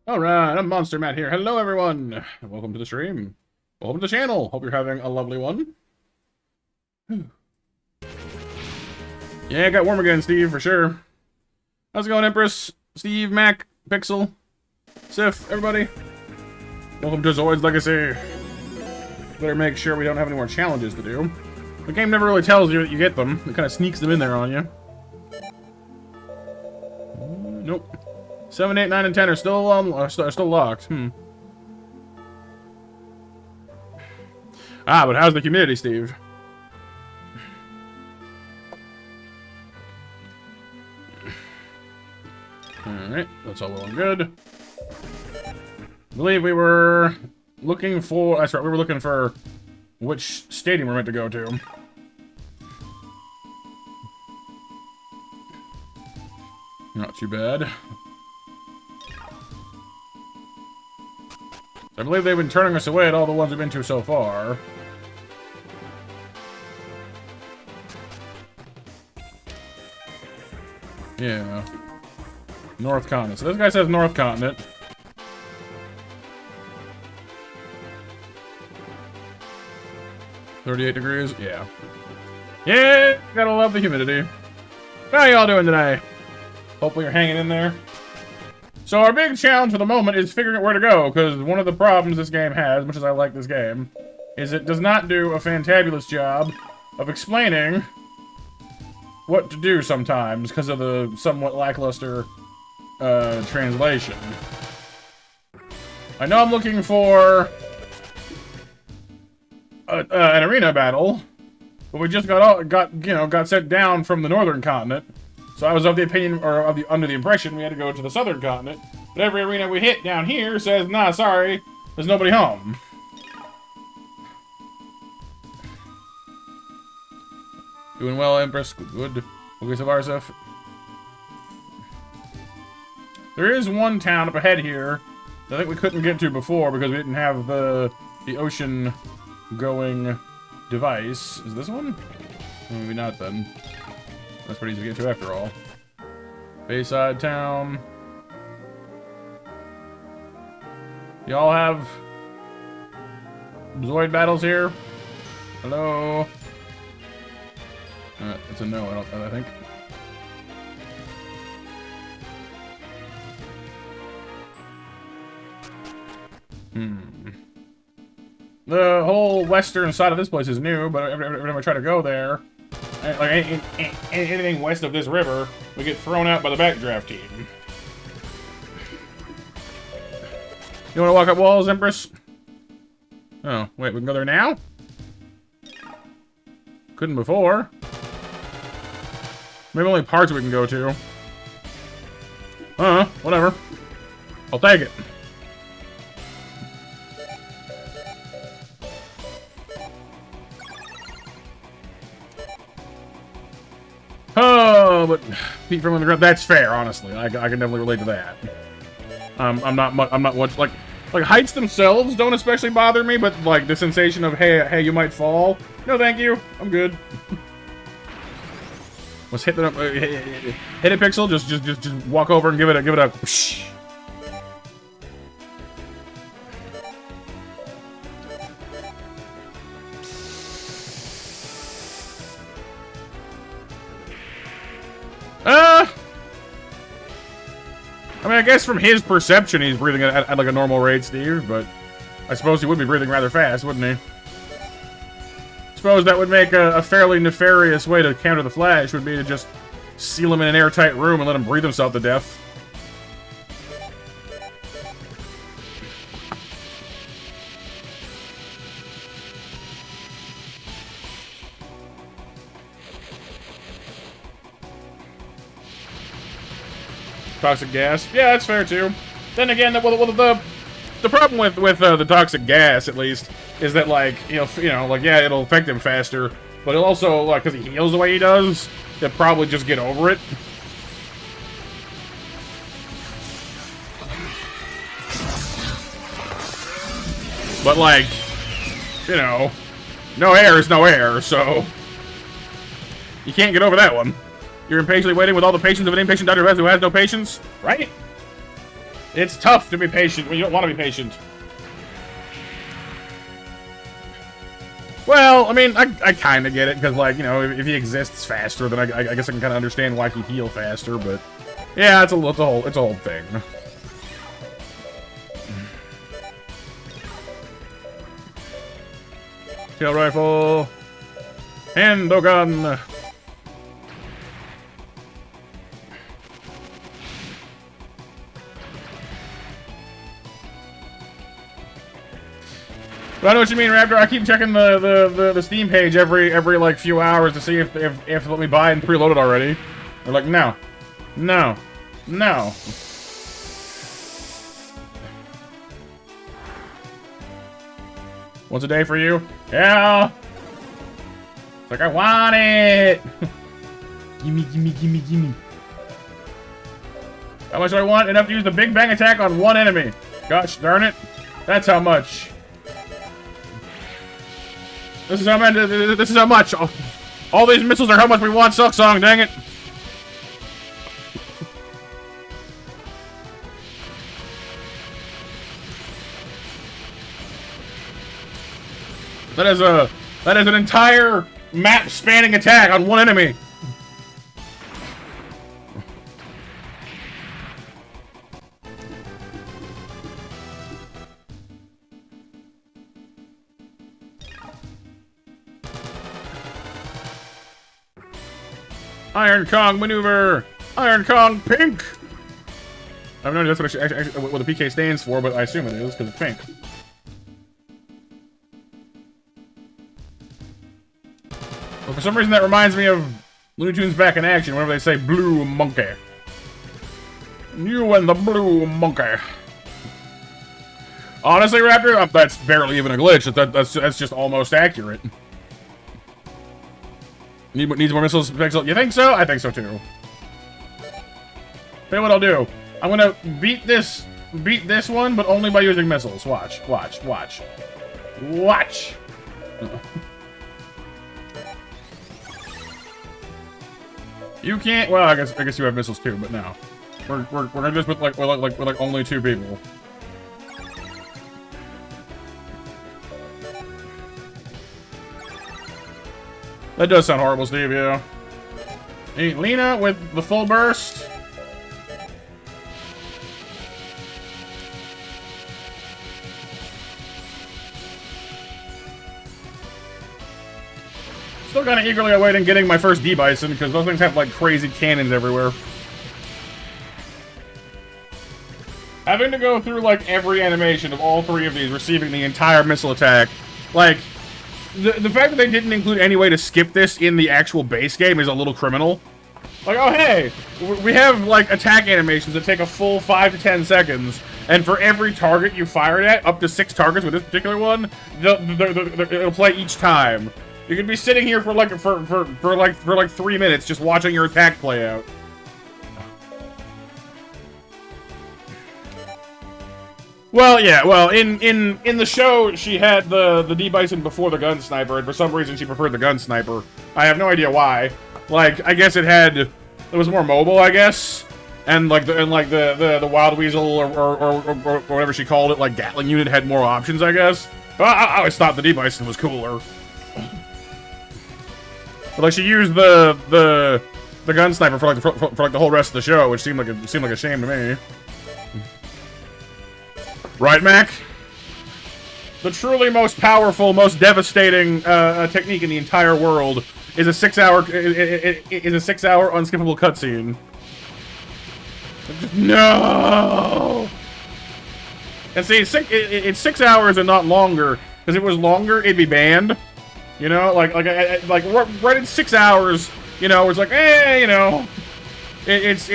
Alright, I'm Monster Matt here. Hello everyone! Welcome to the stream. Welcome to the channel. Hope you're having a lovely one. Yeah, got warm again, Steve, for sure. How's it going, Empress? Steve, Mac, Pixel, Sif, everybody? Welcome to Zoids Legacy. Better make sure we don't have any more challenges to do. The game never really tells you that you get them. It kind of sneaks them in there on you. Nope. 7, 8, 9, and 10 are still locked. Ah, but how's the humidity, Steve? Alright, that's all well and good. I believe we were looking for... That's right, we were looking for which stadium we're meant to go to. Not too bad. I believe they've been turning us away at all the ones we've been to so far. Yeah. North Continent. So this guy says North Continent. $38 degrees? Yeah. Yeah! Gotta love the humidity. How y'all doing today? Hopefully you're hanging in there. So our big challenge for the moment is figuring out where to go, because one of the problems this game has, as much as I like this game, is it does not do a fantabulous job of explaining what to do sometimes, because of the somewhat lackluster translation. I know I'm looking for an arena battle, but we just got sent down from the northern continent. So I was of the opinion, or under the impression, we had to go to the southern continent. But every arena we hit down here says, nah, sorry, there's nobody home. Doing well, Empress. Good. Okay, so far, Seth. There is one town up ahead here that I think we couldn't get to before because we didn't have the ocean-going device. Is this one? Maybe not, then. That's pretty easy to get to after all. Bayside town. Y'all have Zoid battles here? Hello? It's a no, I think. The whole western side of this place is new, but every time I try to go there, like anything west of this river, we get thrown out by the backdraft team. You want to walk up walls, Empress? Oh, wait, we can go there now? Couldn't before. Maybe only parts we can go to. Whatever. I'll take it. Oh, but feet from on the ground. That's fair, honestly. I can definitely relate to that. I'm not much like heights themselves don't especially bother me, but like the sensation of hey, you might fall. No, thank you. I'm good. Let's hit it, Pixel. Just walk over and give it a. Whoosh. I mean, I guess from his perception, he's breathing at like a normal rate, Steve, but I suppose he would be breathing rather fast, wouldn't he? Suppose that would make a fairly nefarious way to counter the Flash, would be to just seal him in an airtight room and let him breathe himself to death. Toxic gas. Yeah, that's fair too. Then again, the problem with the toxic gas, at least, is that like like yeah, it'll affect him faster, but it'll also like because he heals the way he does, he'll probably just get over it. But like, no air is no air, so you can't get over that one. You're impatiently waiting with all the patience of an impatient doctor who has no patience, right? It's tough to be patient when you don't want to be patient. Well, I mean, I kind of get it, because, like, you know, if he exists faster, then I guess I can kind of understand why he'd heal faster, but... Yeah, it's a whole thing. Tail rifle. Handgun. I know what you mean, Raptor. I keep checking the Steam page every like few hours to see if they let me buy it and preload it already. They're like, no, no, no. Once a day for you? Yeah. It's like, I want it. Gimme, gimme, gimme, gimme. How much do I want? Enough to use the Big Bang attack on one enemy. Gosh darn it. That's how much. This is how much. This is how much. All these missiles are how much we want, Silk Song, dang it. That is an entire map spanning attack on one enemy. Iron Kong maneuver! Iron Kong pink! I have no idea that's what the PK stands for, but I assume it is, because it's pink. But for some reason that reminds me of Looney Tunes Back in Action, whenever they say blue monkey. You and the blue monkey. Honestly, Raptor, that's barely even a glitch. That's just almost accurate. Needs more missiles. You think so? I think so too. Tell you what I'll do. I'm gonna beat this one, but only by using missiles. Watch, watch, watch, watch. You can't. Well, I guess you have missiles too, but no. We're gonna just with like only 2 people. That does sound horrible, Steve, yeah. Hey, Lena with the full burst. Still kind of eagerly awaiting getting my first D-Bison, because those things have, like, crazy cannons everywhere. Having to go through, like, every animation of all 3 of these, receiving the entire missile attack, like... The fact that they didn't include any way to skip this in the actual base game is a little criminal. Like, oh hey, we have like attack animations that take a full 5 to 10 seconds, and for every target you fire it at, up to 6 targets with this particular one, it'll play each time. You could be sitting here for like 3 minutes just watching your attack play out. Well, yeah, well, in the show, she had the D-Bison before the gun sniper, and for some reason she preferred the gun sniper. I have no idea why. Like, I guess it was more mobile, I guess, and the Wild Weasel or whatever she called it, like Gatling unit had more options, I guess. But I always thought the D-Bison was cooler. But like, she used the gun sniper for the whole rest of the show, which seemed like a shame to me. Right, Mac? The truly most powerful, most devastating technique in the entire world is a 6-hour unskippable cutscene. No. And see, it's 6 hours and not longer. Because if it was longer, it'd be banned. You know, like right in 6 hours. You know, it's like, you know, it's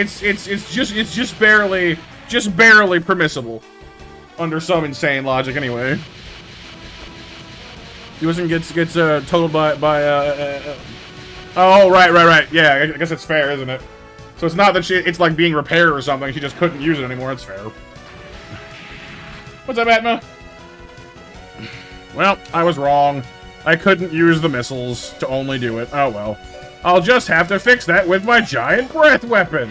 just barely permissible. Under some insane logic, anyway. Lewison gets totaled by oh, right. Yeah, I guess it's fair, isn't it? So it's not that it's like being repaired or something. She just couldn't use it anymore. It's fair. What's up, Atma? Well, I was wrong. I couldn't use the missiles to only do it. Oh well. I'll just have to fix that with my giant breath weapon.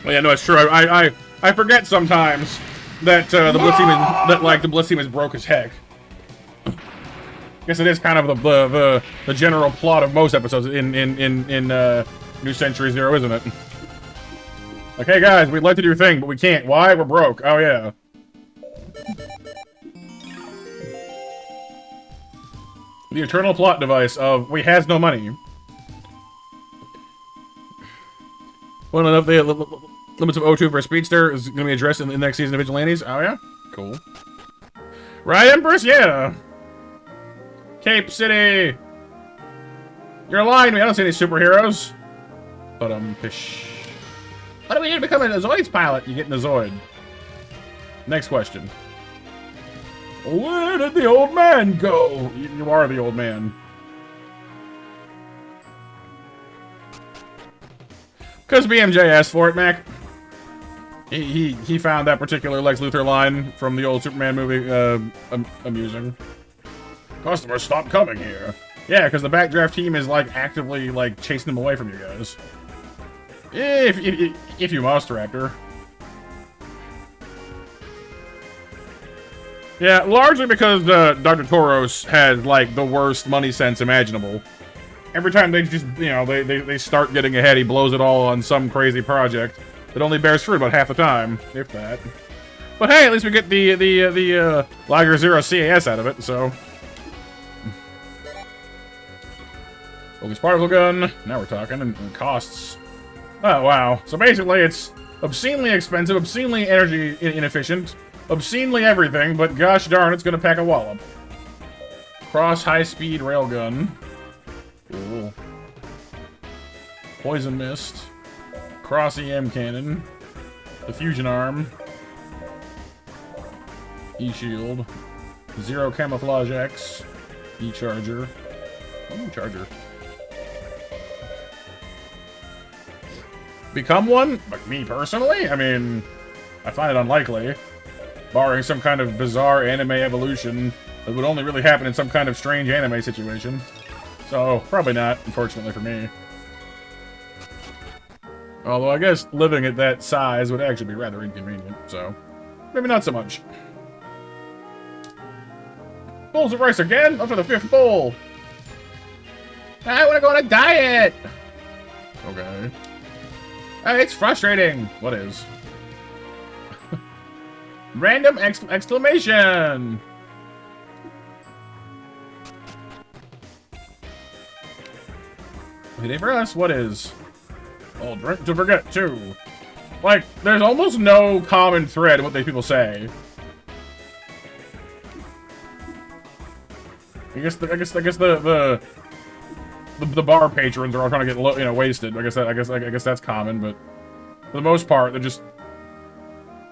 Well, yeah, no, it's true. I forget sometimes that the Blitz team is broke as heck. Guess it is kind of the general plot of most episodes in New Century Zero, isn't it? Like, hey guys, we'd like to do your thing, but we can't. Why? We're broke. Oh yeah. The eternal plot device of we has no money. Well, enough the limits of O2 for a speedster is going to be addressed in the next season of Vigilantes. Oh yeah, cool. Right, Empress? Yeah. Cape City. You're lying to me. I don't see any superheroes. But pish. What do we need to become a Zoids pilot? You get in the Zoid. Next question. Where did the old man go? You are the old man. Because BMJ asked for it, Mac. He found that particular Lex Luthor line from the old Superman movie amusing. Customers, stop coming here. Yeah, because the backdraft team is like actively like chasing them away from you guys. If you must, Raptor. Yeah, largely because Dr. Toros had like the worst money sense imaginable. Every time they just, you know, they start getting ahead, he blows it all on some crazy project that only bears fruit about half the time, if that. But hey, at least we get the Liger Zero CAS out of it, so. Focus particle gun. Now we're talking, and costs. Oh, wow. So basically, it's obscenely expensive, obscenely energy inefficient, obscenely everything, but gosh darn, it's gonna pack a wallop. Cross high-speed railgun. Cool. Poison mist. Cross EM cannon. The fusion arm. E-shield. Zero camouflage X. E-charger. E-charger. Become one? Like me personally? I mean, I find it unlikely. Barring some kind of bizarre anime evolution that would only really happen in some kind of strange anime situation. So, probably not, unfortunately for me. Although I guess living at that size would actually be rather inconvenient, so maybe not so much. Bowls of rice again? Up for the 5th bowl! I want to go on a diet! Okay. It's frustrating! What is? Random exclamation! Hit it for us. What is? Oh, drink to forget too. Like, there's almost no common thread in what these people say. I guess the bar patrons are all trying to get wasted. I guess that's common, but for the most part, they're just.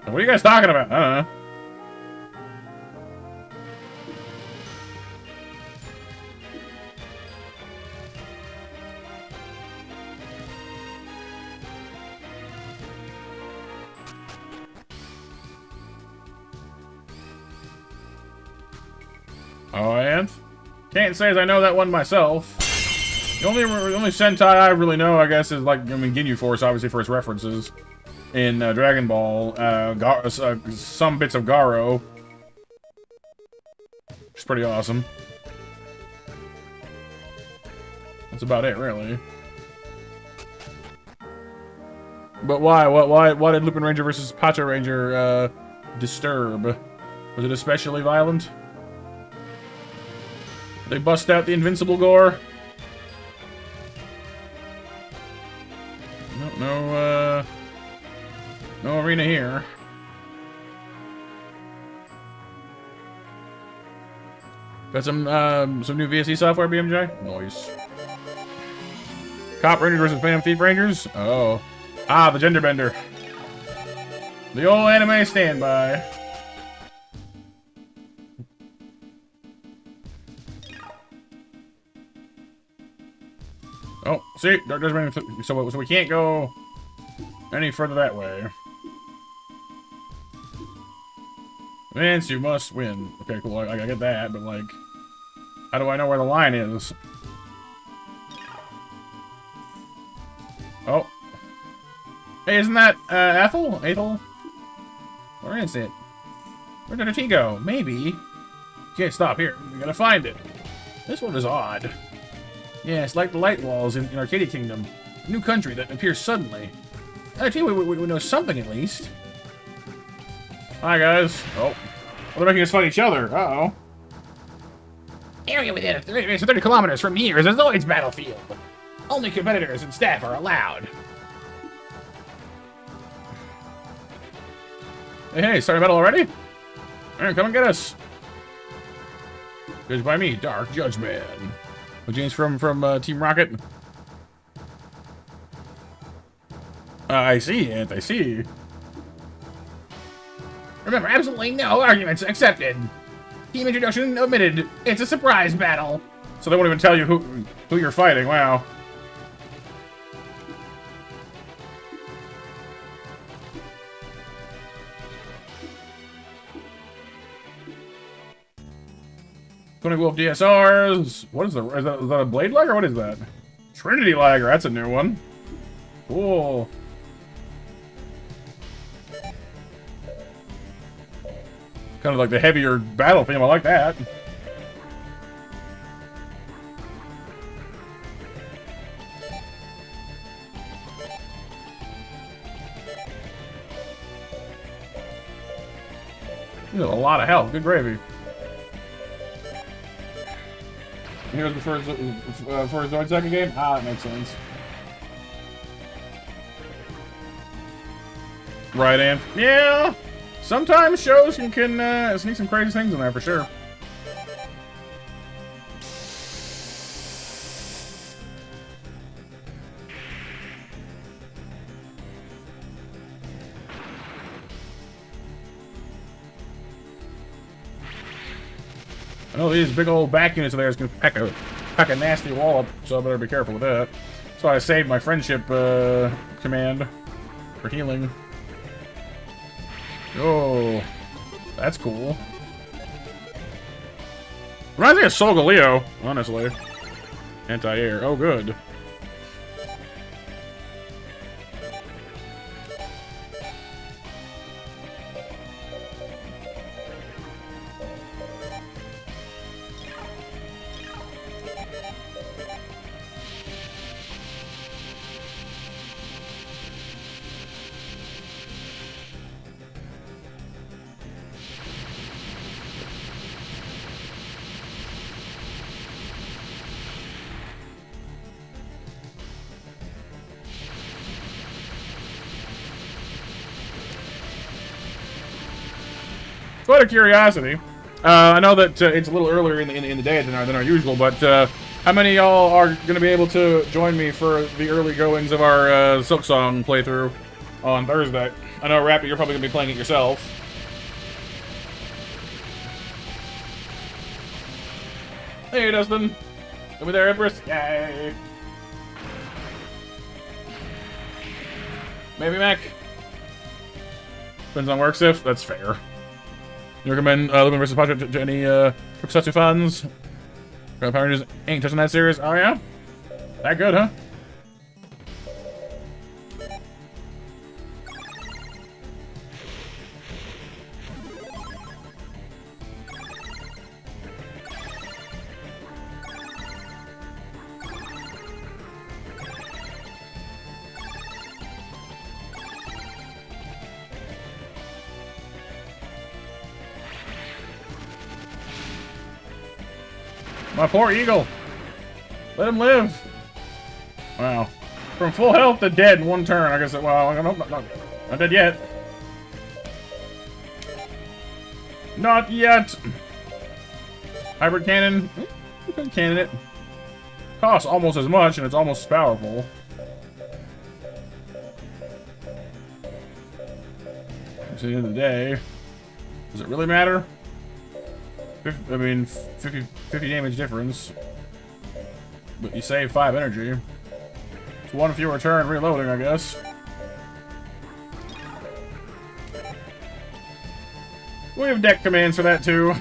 What are you guys talking about? I don't know. Oh, and can't say as I know that one myself. The only Sentai I really know, I guess, is like Ginyu Force, obviously for its references in Dragon Ball. Some bits of Garo, which is pretty awesome. That's about it, really. But why? Why did Lupin Ranger versus Pacha Ranger disturb? Was it especially violent? They bust out the invincible gore. No arena here. Got some new VSE software, BMJ? Nice. Cop Rangers versus Phantom Thief Rangers? Oh. Ah, the gender bender. The old anime standby. Oh, see? So we can't go any further that way. Vince, you must win. Okay, cool. I get that, but like, how do I know where the line is? Oh. Hey, isn't that, Ethel? Ethel? Where is it? Where did he go? Maybe. Okay, stop here. We gotta find it. This one is odd. Yeah, it's like the light walls in Arcadia Kingdom. A new country that appears suddenly. I think we know something at least. Hi, guys. Oh. Well, they're making us fight each other. Uh-oh. Area within 30 kilometers from here is a Zoids battlefield. Only competitors and staff are allowed. Hey, starting battle already? Alright, come and get us. Judged by me, Dark Judgment. James from Team Rocket. I see it, I see. Remember, absolutely no arguments accepted. Team introduction omitted. It's a surprise battle. So they won't even tell you who you're fighting, wow. Tony Wolf DSRs. What is that a Blade Liger? What is that? Trinity Liger, that's a new one. Cool. Kind of like the heavier battle theme, I like that. A lot of health, good gravy. Here's the first for a Zoids second game? Ah, that makes sense. Right, Ann? Yeah! Sometimes shows can sneak some crazy things in there, for sure. I know these big old back units of theirs can pack a nasty wall up, so I better be careful with that. That's why I saved my friendship command for healing. Oh, that's cool. Reminds me of Solgaleo, honestly. Anti-air. Oh, good. Out of curiosity, I know that it's a little earlier in the day than our usual, but how many of y'all are going to be able to join me for the early goings of our Silk Song playthrough on Thursday? I know, Rappy, you're probably going to be playing it yourself. Hey, Dustin. Over there, Empress. Yay. Maybe Mac. Depends on work shift. That's fair. You recommend Lupin vs. Pacha to any Tokusatsu fans? Power Rangers ain't touching that series. Oh yeah? That good, huh? My poor eagle. Let him live. Wow. From full health to dead in one turn. I guess. Well, not dead yet. Not yet. Hybrid cannon. Good candidate. Costs almost as much, and it's almost as powerful. At the end of the day, does it really matter? I mean, 50 damage difference. But you save 5 energy. It's one fewer turn reloading, I guess. We have deck commands for that, too.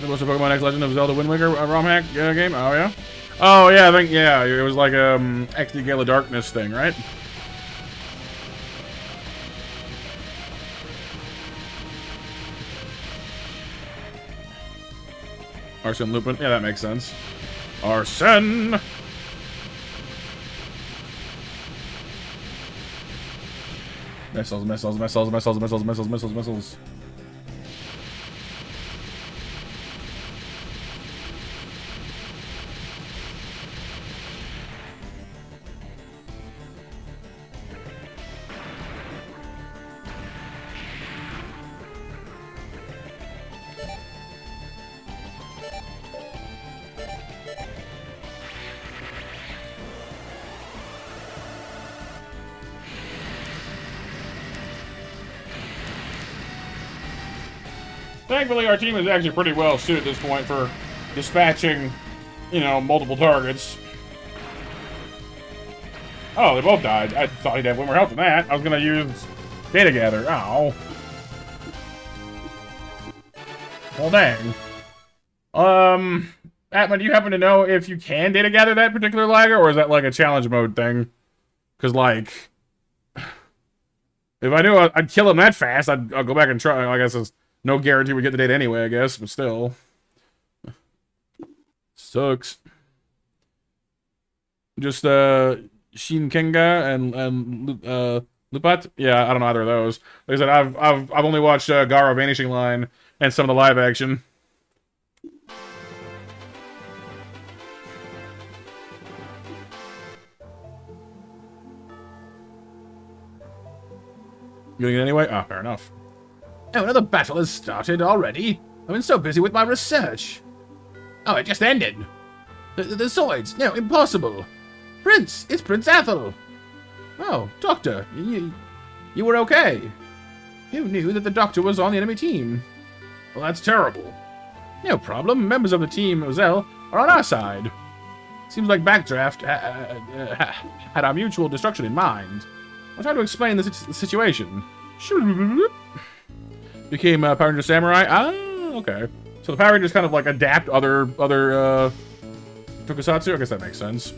What's the Pokemon X Legend of Zelda Wind Waker ROM hack game? Oh, yeah? Oh, yeah, I think, yeah, it was like, XD Gala Darkness thing, right? Arsene Lupin. Yeah, that makes sense. Arsene! Missiles, missiles, missiles, missiles, missiles, missiles, missiles, missiles. Thankfully, our team is actually pretty well suited at this point for dispatching, you know, multiple targets. Oh, they both died. I thought he'd have way more health than that. I was gonna use data gather. Oh. Well, dang. Atman, do you happen to know if you can data gather that particular Liger, or is that like a challenge mode thing? Because, like, if I knew I'd kill him that fast, I'll go back and try. I guess it's no guarantee we get the data anyway, I guess, but still. Sucks. Just, Shinkenga and Lupat? Yeah, I don't know either of those. Like I said, I've only watched Gara Vanishing Line and some of the live action. Getting it anyway? Ah, fair enough. Oh, another battle has started already. I've been so busy with my research. Oh, it just ended. The Zoids. No, impossible. Prince, it's Prince Athel. Oh, Doctor, you were okay. Who knew that the Doctor was on the enemy team? Well, that's terrible. No problem. Members of the team Ozel are on our side. Seems like Backdraft had our mutual destruction in mind. I'll try to explain the situation. Became Power Ranger Samurai? Ah, okay. So the Power Rangers kind of like adapt other tokusatsu? I guess that makes sense.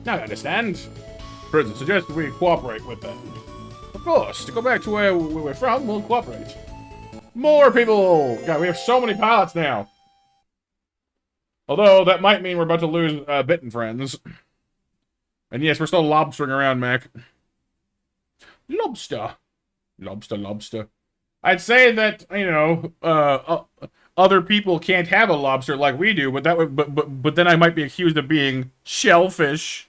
Now I understand. Prison suggests we cooperate with them. Of course. To go back to where we're from, we'll cooperate. More people! God, we have so many pilots now. Although, that might mean we're about to lose Bitten friends. And yes, we're still lobstering around, Mac. Lobster. Lobster, lobster. I'd say that, you know, other people can't have a lobster like we do, but that would, but then I might be accused of being shellfish.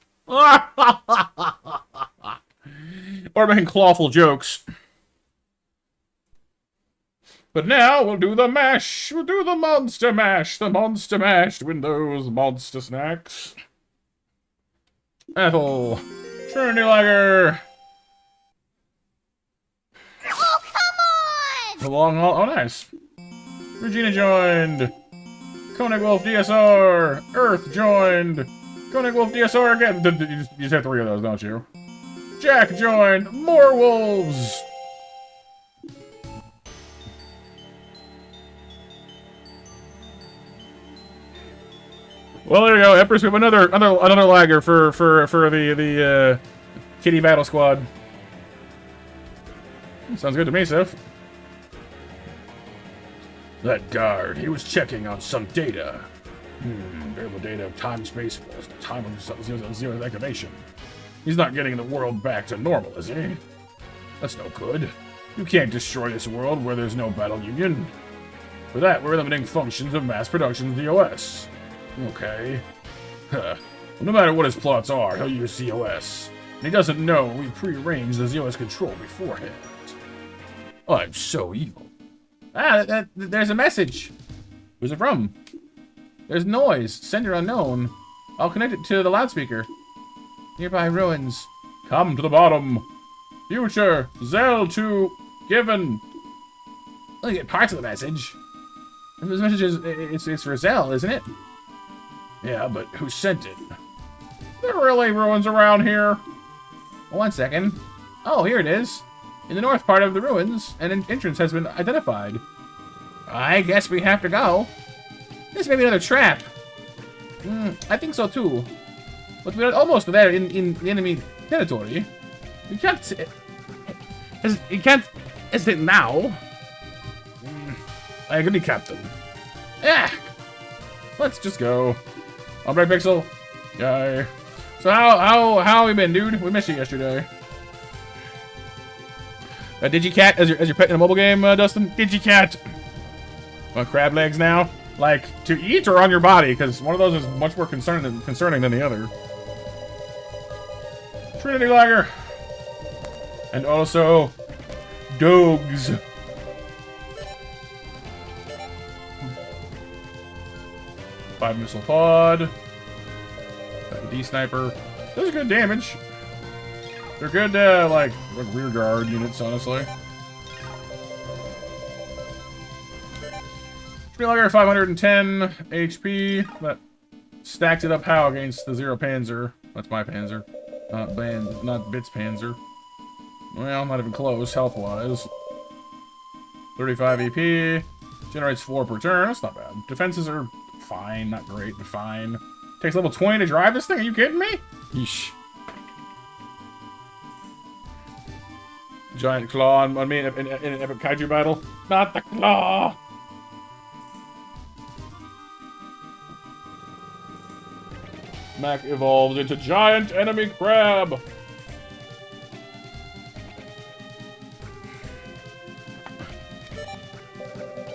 Or making clawful jokes. But now we'll do the mash. We'll do the monster mash. The monster mash to win those monster snacks. Ethel. Trinity Liger. Oh, come on! The long haul. Oh, nice. Regina joined. Koenig Wolf DSR. Earth joined. Koenig Wolf DSR again. You just have 3 of those, don't you? Jack joined. More wolves. Well, there you go, Empress. We have another Liger for the Kitty Battle Squad. Sounds good to me, Sif. That guard, he was checking on some data. Variable data of time space was the time of Zero's activation. He's not getting the world back to normal, is he? That's no good. You can't destroy this world where there's no battle union. For that, we're limiting functions of mass production of the OS. Okay. Well, no matter what his plots are, he'll use ZOS. And he doesn't know we prearranged the ZOS control beforehand. I'm so evil. Ah, there's a message. Who's it from? There's noise. Sender unknown. I'll connect it to the loudspeaker. Nearby ruins. Come to the bottom. Future. Zell to given. Look at parts of the message. This message is it's for Zell, isn't it? Yeah, but who sent it? There are really ruins around here. 1 second. Oh, here it is. In the north part of the ruins, an entrance has been identified. I guess we have to go. This may be another trap. I think so too. But we're almost there in enemy territory. You can't... You can't hesitate now. I agree, Captain. Yeah. Let's just go. All right, Pixel. Yay. So how you been, dude? We missed you yesterday. Digicat as your pet in a mobile game, Dustin? Digicat. Want crab legs now? Like to eat or on your body? Because one of those is much more concerning than the other. Trinity Liger. And also dogs. 5 missile pod. D sniper. Those are good damage. They're good, like rear guard units, honestly. Liger 510 HP. That stacks it up how against the Zero Panzer? That's my Panzer. Not Bit's Panzer. Well, not even close, health-wise. 35 EP. Generates 4 per turn. That's not bad. Defenses are fine. Not great, but fine. Takes level 20 to drive this thing? Are you kidding me? Yeesh. Giant claw on me in an epic kaiju battle. Not the claw! Mac evolves into giant enemy crab.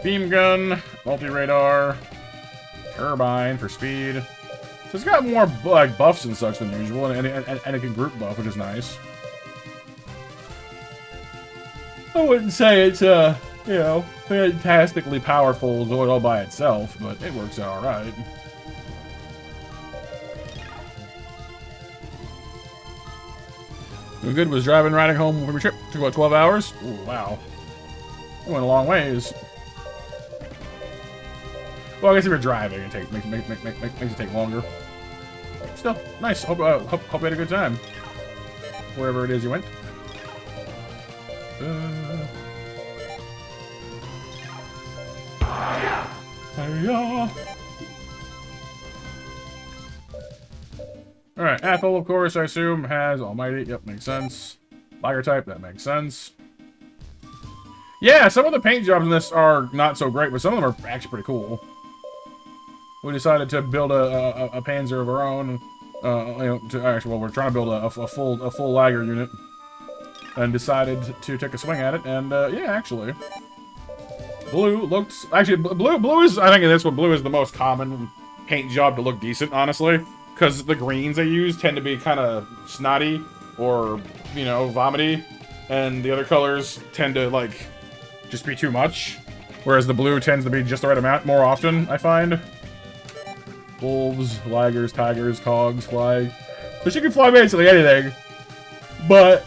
Beam gun, multi-radar, turbine for speed. So it's got more like buffs and such than usual, and it can group buff, which is nice. I wouldn't say it's you know, fantastically powerful Zoid all by itself, but it works out alright. Doing good was riding home from your trip. Took about 12 hours. Ooh, wow. You went a long ways. Well, I guess if you're driving, it makes it take longer. Still, nice. Hope you had a good time. Wherever it is you went. Alright, Athol, of course, I assume, has Almighty. Yep, makes sense. Liger type, that makes sense. Yeah, some of the paint jobs in this are not so great, but some of them are actually pretty cool. We decided to build a Panzer of our own. You know, we're trying to build a full Liger unit, and decided to take a swing at it. And yeah, actually, blue looks blue is, I think in this one, blue is the most common paint job to look decent, honestly, because the greens they use tend to be kind of snotty or, you know, vomity, and the other colors tend to like just be too much, whereas the blue tends to be just the right amount more often, I find. Wolves, ligers, tigers, cogs, fly. So she can fly basically anything, but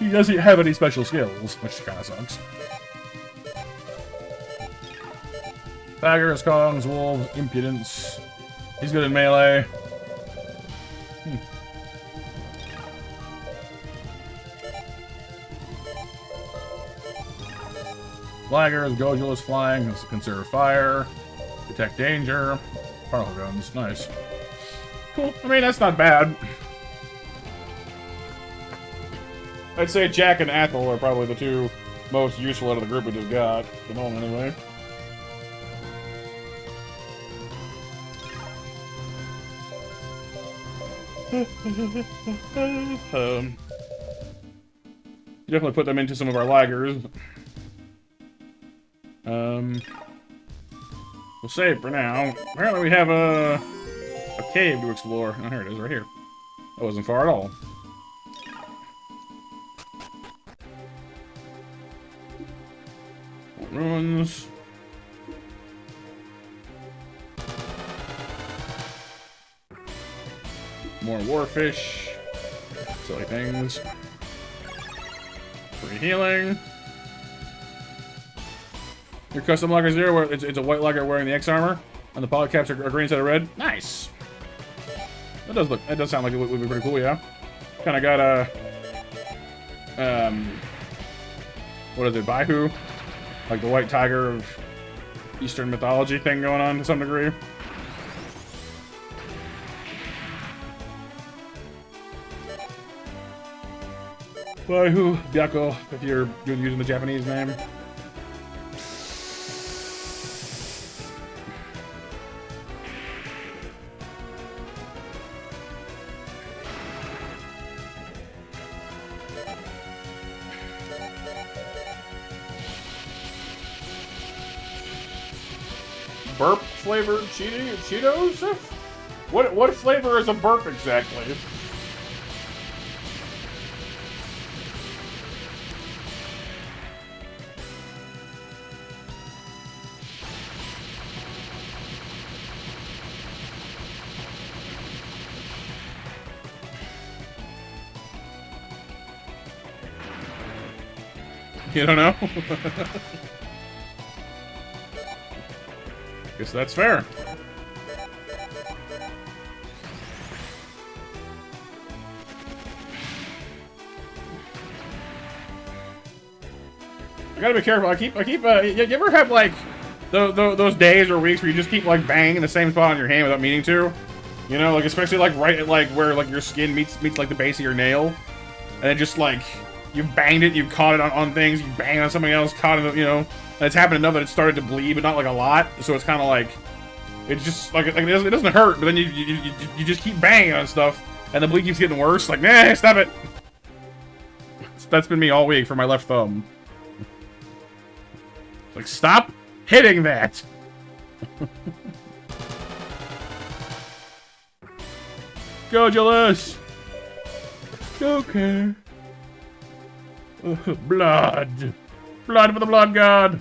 he doesn't have any special skills, which kind of sucks. Tigers, cogs, wolves, impudence. He's good in melee. Ligers, Gojulus flying, conserve fire, detect danger. Particle guns, nice. Cool. I mean, that's not bad. I'd say Jack and Athol are probably the two most useful out of the group we just got. At the moment, anyway. Definitely put them into some of our Ligers. We'll save for now. Apparently we have a cave to explore. Oh, here it is, right here. That wasn't far at all. Ruins. More warfish. Silly things. Free healing. Your custom Liger Zero, where it's a white Liger wearing the X armor, and the polycaps are green instead of red. Nice. That does sound like it would be pretty cool, yeah. Kind of got a what is it, Baihu? Like the white tiger of Eastern mythology thing going on to some degree. Waihu Byako, if you're using the Japanese name. Burp flavored Cheetos? What flavor is a burp exactly? You don't know? Guess that's fair. I gotta be careful. You ever have like those days or weeks where you just keep like banging the same spot on your hand without meaning to? You know, like especially like right at like where like your skin meets like the base of your nail, and it just like you've banged it, you've caught it on things, you bang on something else, caught it, you know, and it's happened enough that it started to bleed, but not like a lot. So it's kind of like it's just like it doesn't hurt, but then you just keep banging on stuff, and the bleed keeps getting worse. Like, nah, stop it. That's been me all week for my left thumb. Like, stop hitting that. Go, Jealous. Okay. Blood. Blood for the blood god.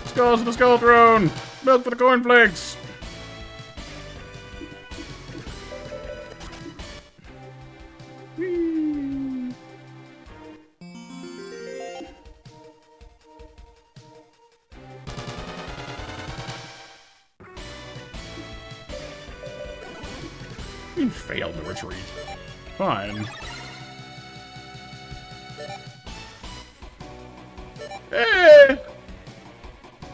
Skulls for the skull throne. Milk for the cornflakes. Whee. You failed the retreat. Fine. Eh.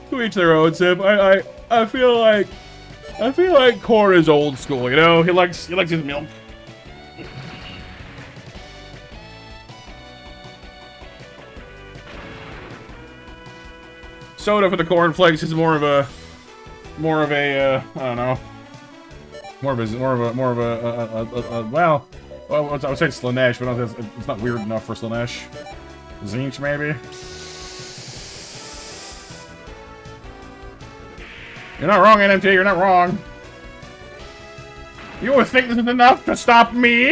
To each their own, Sip. I feel like Core is old school, you know? He likes his milk. Soda for the cornflakes is more of a I don't know. More of a well, I would say Slanesh, but it's not weird enough for Slanesh. Zinch, maybe? You're not wrong, NMT, you're not wrong. You would think this is enough to stop me?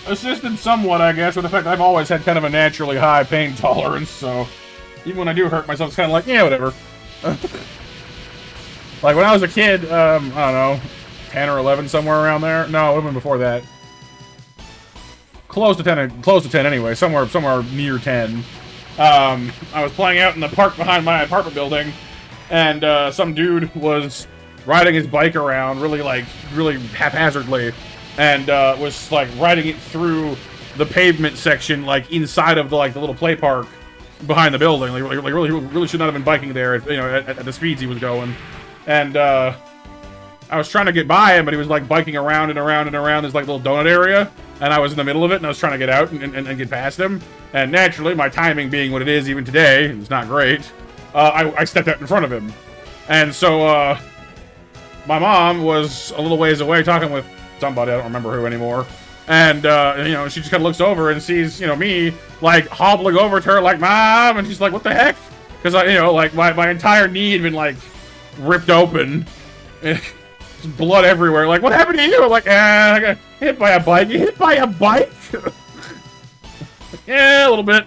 Assisted somewhat, I guess, with the fact I've always had kind of a naturally high pain tolerance, so even when I do hurt myself, it's kind of like, yeah, whatever. Like, when I was a kid, I don't know, 10 or 11, somewhere around there. No, it would have been before that. Close to 10 anyway, somewhere near 10. I was playing out in the park behind my apartment building, and some dude was riding his bike around really haphazardly, and was like riding it through the pavement section, like inside of the little play park behind the building. Like really should not have been biking there, you know, at the speeds he was going. And I was trying to get by him, but he was like biking around and around and around this like little donut area, and I was in the middle of it, and I was trying to get out and get past him. And naturally, my timing being what it is even today, it's not great. I stepped out in front of him, and so my mom was a little ways away talking with somebody, I don't remember who anymore. And you know, she just kind of looks over and sees, you know, me like hobbling over to her like, "Mom," and she's like, "What the heck?" Because I, you know, like my entire knee had been like ripped open. Just blood everywhere. Like, what happened to you? I'm like, I got hit by a bike. You hit by a bike? Yeah, a little bit.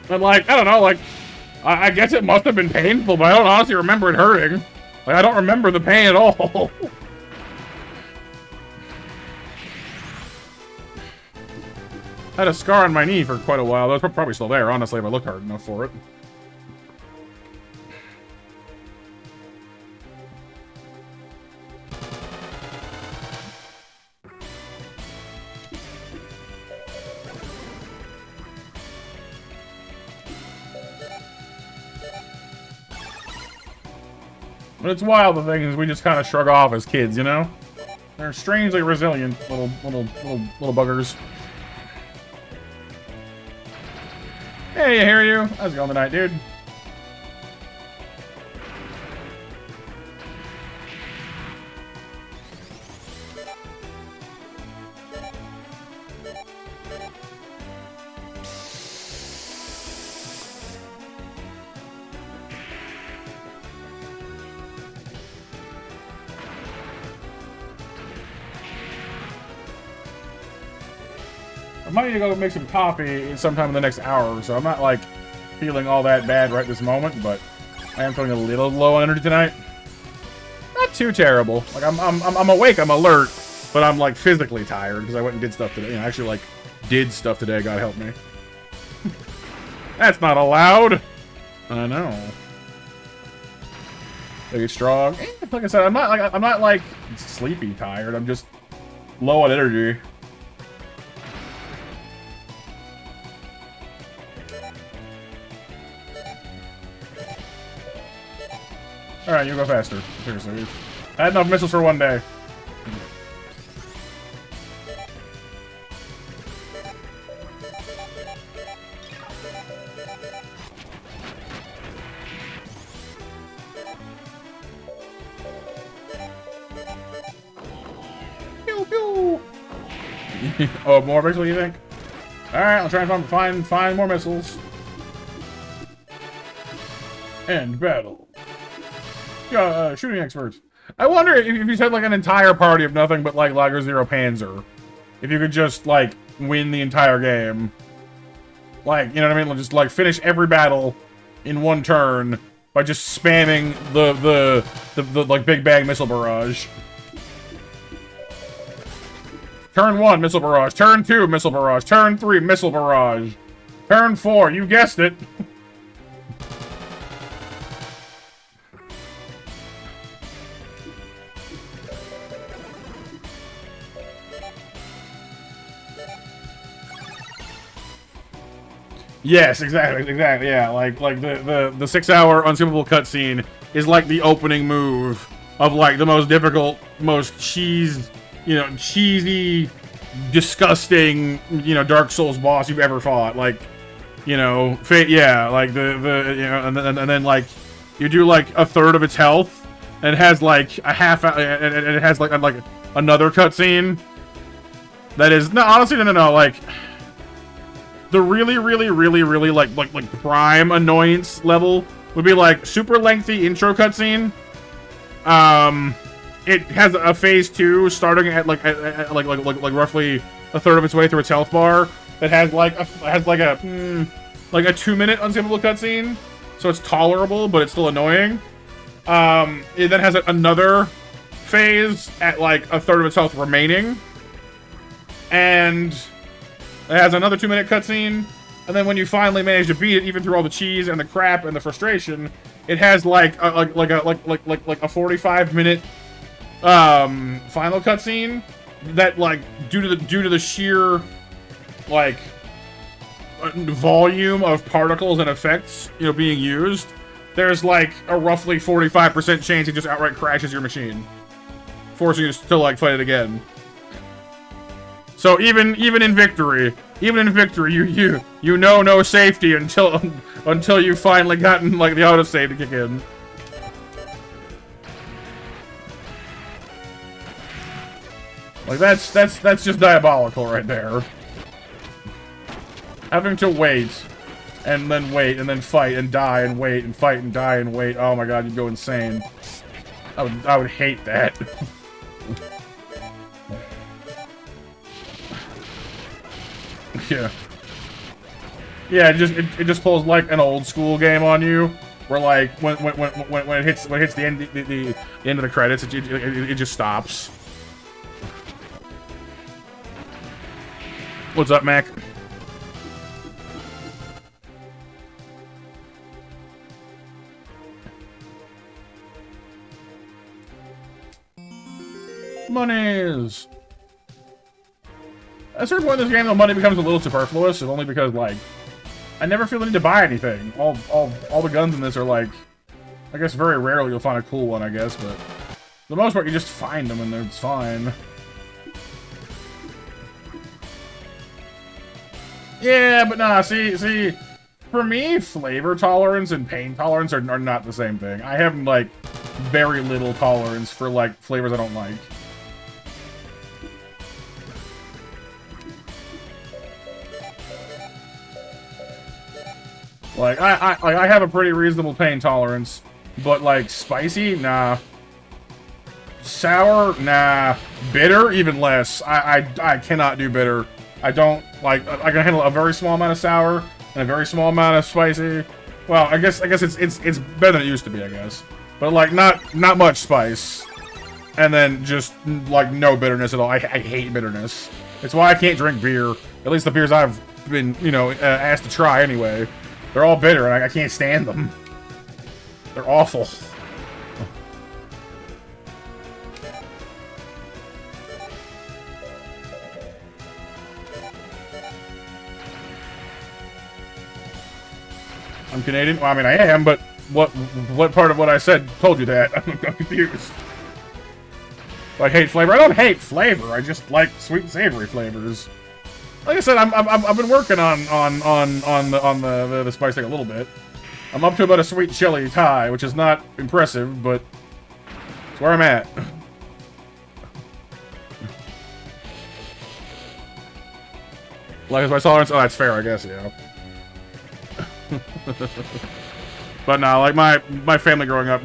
I'm like, I don't know, like, I guess it must have been painful, but I don't honestly remember it hurting. Like, I don't remember the pain at all. I had a scar on my knee for quite a while. That was probably still there, honestly, if I looked hard enough for it. But it's wild, the things we just kind of shrug off as kids, you know? They're strangely resilient little buggers. Hey, I hear you. How's it going tonight, dude? I might need to go make some coffee sometime in the next hour, so I'm not, like, feeling all that bad right this moment, but I am feeling a little low on energy tonight. Not too terrible. Like, I'm awake, I'm alert, but I'm, like, physically tired, because I went and did stuff today. You know, actually, like, did stuff today, God help me. That's not allowed! I know. Very strong. Like I said, I'm not, like, sleepy tired, I'm just low on energy. Alright, you go faster. Seriously. I had enough missiles for one day. Pew pew! Oh, more missiles, you think? Alright, I'll try and find more missiles. End battle. Shooting experts. I wonder if you had like an entire party of nothing but like Liger Zero Panzer, if you could just like win the entire game, like, you know what I mean? Just like finish every battle in one turn by just spamming the like Big Bang missile barrage. Turn 1 missile barrage. Turn 2 missile barrage. Turn 3 missile barrage. Turn 4. You guessed it. Yes, exactly, yeah. Like the 6-hour unskippable cutscene is like the opening move of like the most difficult, most cheesy, disgusting, Dark Souls boss you've ever fought. Like, yeah, like and then like you do like a third of its health, and it has like a half, and it has like another cutscene that is honestly no, like. The really like prime annoyance level would be like super lengthy intro cutscene. It has a phase 2 starting at like roughly a third of its way through its health bar that has like a 2-minute unskippable cutscene, so it's tolerable but it's still annoying. It then has another phase at like a third of its health remaining, and it has another 2-minute cutscene, and then when you finally manage to beat it, even through all the cheese and the crap and the frustration, it has like a 45-minute final cutscene that, like, due to the sheer like volume of particles and effects being used, there's like a roughly 45% chance it just outright crashes your machine, forcing you to like fight it again. So even in victory, you know no safety until you've finally gotten like the autosave to kick in. Like that's just diabolical right there. Having to wait and then fight and die and wait and fight and die and wait. Oh my god, you'd go insane. I would hate that. Yeah. Yeah, it just pulls like an old school game on you, where like when it hits the end of the credits, it just stops. What's up, Mac? Monies. At a certain point in this game, the money becomes a little superfluous, only because, like, I never feel the need to buy anything. All the guns in this are, like, I guess very rarely you'll find a cool one, I guess, but for the most part, you just find them and it's fine. Yeah, but nah, see, for me, flavor tolerance and pain tolerance are not the same thing. I have, like, very little tolerance for, like, flavors I don't like. Like, I have a pretty reasonable pain tolerance, but, like, spicy? Nah. Sour? Nah. Bitter? Even less. I cannot do bitter. I don't, like, I can handle a very small amount of sour and a very small amount of spicy. Well, I guess it's better than it used to be, I guess. But, like, not much spice. And then just, like, no bitterness at all. I hate bitterness. It's why I can't drink beer. At least the beers I've been, you know, asked to try anyway. They're all bitter, and I can't stand them. They're awful. I'm Canadian? Well, I mean, I am, but what part of what I said told you that? I'm confused. I hate flavor. I don't hate flavor. I just like sweet and savory flavors. Like I said, I've been working on the spice thing a little bit. I'm up to about a sweet chili Thai, which is not impressive, but it's where I'm at. Like my tolerance, oh, that's fair, I guess, yeah. But no, like my family growing up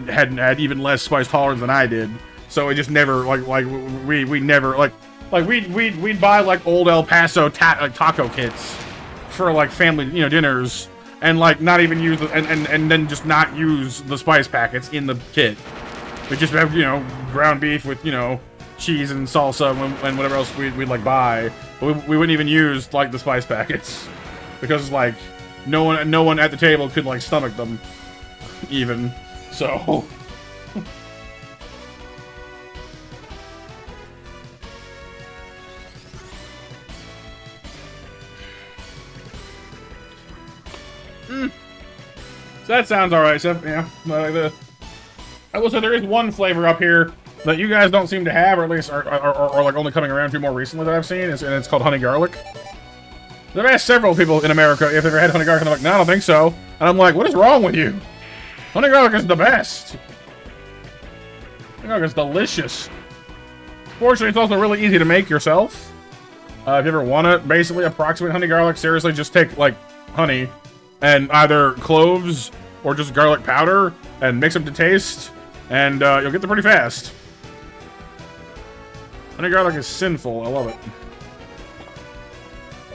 had even less spice tolerance than I did, so it just never we never we'd buy like old El Paso taco kits for like family dinners, and like not even use and then just not use the spice packets in the kit. We just have ground beef with cheese and salsa and whatever else we'd like buy, but we wouldn't even use like the spice packets because like no one at the table could like stomach them even. So So that sounds alright, Chef. Yeah. I will say there is one flavor up here that you guys don't seem to have, or at least are like only coming around to more recently that I've seen, and it's called honey garlic. I've asked several people in America if they've ever had honey garlic, and they're like, no, I don't think so. And I'm like, what is wrong with you? Honey garlic is the best. Honey garlic is delicious. Fortunately, it's also really easy to make yourself. If you ever want to basically approximate honey garlic, seriously, just take like honey and either cloves or just garlic powder and mix them to taste, and you'll get there pretty fast. Honey garlic is sinful. I love it.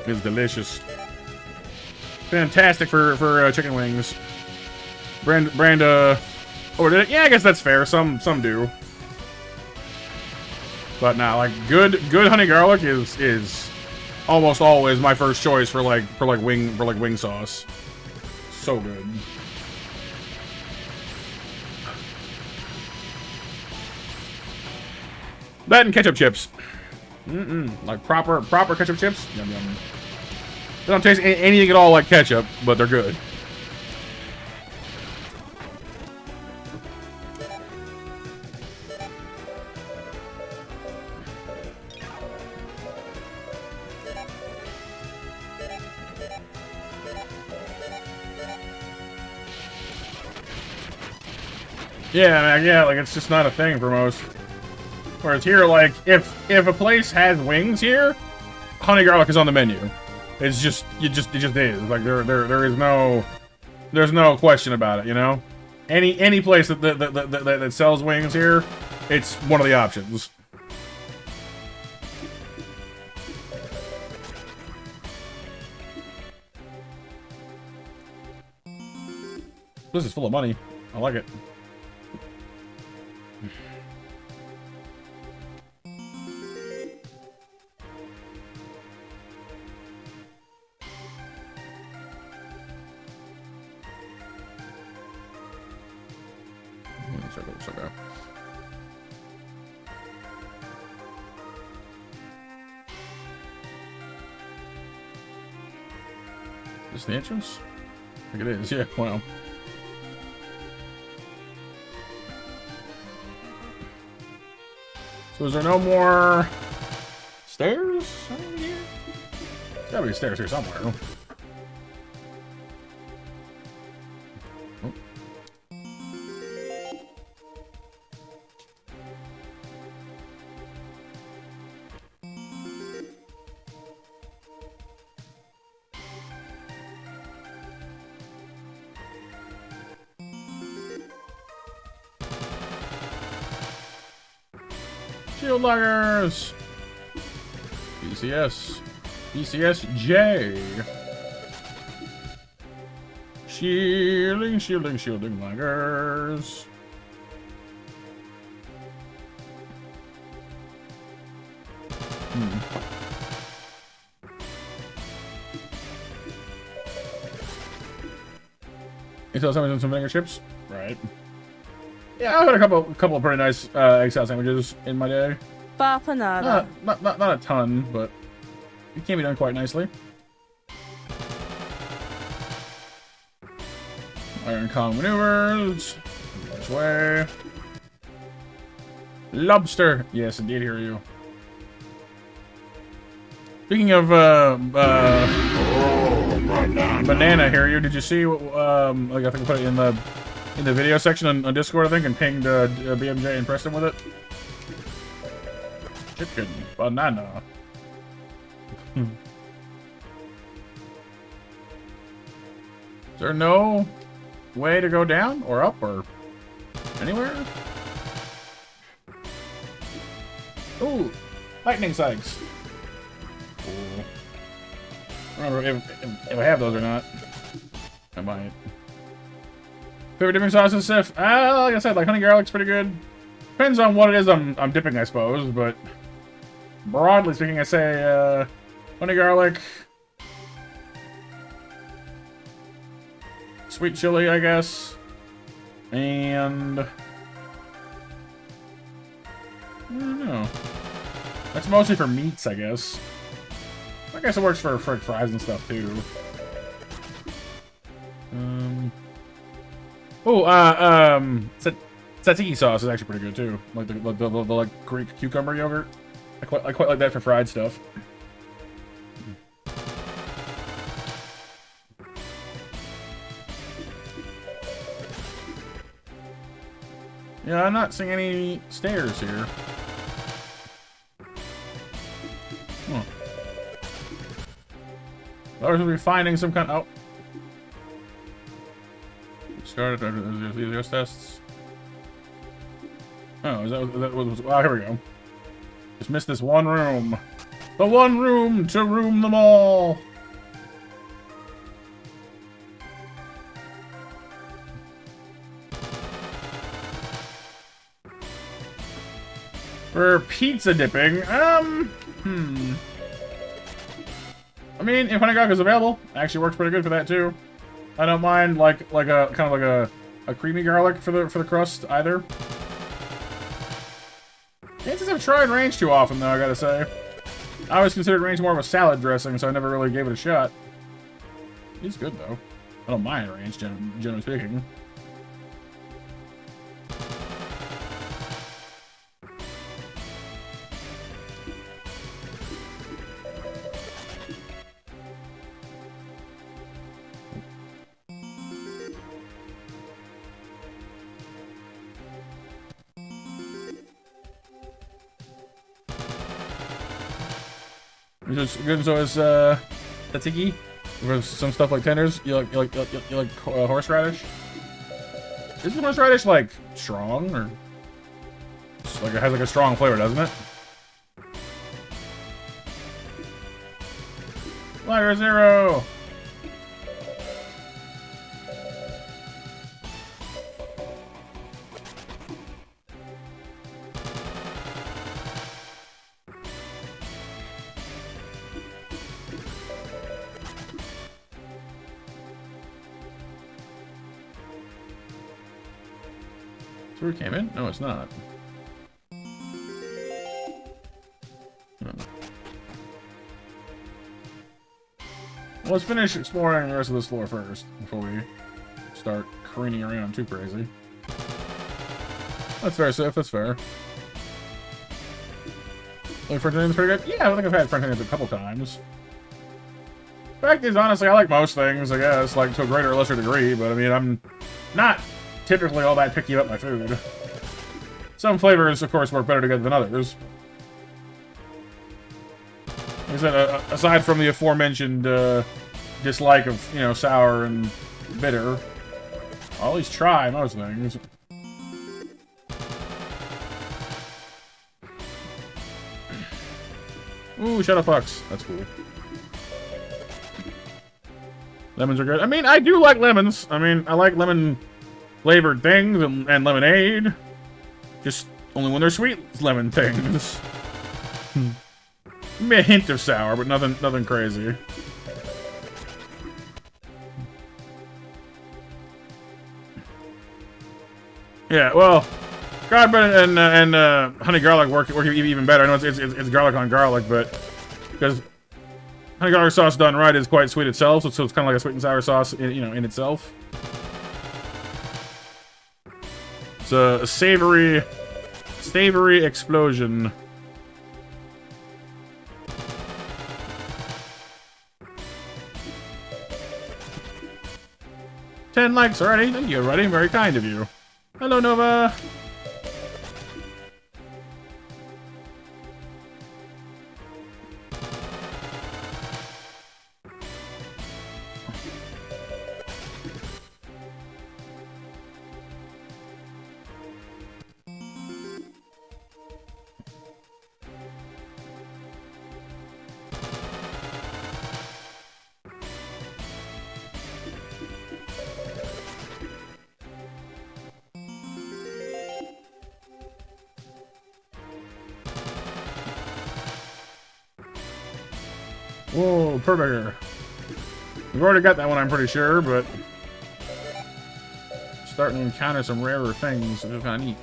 It's delicious. Fantastic for chicken wings. Oh, did it? Yeah, I guess that's fair. Some do. But now, like good honey garlic is almost always my first choice for wing sauce. So good. That and ketchup chips. Like proper ketchup chips. Yum yum. They don't taste anything at all like ketchup, but they're good. Yeah, like it's just not a thing for most. Whereas here, like if a place has wings here, honey garlic is on the menu. It's just it just is. Like there's no question about it. Any place that sells wings here, it's one of the options. This is full of money. I like it. Okay. Is this the entrance? I think it is, yeah, wow. So is there no more stairs over here? There's gotta be stairs here somewhere. Oh. Shield Ligers! BCS. BCS-J. Shielding, shielding, shielding Ligers. You saw some vinegar chips? Right. Yeah, I've had a couple of pretty nice egg salad sandwiches in my day. Bapanada. Not a ton, but it can be done quite nicely. Iron Kong maneuvers. This way. Lobster. Yes, indeed, hear you. Speaking of banana, hear you. Did you see what? Like I think I put it in the video section on Discord, I think, and pinged BMJ and Preston with it. Chicken banana. Is there no way to go down or up or anywhere? Ooh, lightning spikes. Cool. I don't remember if I have those or not. I might. Favorite dipping sauces, Sif? Like I said, like honey garlic's pretty good. Depends on what it is I'm dipping, I suppose, but broadly speaking, I say honey garlic, sweet chili, I guess, and I don't know. That's mostly for meats, I guess. I guess it works for fries and stuff too. Tzatziki sauce is actually pretty good too. Like the like Greek cucumber yogurt. I quite like that for fried stuff. Yeah, I'm not seeing any stairs here. Huh. I was be finding some kind of. Oh. Started these tests. Oh, is that was? Oh, here we go. Just missed this one room. The one room to room them all. For pizza dipping, I mean, if honey garlic is available, it actually works pretty good for that too. I don't mind like a kind of like a creamy garlic for the crust either. Can't just have tried ranch too often though, I gotta say. I always considered ranch more of a salad dressing, so I never really gave it a shot. It's good though. I don't mind ranch, generally speaking. Just good. So is tzatziki with some stuff like tenders. You like horseradish? Isn't horseradish like strong or like it has like a strong flavor, doesn't it? Liger Zero. Where it came in? No, it's not. No. Well, let's finish exploring the rest of this floor first before we start careening around too crazy. That's fair, Sif. That's fair. Like front end's pretty good? Yeah, I think I've had front ends a couple times. Fact is, honestly, I like most things, I guess, like to a greater or lesser degree, but I mean, I'm not typically all that picky about my food. Some flavors, of course, work better together than others. Like I said, aside from the aforementioned dislike of, you know, sour and bitter, I'll at least try most things. Ooh, Shadow Fox. That's cool. Lemons are good. I mean, I do like lemons. I mean, I like lemon-flavored things and lemonade. Just only when they're sweet lemon things. Maybe a hint of sour, but nothing crazy. Yeah, well, garlic bread and honey garlic work even better. I know it's garlic on garlic, but because honey garlic sauce done right is quite sweet itself, so it's kind of like a sweet and sour sauce, in itself. It's a savory explosion. $10 likes already. Thank you, already. Very kind of you. Hello, Nova. Whoa, Purveyor. We've already got that one, I'm pretty sure, but starting to encounter some rarer things, which is kind of neat.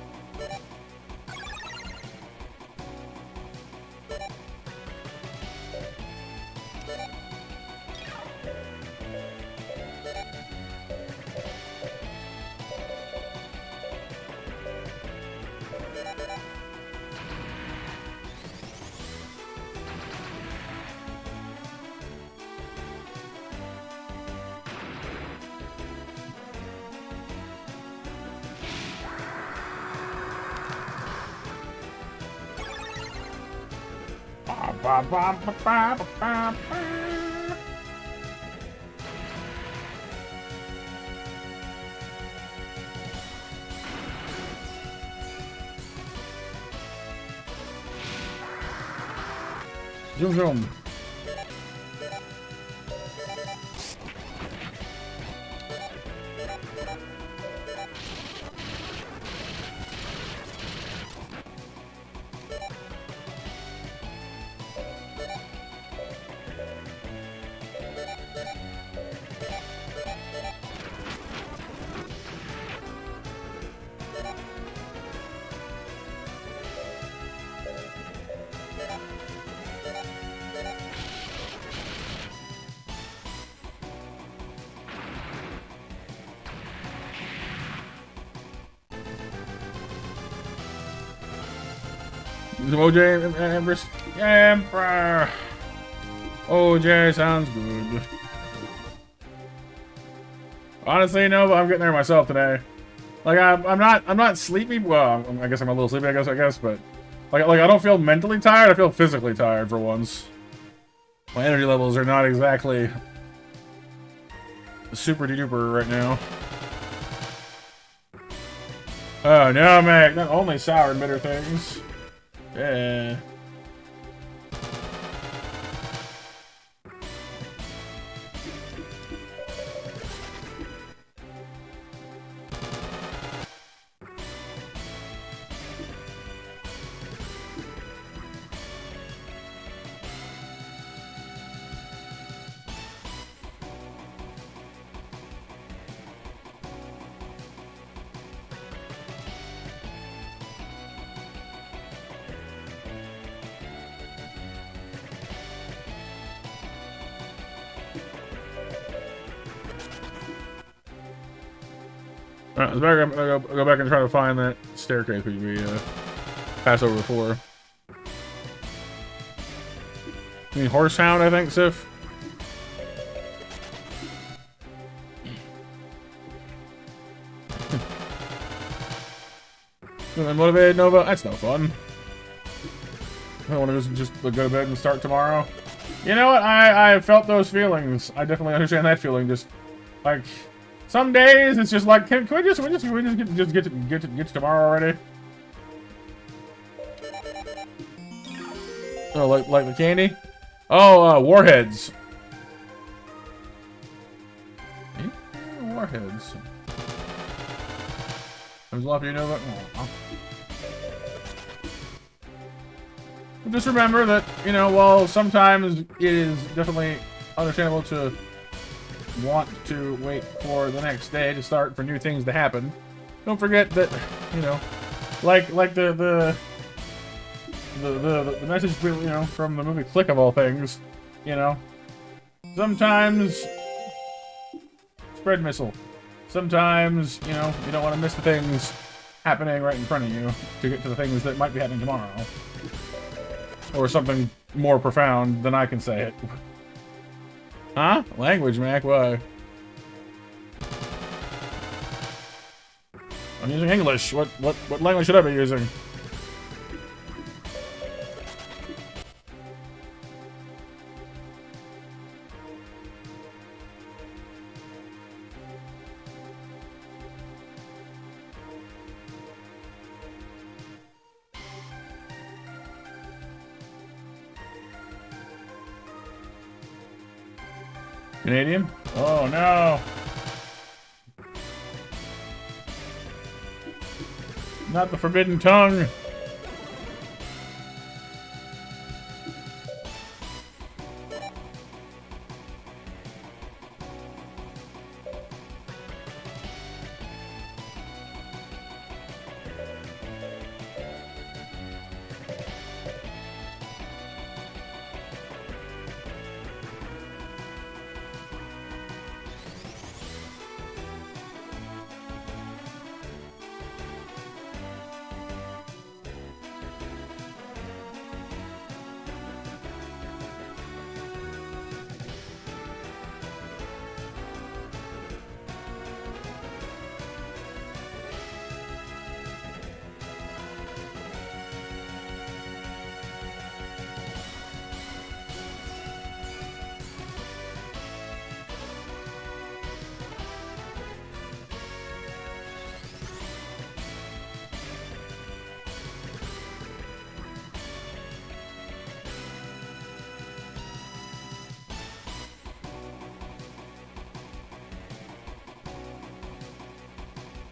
Zoom zoom. OJ Emperor. OJ sounds good. Honestly, no, but I'm getting there myself today. Like I'm not sleepy. Well, I guess I'm a little sleepy. I guess, but like I don't feel mentally tired. I feel physically tired for once. My energy levels are not exactly super duper right now. Oh no, Mac! Not only sour and bitter things. Yeah. Alright, let's go back and try to find that staircase we passed over before. You mean horsehound, I think, Sif? Motivated Nova? That's no fun. I want to just go to bed and start tomorrow. You know what? I felt those feelings. I definitely understand that feeling. Just like some days, it's just like, can we just get to tomorrow already? Oh, like the candy? Oh, warheads. Warheads. There's a lot of you know that. Oh. Just remember that, you know, while sometimes it is definitely understandable to want to wait for the next day to start for new things to happen, don't forget that, you know, like the message, you know, from the movie Click of all things, you know, sometimes spread missile. Sometimes, you know, you don't want to miss the things happening right in front of you to get to the things that might be happening tomorrow. Or something more profound than I can say it. Huh? Language, Mac? Why? I'm using English. What language should I be using? Canadian? Oh no! Not the forbidden tongue!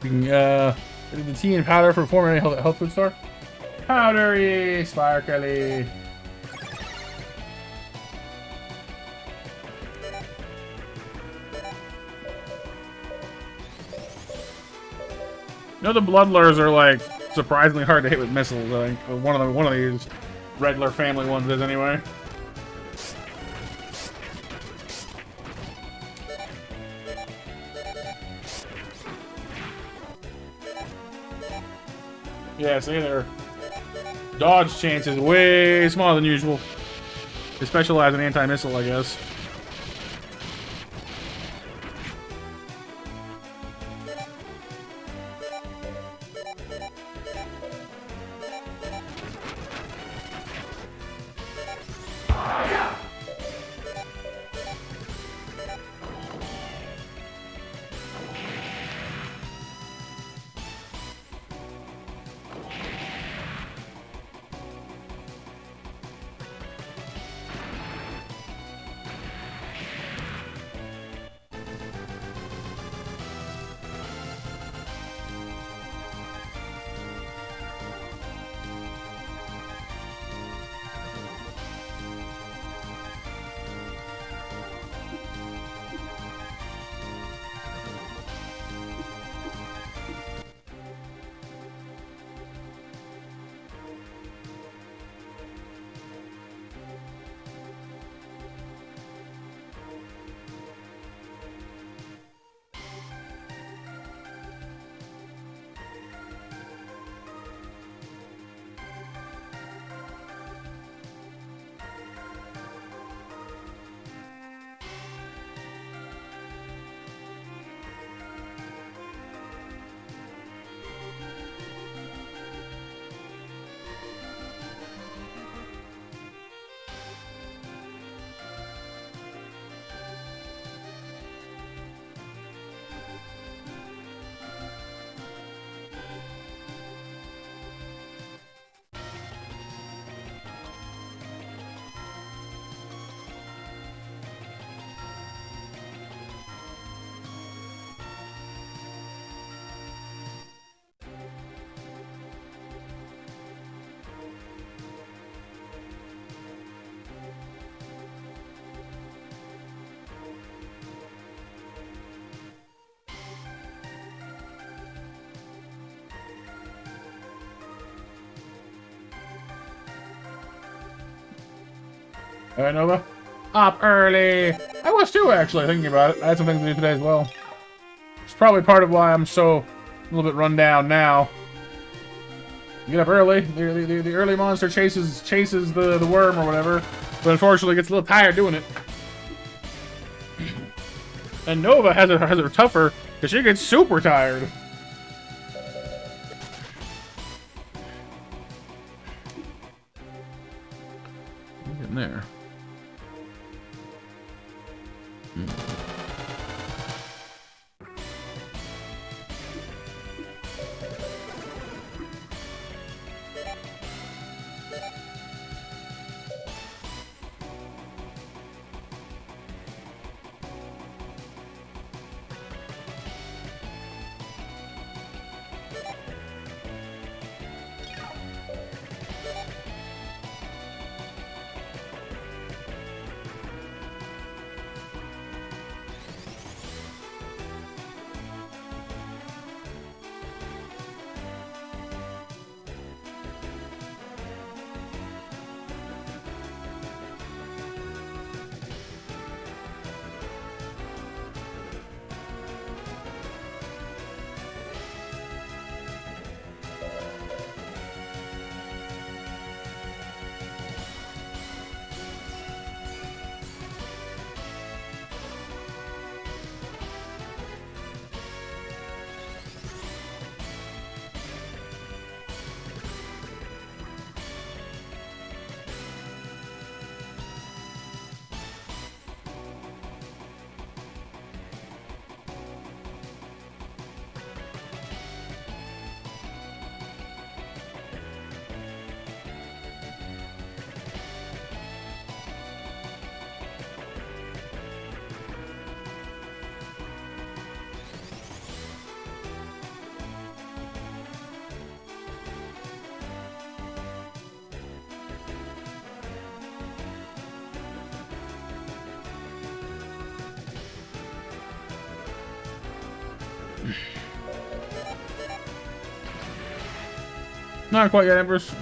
The tea and powder for former health food store. Powdery, sparkly. You know, the bloodlures are like surprisingly hard to hit with missiles. I think one of these regular family ones is anyway. Yeah, see, their dodge chance is way smaller than usual. They specialize in anti-missile, I guess. Alright, Nova? Up early! I was too, actually, thinking about it. I had some things to do today as well. It's probably part of why I'm so a little bit run down now. You get up early, the early monster chases the worm or whatever, but unfortunately gets a little tired doing it. And Nova has it tougher, because she gets super tired. Get in there. Not quite yet, Empress.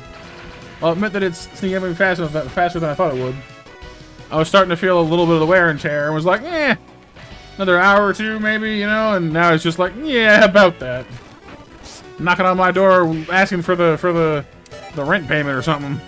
I'll admit that it's sneaking up faster than I thought it would. I was starting to feel a little bit of the wear and tear and was like, eh, another hour or two maybe, you know, and now it's just like, yeah, about that. Knocking on my door asking for the rent payment or something.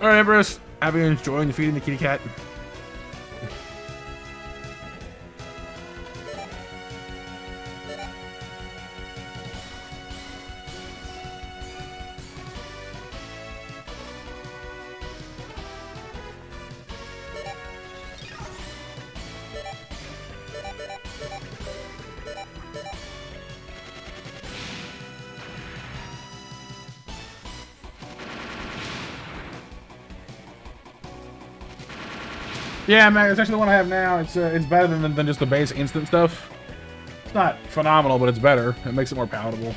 Alright, Everest. Have you enjoyed feeding the kitty cat? Yeah, man, it's actually the one I have now. It's better than just the base instant stuff. It's not phenomenal, but it's better. It makes it more palatable.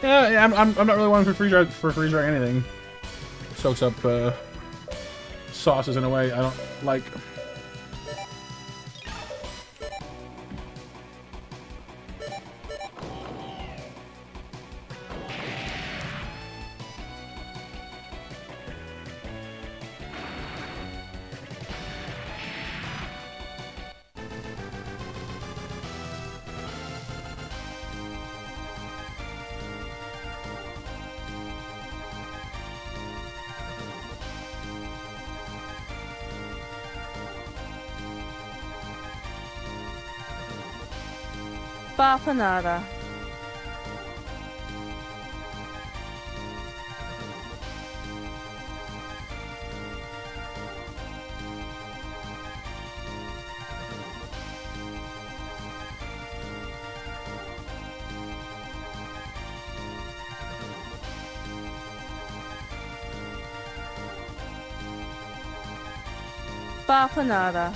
Yeah, I'm not really one for freeze dry anything. Soaks up sauces in a way I don't like. Bafanada. Bafanada.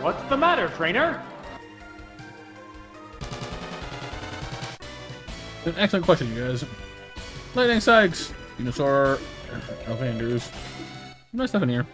What's the matter, trainer? An excellent question, you guys. Lightning Sykes, Venusaur, Alvanders. Nice stuff in here.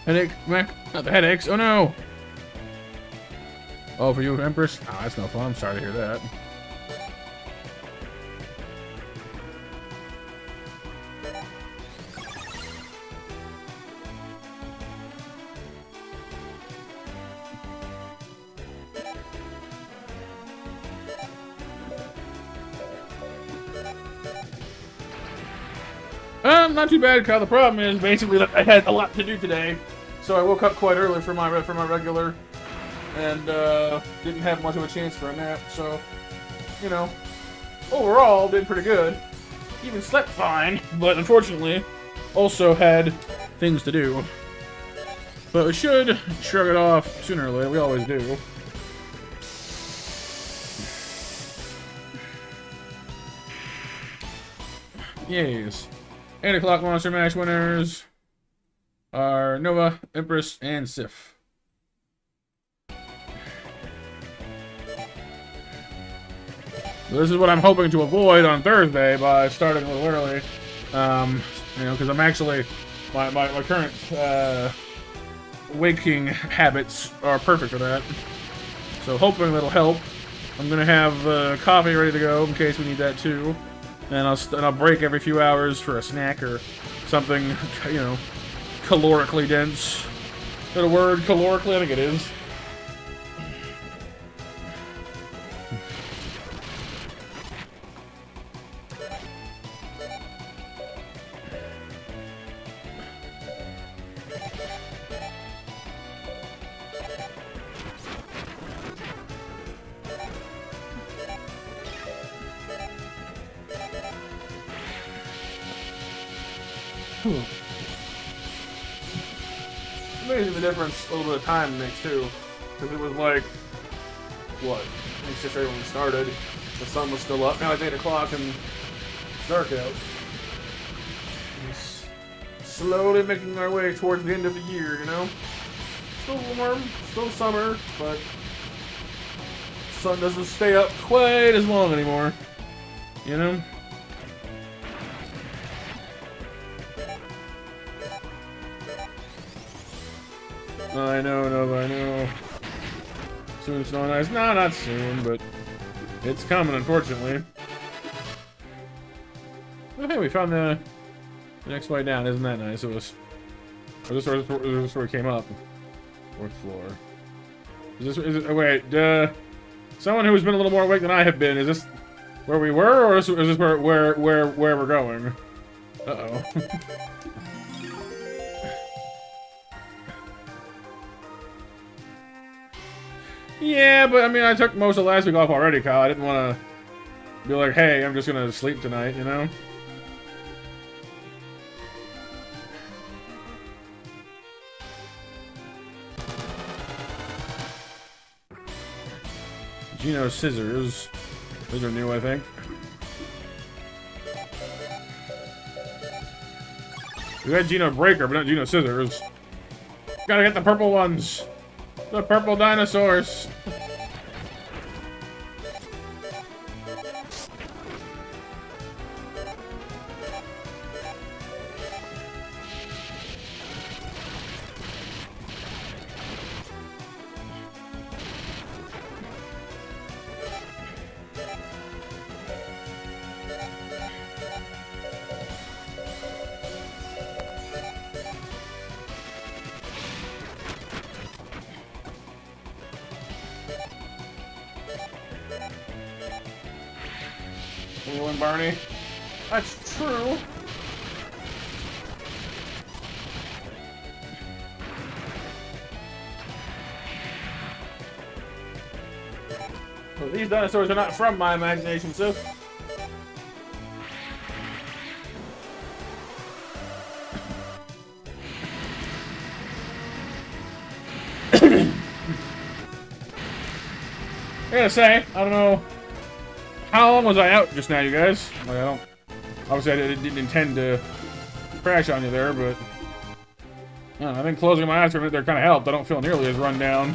Headache, Mac? Not the headaches. Oh no! Oh, for you, Empress? Oh, that's no fun. I'm sorry to hear that. Not too bad, Kyle. The problem is basically that I had a lot to do today, so I woke up quite early for my regular, and didn't have much of a chance for a nap. So, you know, overall did pretty good. Even slept fine, but unfortunately, also had things to do. But we should shrug it off sooner or later. We always do. Yes. 8 o'clock Monster Mash winners are Nova, Empress, and Sif. So this is what I'm hoping to avoid on Thursday by starting a little early. You know, because I'm actually, my current waking habits are perfect for that. So hoping that'll help. I'm going to have coffee ready to go in case we need that too. And I'll break every few hours for a snack or something, you know, calorically dense. Is that a word? Calorically? I think it is. Amazing the difference a little bit of time makes too, because it was like, what, I think just right when we started, the sun was still up, now it's 8 o'clock and it's dark out. It's slowly making our way towards the end of the year, you know? Still warm, still summer, but the sun doesn't stay up quite as long anymore, you know? I know, Nova, I know. Soon snow and ice. No, not soon, but it's coming, unfortunately. Oh, hey, we found the next way down. Isn't that nice? It was. Or this where we came up. 4th floor. Is it? Oh, wait. Someone who's been a little more awake than I have been. Is this where we were, or is this where we're going? Uh-oh. Yeah, but I mean, I took most of last week off already, Kyle. I didn't want to be like, hey, I'm just gonna sleep tonight, you know? Geno scissors. Those are new, I think. We got Geno breaker, but not Geno scissors. Gotta get the purple ones. The purple dinosaurs. Anyone, Barney? That's true. Well, these dinosaurs are not from my imagination, so. I gotta say, I don't know. How long was I out just now, you guys? Like, obviously I didn't intend to crash on you there, but I don't know, I think closing my eyes for a minute there kind of helped. I don't feel nearly as run down.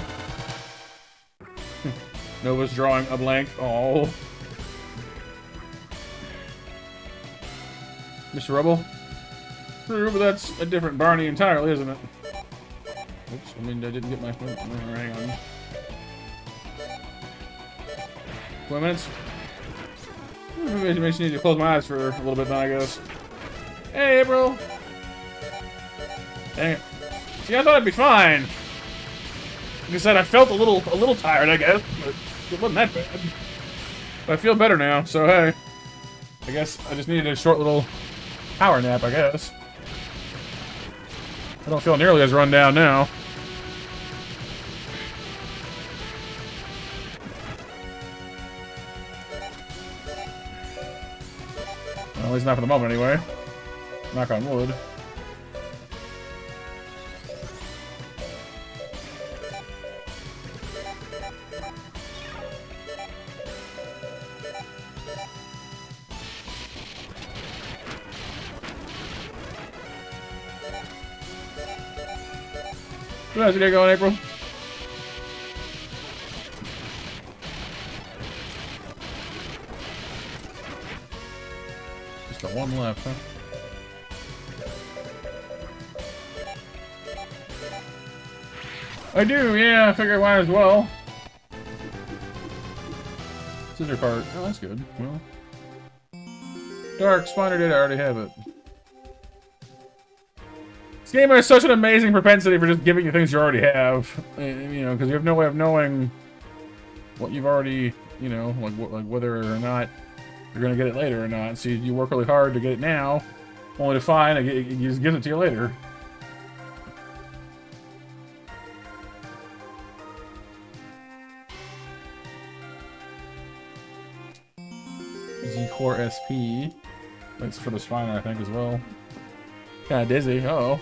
Nova's drawing a blank. Oh. Mr. Rubble? True, but that's a different Barney entirely, isn't it? Oops, I mean, I didn't get my... Hang on. 20 minutes? Maybe I just need to close my eyes for a little bit then, I guess. Hey, April! Dang it. See, I thought I'd be fine. Like I said, I felt a little tired, I guess, but it wasn't that bad. But I feel better now, so hey. I guess I just needed a short little power nap, I guess. I don't feel nearly as run down now. Well, at least not for the moment, anyway. Knock on wood. How's your day going, April? Just got one left, huh? I do, yeah. I figured I might as well. Scissor part. Oh, that's good. Well, Dark Spawner did. I already have it. This game has such an amazing propensity for just giving you things you already have. You know, because you have no way of knowing what you've already, you know, like whether or not you're gonna get it later or not. So you work really hard to get it now, only to find it just gives it to you later. Z-Core SP. That's for the spiner, I think, as well. Kinda dizzy. Uh-oh.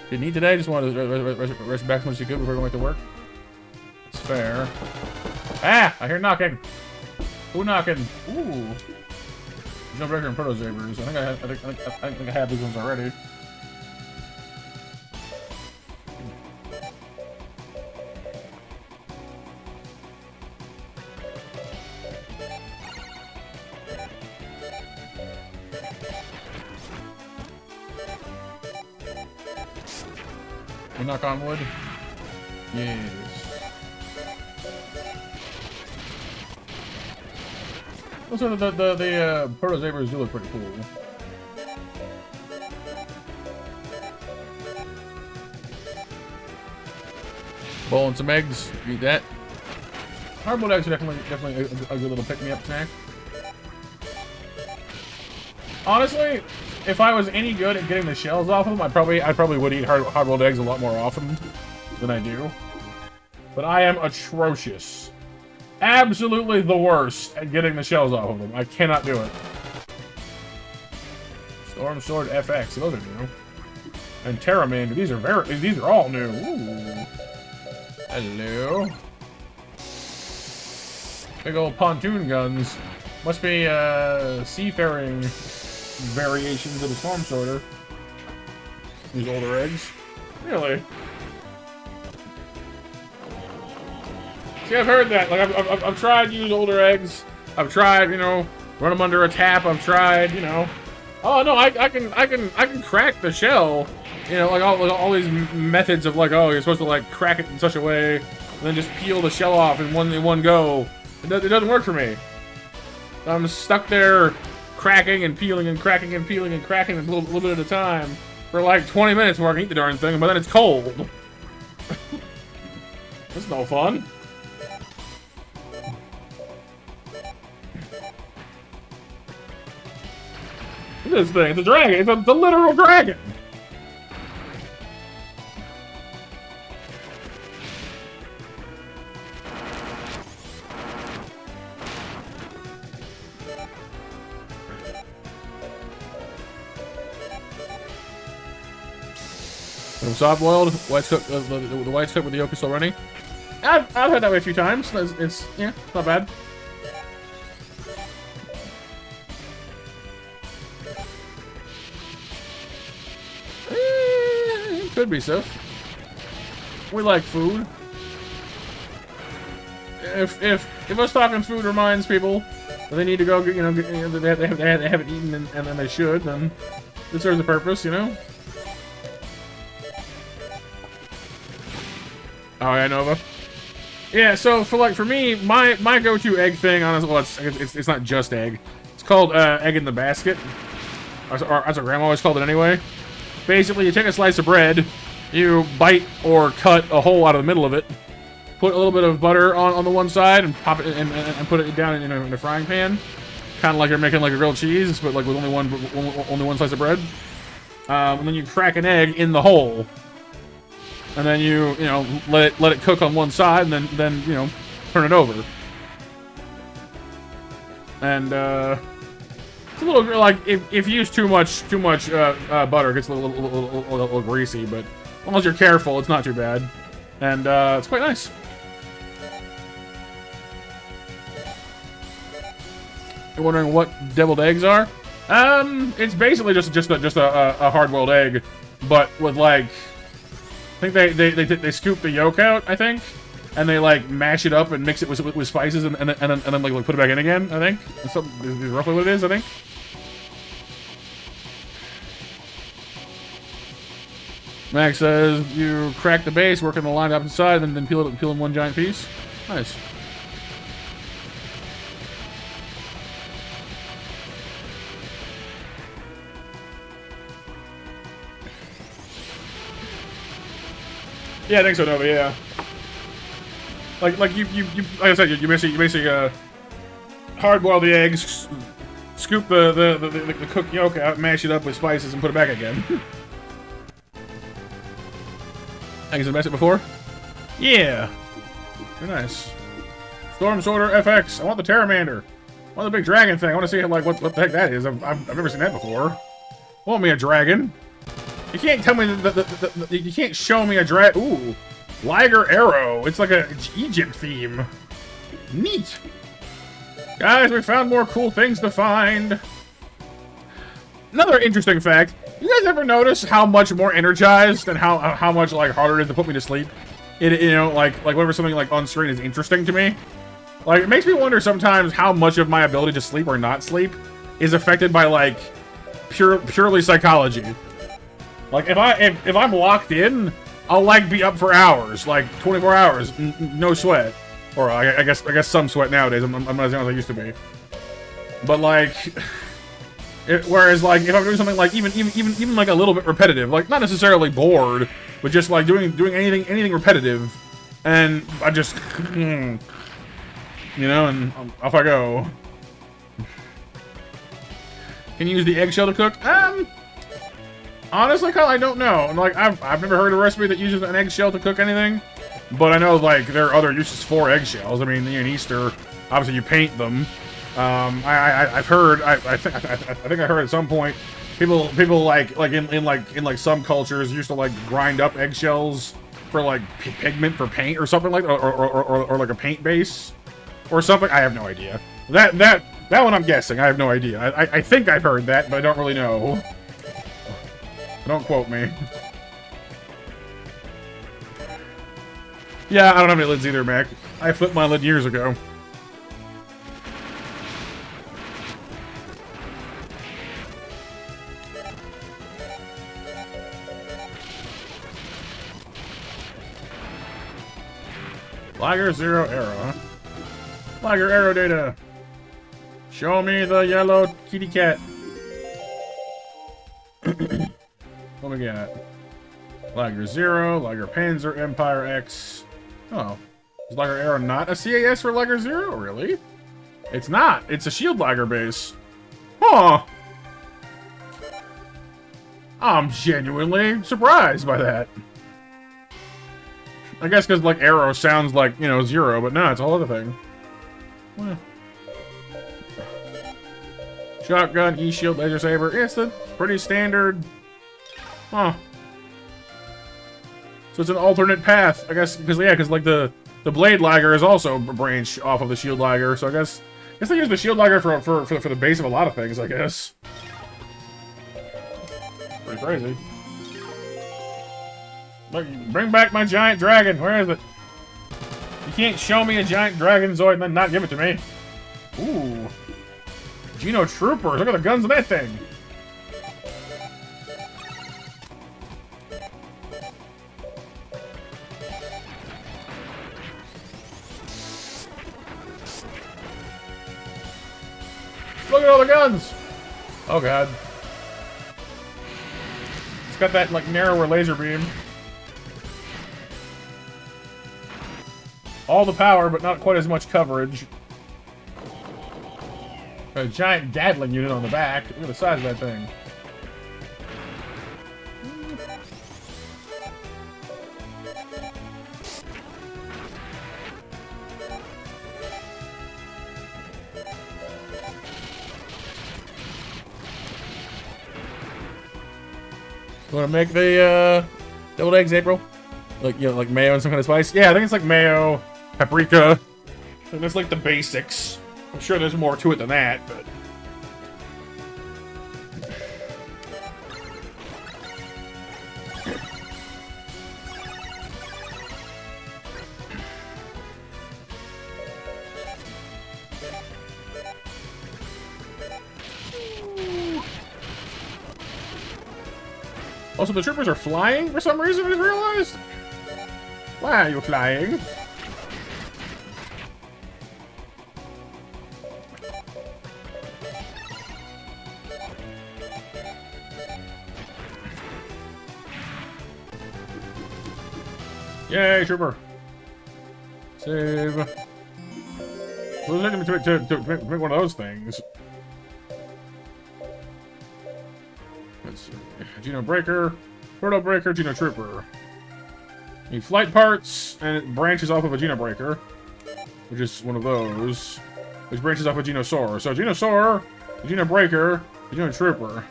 Didn't eat today, just wanted to rest back as much as you could before going back to work. It's fair. Ah! I hear knocking! Who knocking? Ooh. Jump and Proto Sabers. I think I have these ones already. We knock on wood? Yes. Also, the Proto Sabers do look pretty cool. Bowl and some eggs. Eat that. Hard-boiled eggs are definitely a good little pick-me-up snack. Honestly, if I was any good at getting the shells off of them, I probably would eat hard-boiled eggs a lot more often than I do. But I am atrocious. Absolutely the worst at getting the shells off of them. I cannot do it. Storm Sword FX, those are new. And Terramand, these are all new. Ooh. Hello. Big old pontoon guns. Must be seafaring variations of the Storm Sorter. These older eggs. Really? See, I've heard that. Like, I've tried to use older eggs. I've tried, you know, run them under a tap. I've tried, you know. Oh no, I can crack the shell. You know, like all these methods of like, oh, you're supposed to like crack it in such a way, and then just peel the shell off in one go. It doesn't work for me. I'm stuck there, cracking and peeling and cracking and peeling and cracking a little bit at a time for like 20 minutes before I can eat the darn thing, but then it's cold. That's no fun. Look at this thing. It's a dragon. It's a literal dragon. Soft boiled, white cooked, the white's cooked with the yolk is still running. I've had that way a few times. It's yeah, not bad. Could be so. We like food. If us talking food reminds people, But they need to go, they haven't eaten and then they should, then this serves a purpose, you know? Oh, yeah, Nova. Yeah, so for me, my go-to egg thing, honestly, well, it's not just egg. It's called egg in the basket. Or that's what Grandma always called it anyway. Basically, you take a slice of bread, you bite or cut a hole out of the middle of it, put a little bit of butter on the one side, and pop it and put it down in a frying pan, kind of like you're making like a grilled cheese, but like with only one slice of bread. And then you crack an egg in the hole, and then you let it cook on one side, and then turn it over. And it's a little like if you use too much butter, it gets a little greasy, but as long as you're careful, it's not too bad, and it's quite nice. You're wondering what deviled eggs are? It's basically just a hard-boiled egg, but with like, I think they scoop the yolk out, I think, and they like mash it up and mix it with spices and then like put it back in again. I think is roughly what it is. I think. Max says you crack the base, work on the line up inside, and then peel in one giant piece. Nice. Yeah, I think so, Nova. Yeah. Like you like I said, you basically hard-boil the eggs, scoop the cooked yolk out, mash it up with spices, and put it back again. I guess I messed it before. Yeah. Very nice. Storm Sorter FX. I want the Terramander. I want the big dragon thing. I want to see like what the heck that is. I've never seen that before. I want me a dragon. You can't tell me you can't show me a dragon. Ooh, Liger arrow. It's like a Egypt theme. Neat. Guys, we found more cool things to find. Another interesting fact. You guys ever notice how much more energized and how much like harder it is to put me to sleep? Like whenever something like on screen is interesting to me. Like it makes me wonder sometimes how much of my ability to sleep or not sleep is affected by like purely psychology. Like if I'm locked in, I'll like be up for hours, like 24 hours, no sweat, or I guess some sweat nowadays. I'm not as young as I used to be, but like, whereas like if I'm doing something like even like a little bit repetitive, like not necessarily bored, but just like doing anything repetitive, and I just and off I go. Can you use the eggshell to cook? Honestly, Kyle, I don't know. Like, I've never heard a recipe that uses an eggshell to cook anything, but I know like there are other uses for eggshells. I mean, in Easter, obviously you paint them. I've heard. I think I heard at some point people like in some cultures used to like grind up eggshells for like pigment for paint or something like that, or like a paint base or something. I have no idea. That one I'm guessing. I have no idea. I think I've heard that, but I don't really know. Don't quote me. Yeah, I don't have any lids either, Mac. I flipped my lid years ago. Liger Zero arrow. Liger arrow data. Show me the yellow kitty cat. What we got? Liger Zero, Liger Panzer, Empire X. Oh. Is Liger Arrow not a CAS for Liger Zero? Really? It's not. It's a Shield Liger base. Huh. I'm genuinely surprised by that. I guess because, like, Arrow sounds like, Zero, but no, it's a whole other thing. Well. Shotgun, E-Shield, Laser Saber. It's the pretty standard. Huh. So it's an alternate path, I guess, because like the Blade Liger is also a branch off of the Shield Liger, so I guess they use the Shield Liger for the base of a lot of things, I guess. Pretty crazy. Look, bring back my giant dragon. Where is it? You can't show me a giant dragon Zoid and then not give it to me. Ooh. Geno troopers. Look at the guns on that thing. Look at all the guns. Oh god. It's got that like narrower laser beam. All the power, but not quite as much coverage. A giant Gatling unit on the back. Look at the size of that thing. You want to make the deviled eggs, April? Like, you know, like mayo and some kind of spice? Yeah, I think it's like mayo, paprika. And that's like the basics. I'm sure there's more to it than that, but... Also, the troopers are flying for some reason, I just realized. Why are you flying? Yay, trooper. Save. Who's looking to make one of those things? Let's see. Geno breaker, proto breaker, Geno trooper. Need flight parts, and it branches off of a Geno breaker, which is one of those, which branches off of Geno Saurer. So Geno Saurer, Geno breaker, Geno trooper.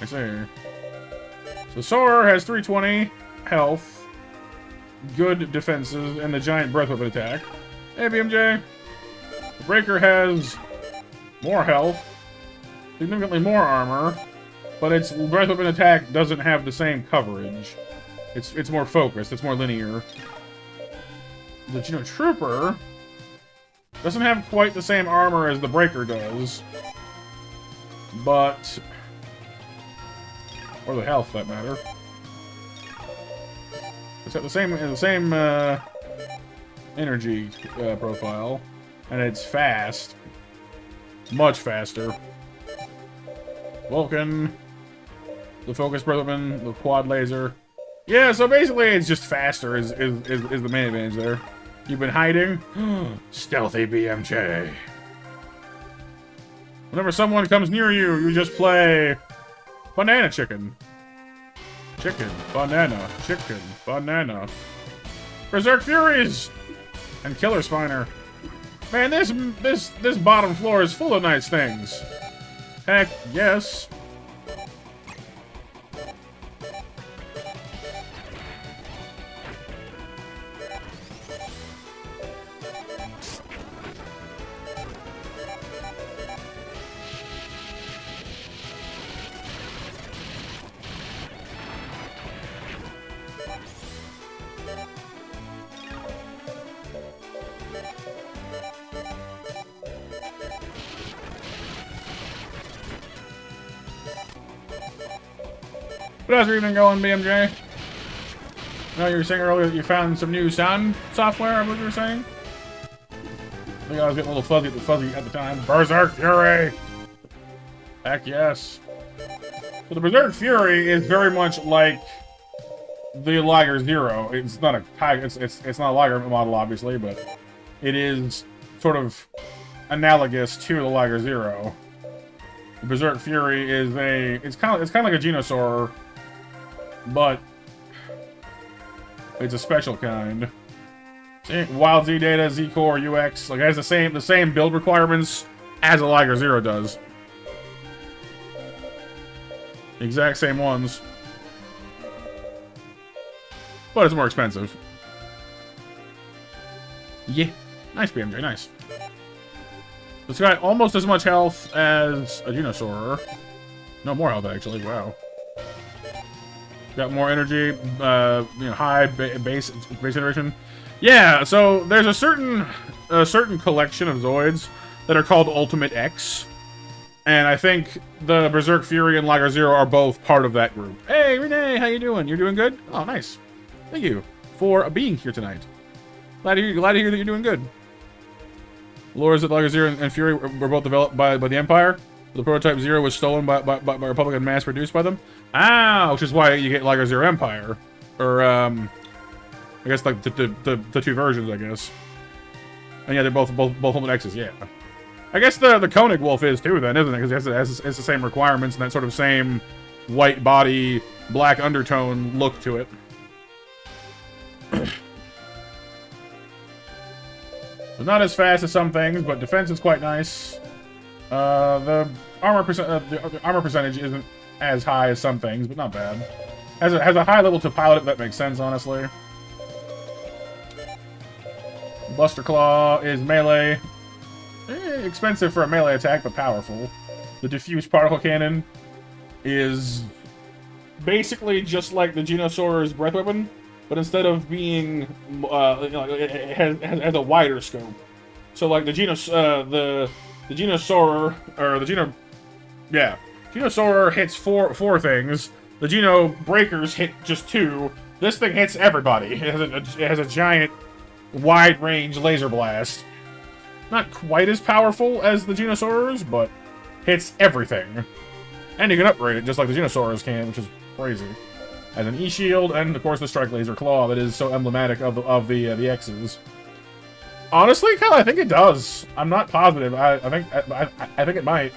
I see. So Saurer has 320 health. Good defenses, and the giant breath weapon attack. Hey, BMJ. The breaker has more health, significantly more armor, but its breath weapon attack doesn't have the same coverage. It's more focused, it's more linear. The Geno trooper doesn't have quite the same armor as the breaker does, but... or the health, for that matter. It's got the same energy profile, and it's fast, much faster. Vulcan, the focus breath weapon, the quad laser. Yeah, so basically it's just faster is the main advantage there. You've been hiding, stealthy BMJ. Whenever someone comes near you, you just play banana chicken. Chicken, banana, chicken, banana. Berserk Furies! And Killer Spiner. Man, this bottom floor is full of nice things. Heck, yes. But how's your evening going, BMJ? I know you were saying earlier that you found some new sound software, I believe you were saying? I think I was getting a little fuzzy at the time. Berserk Fury! Heck yes. So the Berserk Fury is very much like the Liger Zero. It's not a it's not a Liger model, obviously, but it is sort of analogous to the Liger Zero. The Berserk Fury is it's kind of like a Geno Saurer, but it's a special kind. Wild Z data, Z core, UX, like it has the same build requirements as a Liger Zero does. The exact same ones. But it's more expensive. Yeah. Nice BMJ, nice. It's got almost as much health as a Geno Saurer. No, more health actually, wow. Got more energy, you know, high base generation. Yeah, so there's a certain collection of Zoids that are called Ultimate X. And I think the Berserk Fury and Liger Zero are both part of that group. Hey, Renee, how you doing? You're doing good? Oh, nice. Thank you for being here tonight. Glad to hear that you're doing good. Lures that Liger Zero and Fury were both developed by the Empire. The prototype Zero was stolen by Republic and mass-produced by them. Ah, which is why you get Liger Zero Empire. Or, I guess, like, the two versions, I guess. And yeah, they're both Helmet X's, yeah. I guess the Koenig Wolf is, too, then, isn't it? Because it has the same requirements and that sort of same white body, black undertone look to it. Not as fast as some things, but defense is quite nice. The armor percentage isn't as high as some things, but not bad. Has a high level to pilot it, that makes sense, honestly. Buster Claw is melee. Expensive for a melee attack, but powerful. The Diffuse Particle Cannon is basically just like the Geno Saurer's breath weapon, but instead of being, it has a wider scope. So like the Geno Saurer, or the Geno, yeah, Geno Saurer hits four things. The Geno Breakers hit just 2. This thing hits everybody. It has a giant, wide-range laser blast. Not quite as powerful as the Geno Saurers, but hits everything. And you can upgrade it just like the Geno Saurers can, which is crazy. Has an E-shield, and of course the Strike Laser Claw that is so emblematic of the X's. Honestly, Kyle, I think it does. I'm not positive. I think it might.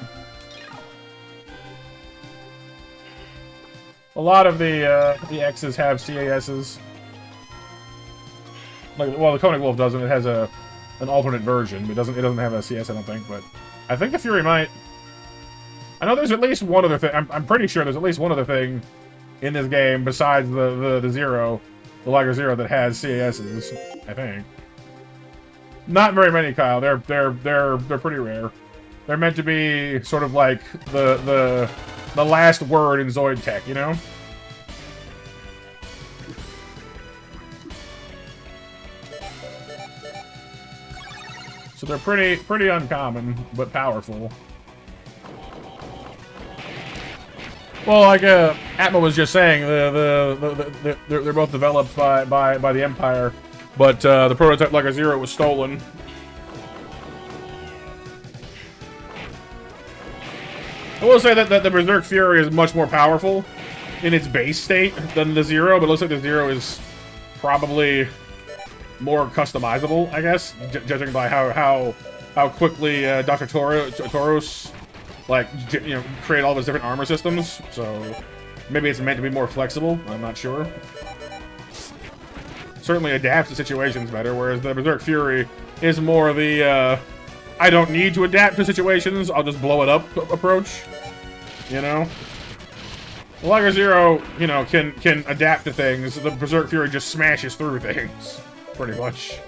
A lot of the X's have CASs. Like, well, the Koenig Wolf doesn't. It has an alternate version. It doesn't have a CS, I don't think. But I think the Fury might. I know there's at least one other thing. I'm pretty sure there's at least one other thing in this game besides the Zero, the Liger Zero, that has CASs. I think. Not very many, Kyle. They're pretty rare. They're meant to be sort of like the last word in Zoid tech, you know? So they're pretty uncommon, but powerful. Well, like Atma was just saying, they're both developed by the Empire, but the prototype Liger Zero was stolen. I will say that the Berserk Fury is much more powerful in its base state than the Zero, but it looks like the Zero is probably more customizable, I guess, judging by how quickly Dr. Tauros, like, you know, create all those different armor systems. So maybe it's meant to be more flexible. I'm not sure. Certainly adapts to situations better, whereas the Berserk Fury is more the I don't need to adapt to situations, I'll just blow it up approach. You know? The Liger Zero, you know, can adapt to things. The Berserk Fury just smashes through things. Pretty much.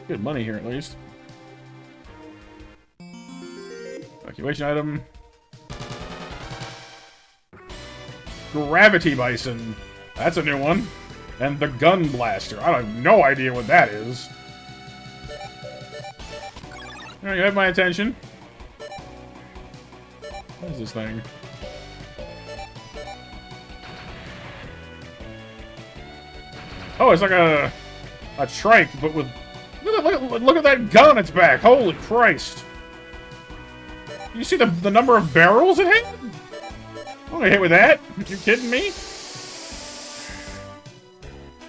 Good money here, at least. Evacuation item. Gravity Bison. That's a new one. And the Gun Blaster. I have no idea what that is. Alright, you have my attention. What is this thing? Oh, it's like a trike, but with... Look at that gun on its back! Holy Christ! You see the number of barrels it hit? I'm gonna hit with that. You kidding me?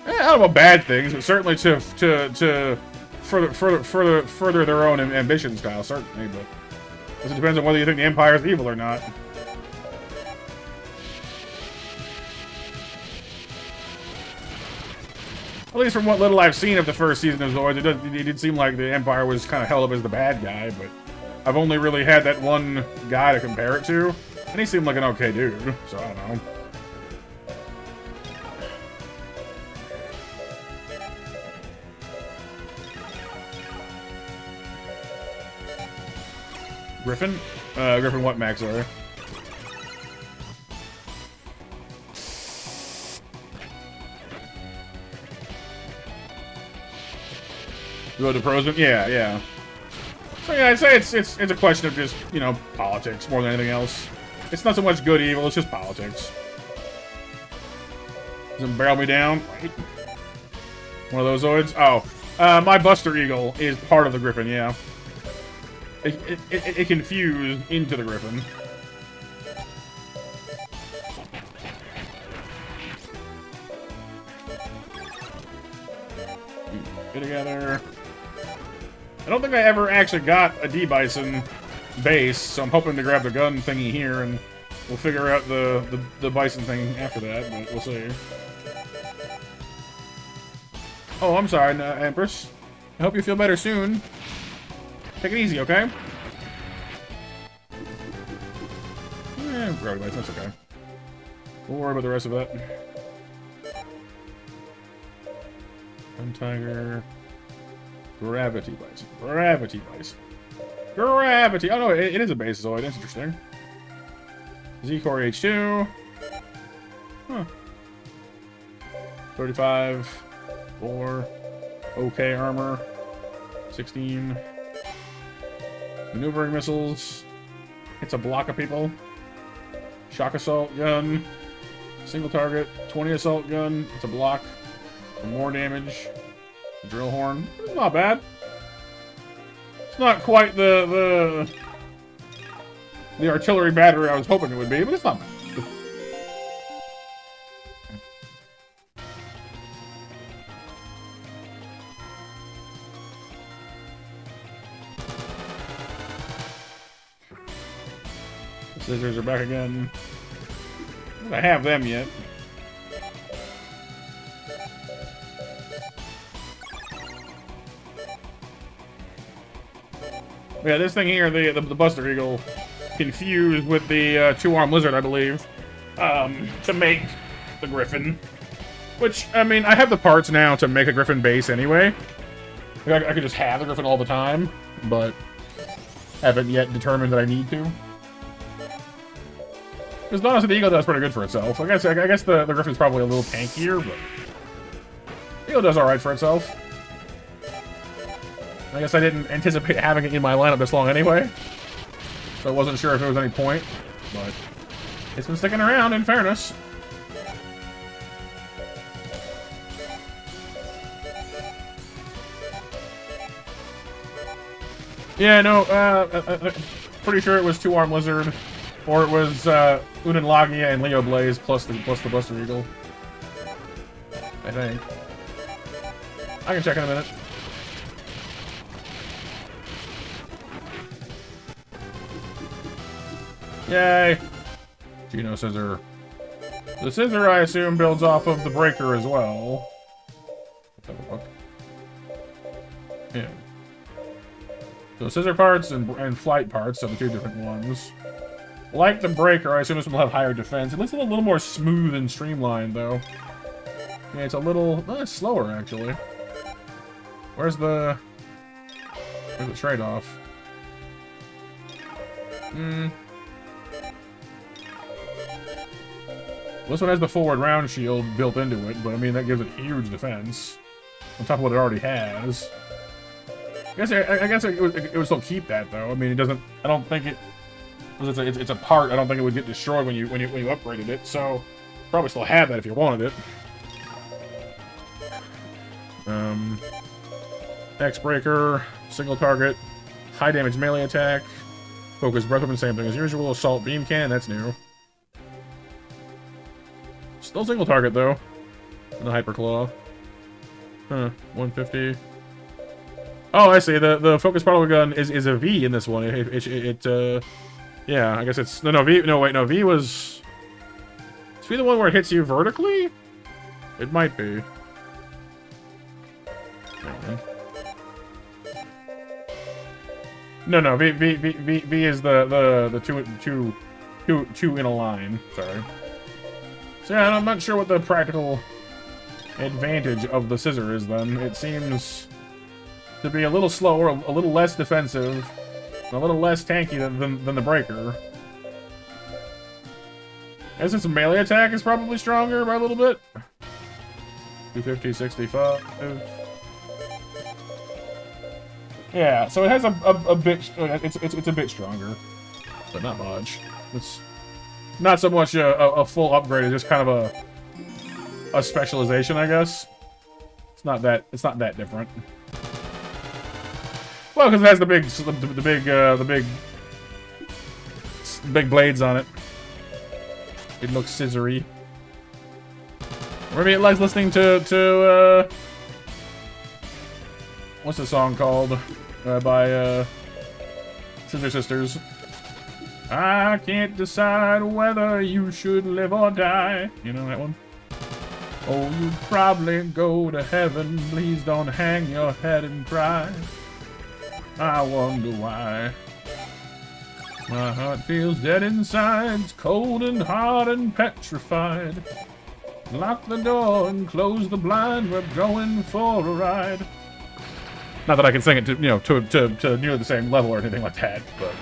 I don't know bad things, but certainly to further their own ambitions, Kyle. Certainly, but it depends on whether you think the Empire is evil or not. At least from what little I've seen of the first season of Zoids, it did seem like the Empire was kind of held up as the bad guy, but I've only really had that one guy to compare it to, and he seemed like an okay dude, so I don't know. Griffin? Griffin what, Max, sorry? You go to pros? Yeah, yeah. So yeah, I'd say it's a question of just, you know, politics more than anything else. It's not so much good evil, it's just politics. Doesn't barrel me down. Right. One of those Zoids? Oh. My Buster Eagle is part of the Griffin, yeah. It can fuse into the Griffin. Get together. I don't think I ever actually got a D-Bison base, so I'm hoping to grab the gun thingy here, and we'll figure out the Bison thing after that, but we'll see. Oh, I'm sorry, Empress. I hope you feel better soon. Take it easy, okay? Grab Bison, that's okay. We'll worry about the rest of that. Tiger. Gravity Bison. Gravity Bison. Gravity! Oh no, it is a base Zoid. That's interesting. Z-Core H2. Huh. 35. 4. OK armor. 16. Maneuvering missiles. Hits a block of people. Shock assault gun. Single target. 20 assault gun. It's a block. For more damage. Drill horn. It's not bad. It's not quite the artillery battery I was hoping it would be, but it's not bad. The scissors are back again. I don't have them yet. Yeah, this thing here, the Buster Eagle, confused with the two-armed lizard, I believe, to make the Griffin. Which, I mean, I have the parts now to make a Griffin base anyway. Like, I could just have the Griffin all the time, but haven't yet determined that I need to. Because honestly, the Eagle does pretty good for itself. I guess the Griffin's probably a little tankier, but the Eagle does alright for itself. I guess I didn't anticipate having it in my lineup this long anyway, so I wasn't sure if there was any point, but it's been sticking around, in fairness. Yeah, no, pretty sure it was two-armed lizard, or it was Unanlagia and Leo Blaze plus the Buster Eagle. I think. I can check in a minute. Yay! Geno Scissor. The Scissor, I assume, builds off of the Breaker as well. Let's have a look. Yeah. So Scissor parts and Flight parts are the two different ones. Like the Breaker, I assume this one will have higher defense. It looks a little more smooth and streamlined, though. Yeah, it's a little slower, actually. Where's the trade-off? This one has the forward round shield built into it, but I mean, that gives it huge defense. On top of what it already has. I guess it would still keep that, though. I mean, it doesn't... I don't think it... Because it's a part, I don't think it would get destroyed when you upgraded it, so... Probably still have that if you wanted it. X-Breaker, single target, high damage melee attack, focus breath weapon, same thing as usual, assault beam cannon, that's new. Still single target, though. And the Hyper Claw. Huh, 150. Oh, I see. The focus particle gun is a V in this one. Yeah, I guess it's... No, V... No, wait, no, V was... Is V the one where it hits you vertically? It might be. No, V is the two in a line. Sorry. So yeah, I'm not sure what the practical advantage of the Scissor is then. It seems to be a little slower, a little less defensive, A little less tanky than the breaker. As its melee attack is probably stronger by a little bit. 250, 65. Yeah, so it has a bit. It's a bit stronger, but not much. It's not so much a full upgrade. It's just kind of a specialization, I guess. It's not that different. Well, because it has the big blades on it. It looks scissory. Maybe it likes listening to what's the song called by Scissor Sisters? I can't decide whether you should live or die. You know that one? Oh, you'd probably go to heaven. Please don't hang your head and cry. I wonder why. My heart feels dead inside. It's cold and hard and petrified. Lock the door and close the blind. We're going for a ride. Not that I can sing it to, you know, to nearly the same level or anything like that, but...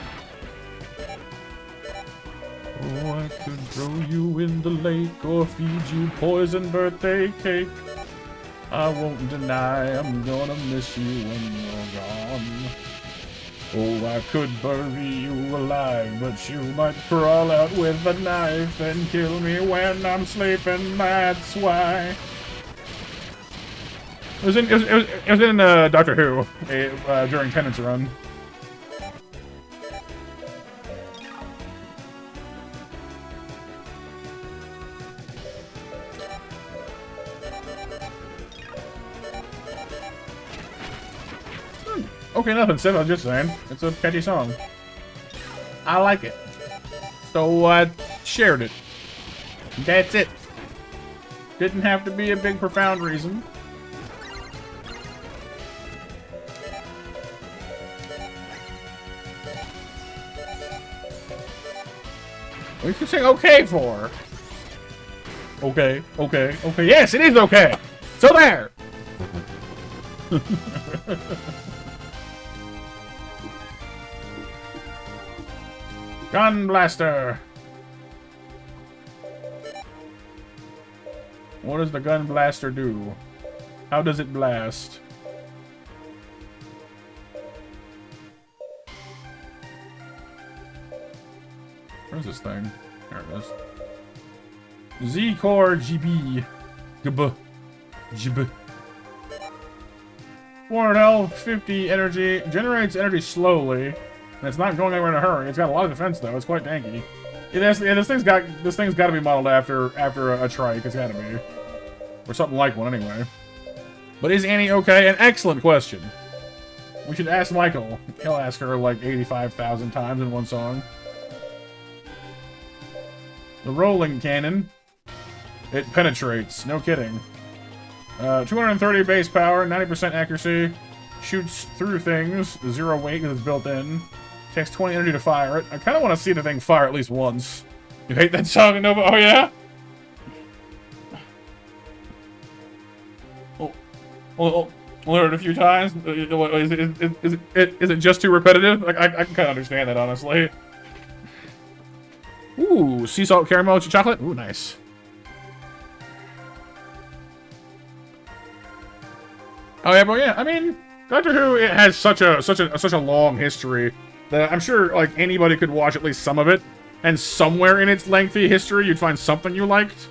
Oh, I could throw you in the lake or feed you poison birthday cake. I won't deny I'm gonna miss you when you're gone. Oh, I could bury you alive, but you might crawl out with a knife and kill me when I'm sleeping, that's why. It was in Doctor Who during Tennant's run. Okay, nothing, Sid. I was just saying. It's a catchy song. I like it. So I shared it. That's it. Didn't have to be a big, profound reason. What are you saying okay for? Okay, okay, okay. Yes, it is okay. So there. Gun blaster. What does the gun blaster do? How does it blast? Where's this thing? There it is. Z-Core GB. GB. GB. 400 health, 50 energy. Generates energy slowly. And it's not going anywhere in a hurry. It's got a lot of defense though. It's quite tanky. This thing's got to be modeled after a trike. It's got to be, or something like one anyway. But is Annie okay? An excellent question. We should ask Michael. He'll ask her like 85,000 times in one song. The rolling cannon. It penetrates. No kidding. 230 base power, 90% accuracy. Shoots through things. 0 weight because it's built in. Takes 20 energy to fire it. I kind of want to see the thing fire at least once. You hate that song, Nova? Oh, yeah? Well, heard it a few times. Is it just too repetitive? I can kind of understand that, honestly. Ooh, sea salt caramel chocolate. Ooh, nice. Oh yeah, but yeah, I mean, Doctor Who, it has such a long history that I'm sure like anybody could watch at least some of it, and somewhere in its lengthy history you'd find something you liked.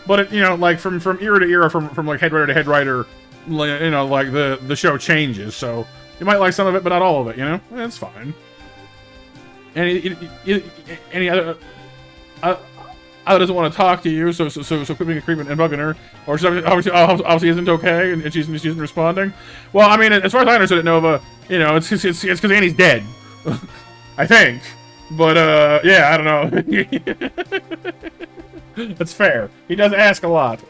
But it, you know, like from era to era, from like head writer to head writer, you know, like the show changes, so you might like some of it, but not all of it. You know, that's fine. Any other doesn't want to talk to you, so quit being a creep and bugging her, or she obviously isn't okay, and she isn't responding. Well, I mean, as far as I understood it, Nova, you know, it's because Annie's dead, I think. But yeah, I don't know. That's fair. He does ask a lot.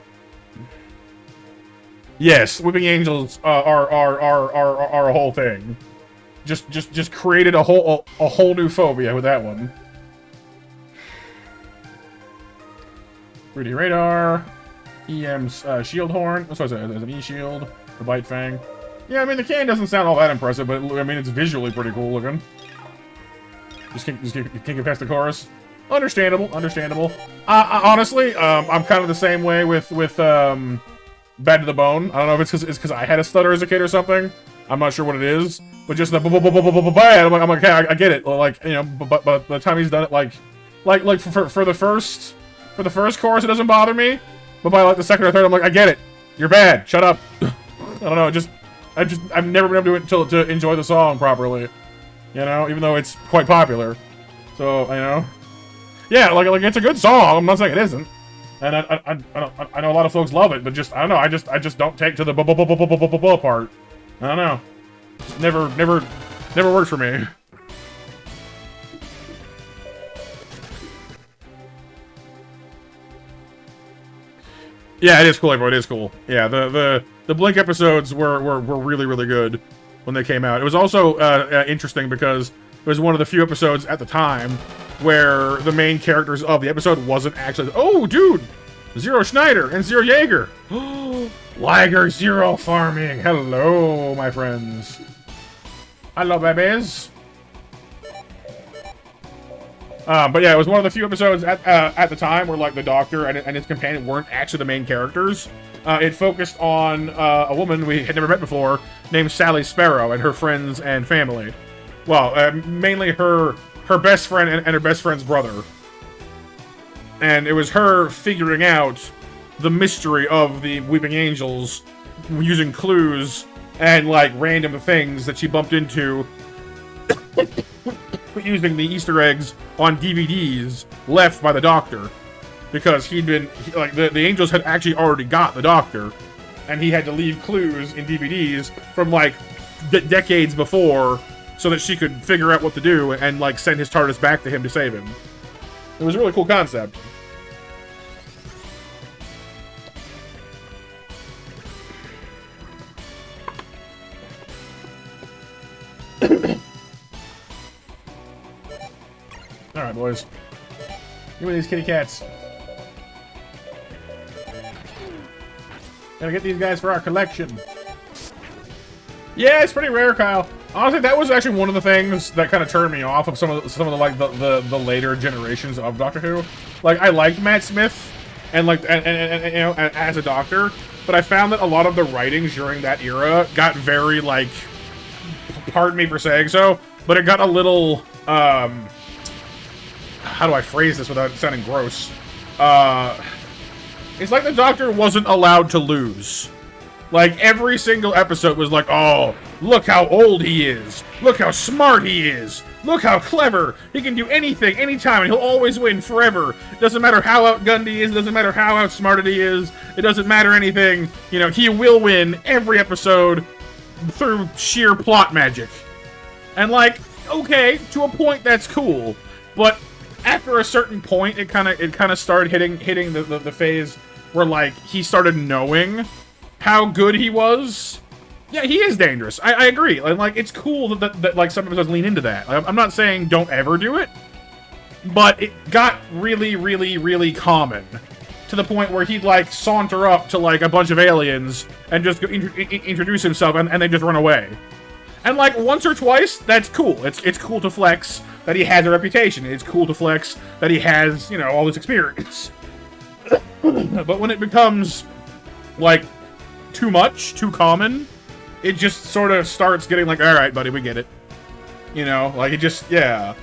Yes, whipping angels are a whole thing. Just created a whole new phobia with that one. 3D radar, EM's shield horn. Oh, sorry, there's an E shield, the bite fang. Yeah, I mean the can doesn't sound all that impressive, but I mean it's visually pretty cool looking. Just can't get past the chorus. Understandable, understandable. Honestly, I'm kind of the same way with Bad to the Bone. I don't know if it's because I had a stutter as a kid or something. I'm not sure what it is, but just the bad. I'm like, okay, I get it. Like, you know, but by the time he's done it, like for the first chorus, it doesn't bother me. But by like the second or third, I'm like, I get it. You're bad. Shut up. I don't know. I've never been able to enjoy the song properly. You know, even though it's quite popular. So, you know, yeah, like it's a good song. I'm not saying it isn't. And I know a lot of folks love it, but just I don't know. I just don't take to the part. I don't know. Just never worked for me. Yeah, it is cool, everyone. It is cool. Yeah, the Blink episodes were really good when they came out. It was also interesting because it was one of the few episodes at the time where the main characters of the episode wasn't actually. Oh, dude, Zero Schneider and Zero Jaeger. Liger Zero farming. Hello, my friends. Hello, babies. But yeah, it was one of the few episodes at the time where like the Doctor and his companion weren't actually the main characters. It focused on a woman we had never met before named Sally Sparrow and her friends and family. Well, mainly her best friend and her best friend's brother. And it was her figuring out the mystery of the Weeping Angels using clues and like random things that she bumped into using the Easter eggs on DVDs left by the Doctor, because the Angels had actually already got the Doctor, and he had to leave clues in DVDs from like decades before so that she could figure out what to do and like send his TARDIS back to him to save him. It was a really cool concept. Alright, boys. Give me these kitty cats. Gotta get these guys for our collection. Yeah, it's pretty rare, Kyle. Honestly, that was actually one of the things that kind of turned me off of some of the like the later generations of Doctor Who. Like, I liked Matt Smith and like and you know, as a Doctor, but I found that a lot of the writings during that era got very like, pardon me for saying so, but it got a little how do I phrase this without sounding gross? It's like the Doctor wasn't allowed to lose. Like, every single episode was like, oh, look how old he is. Look how smart he is. Look how clever. He can do anything, anytime, and he'll always win forever. It doesn't matter how outgunned he is. It doesn't matter how outsmarted he is. It doesn't matter anything. You know, he will win every episode through sheer plot magic. And, like, okay, to a point, that's cool. But after a certain point, it kind of started hitting the phase where like he started knowing how good he was. Yeah, he is dangerous. I agree. Like it's cool that like some episodes lean into that. I'm not saying don't ever do it, but it got really common to the point where he'd like saunter up to like a bunch of aliens and just go introduce himself and they just run away. And like once or twice, that's cool. It's cool to flex that he has a reputation. It's cool to flex that he has, you know, all this experience. But when it becomes like too much, too common, it just sort of starts getting like, all right, buddy, we get it. You know, like it just, yeah.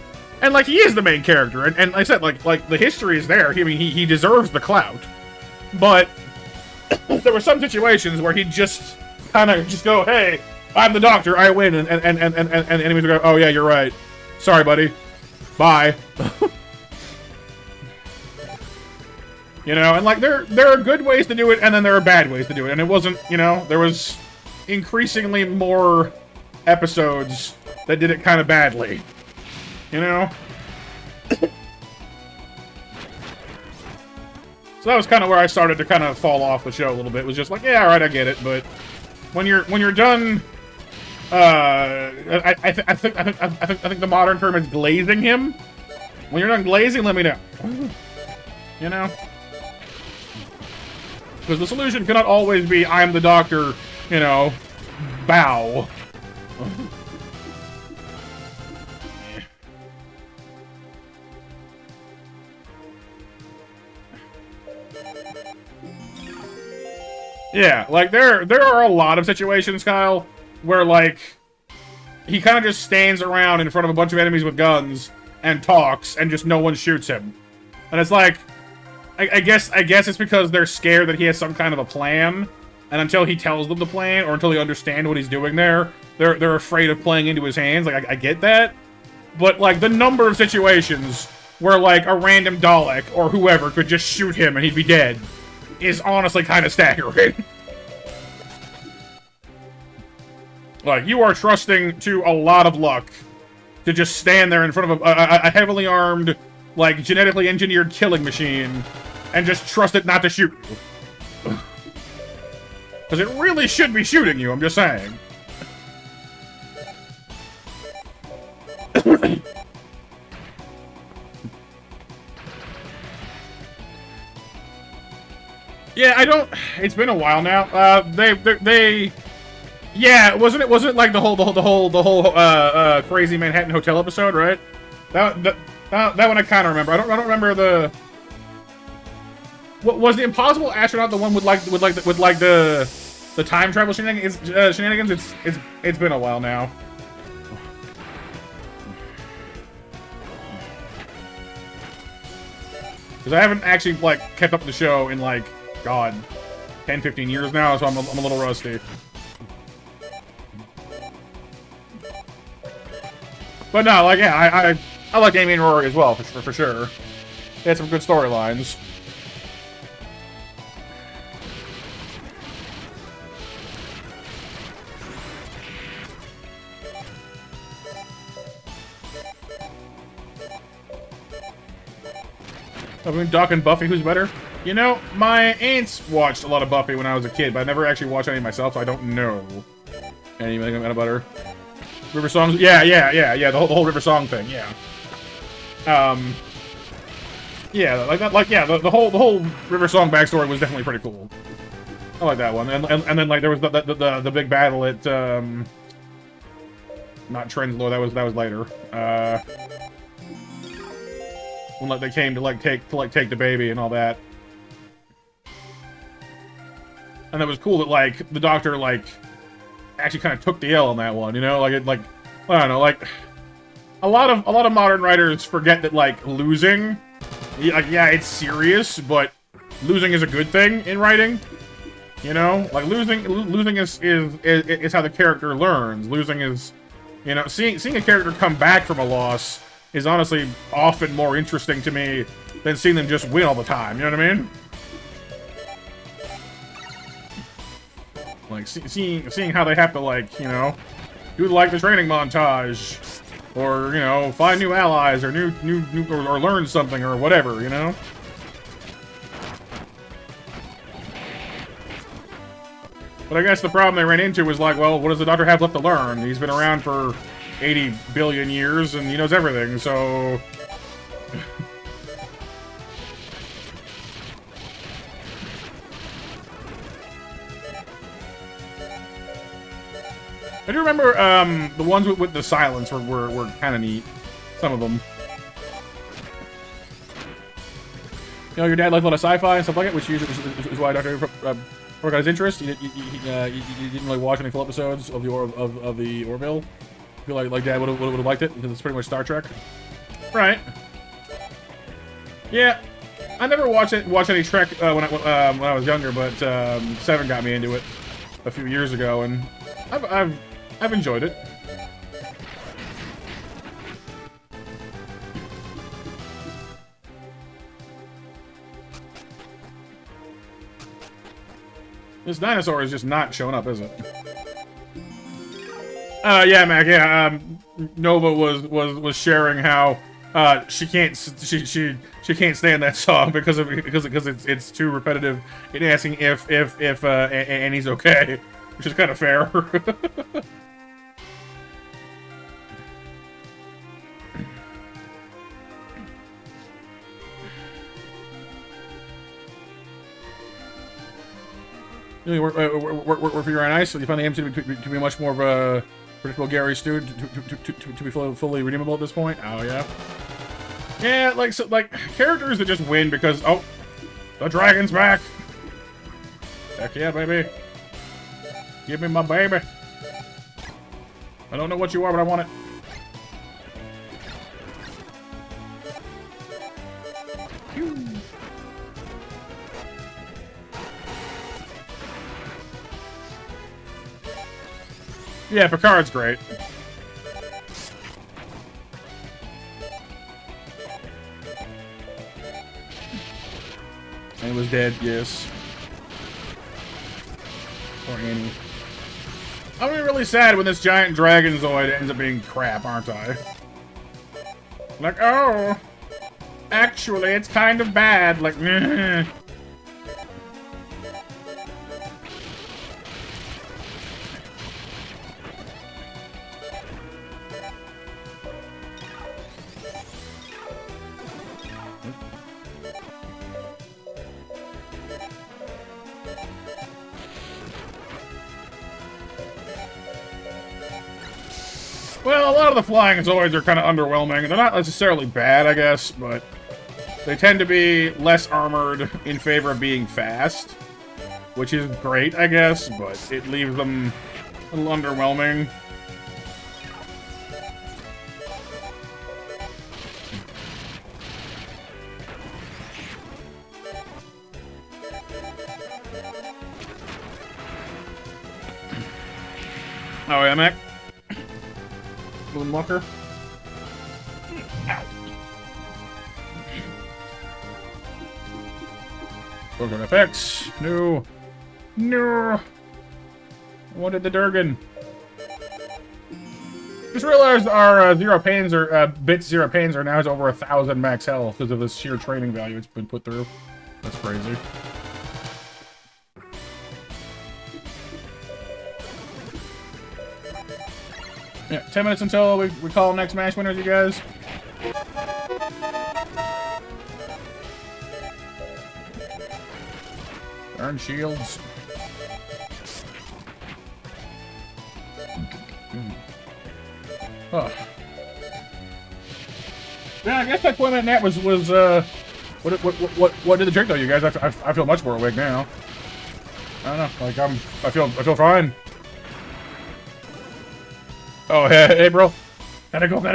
And like he is the main character, and like I said, like the history is there. I mean, he deserves the clout. But there were some situations where he'd just kind of just go, hey, I'm the Doctor, I win, and enemies would go, oh yeah, you're right. Sorry, buddy. Bye. You know, and like there are good ways to do it, and then there are bad ways to do it. And it wasn't, you know, there was increasingly more episodes that did it kind of badly. You know? So that was kind of where I started to kind of fall off the show a little bit. It was just like, yeah, all right, I get it, but when you're done, I think the modern term is glazing him. When you're done glazing, let me know. You know? Because the solution cannot always be, I'm the Doctor, you know, bow. Yeah, like, there are a lot of situations, Kyle, where, like, he kind of just stands around in front of a bunch of enemies with guns and talks, and just no one shoots him. And it's like, I guess it's because they're scared that he has some kind of a plan, and until he tells them the plan, or until they understand what he's doing there, they're afraid of playing into his hands. Like, I get that. But, like, the number of situations where, like, a random Dalek or whoever could just shoot him and he'd be dead is honestly kind of staggering. Like, you are trusting to a lot of luck to just stand there in front of a heavily armed, like, genetically engineered killing machine and just trust it not to shoot you. Because it really should be shooting you, I'm just saying. Yeah, I don't... It's been a while now. Yeah, wasn't it like the whole crazy Manhattan Hotel episode, right? That one I kind of remember. I don't remember the... What was the Impossible Astronaut the one with the time travel shenanigans? It's been a while now. Because I haven't actually, like, kept up with the show in, like, God, 10, 15 years now, so I'm a little rusty. But no, like, yeah, I like Amy and Rory as well, for sure. They had some good storylines. I mean, Doc and Buffy, who's better? You know, my aunts watched a lot of Buffy when I was a kid, but I never actually watched any myself, so I don't know anything about her. River Songs? Yeah, the whole River Song thing, yeah. Yeah, like that, like, yeah, the whole River Song backstory was definitely pretty cool. I like that one. And then, like, there was the big battle at, not Trenzlore, that was later. When, like, they came to take the baby and all that. And it was cool that, like, the Doctor, like, actually kind of took the L on that one, you know? Like, it, like, I don't know, like, a lot of modern writers forget that, like, losing, like, yeah, it's serious, but losing is a good thing in writing, you know? Like, losing is how the character learns. Losing is, you know, seeing a character come back from a loss is honestly often more interesting to me than seeing them just win all the time, you know what I mean? Like, seeing how they have to, like, you know, do, like, the training montage, or, you know, find new allies, or or learn something, or whatever, you know? But I guess the problem they ran into was like, well, what does the Doctor have left to learn? He's been around for 80 billion years, and he knows everything, so... I do remember, the ones with the silence were kind of neat. Some of them. You know, your dad liked a lot of sci-fi and stuff like it, which is why Dr. got his interest. You didn't really watch any full episodes of the Orville. I feel like Dad would have liked it, because it's pretty much Star Trek. Right. Yeah. I never watched any Trek when I was younger, but Seven got me into it a few years ago, and I've enjoyed it. This dinosaur is just not showing up, is it? Yeah, Mac. Yeah, Nova was sharing how she can't stand that song because it's too repetitive in asking if Annie's okay, which is kind of fair. Work for your own eyes, so you find the MC to be much more of a predictable Gary Stew to be fully redeemable at this point. Oh yeah, yeah, like characters that just win because, oh, the dragon's back. Heck yeah, baby. Give me my baby. I don't know what you are, but I want it. Yeah, Picard's great. And he was dead, yes. Poor Annie. I'm gonna be really sad when this giant dragon Zoid ends up being crap, aren't I? Like, oh, actually, it's kind of bad. Like, meh. Well, a lot of the flying Zoids are kind of underwhelming. They're not necessarily bad, I guess, but they tend to be less armored in favor of being fast, which is great, I guess, but it leaves them a little underwhelming. Oh, yeah, Mac? Moonwalker. Ow. Program FX. No. No. I wanted the Durgan. Just realized our zero pains or bits zero pains are now over 1,000 max health because of the sheer training value it's been put through. That's crazy. Yeah, 10 minutes until we call next match winners, you guys. Earn shields. Oh. Yeah, I guess that 20-minute nap was what did the trick though, you guys? I feel much more awake now. I don't know, like I feel fine. Oh, hey, bro. Gotta go. Go.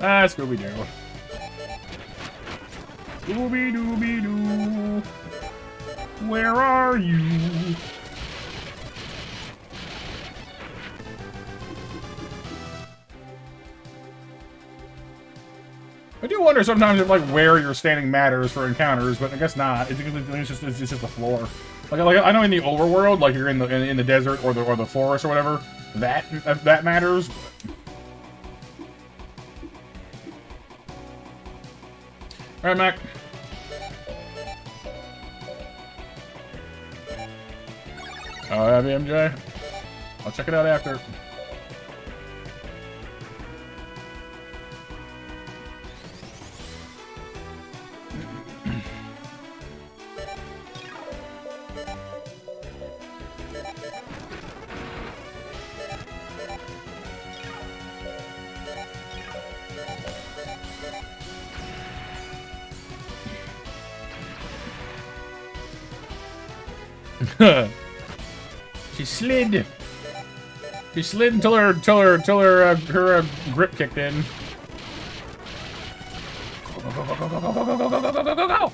Ah, Scooby-Doo. Scooby-Dooby-Doo. Where are you? I do wonder sometimes if, like, where you're standing matters for encounters, but I guess not. It's just the floor. Like I know in the overworld, like you're in the desert or the forest or whatever, that matters. All right, Mac. Oh, have you, MJ? I'll check it out after. She slid. She slid until her grip kicked in. Go.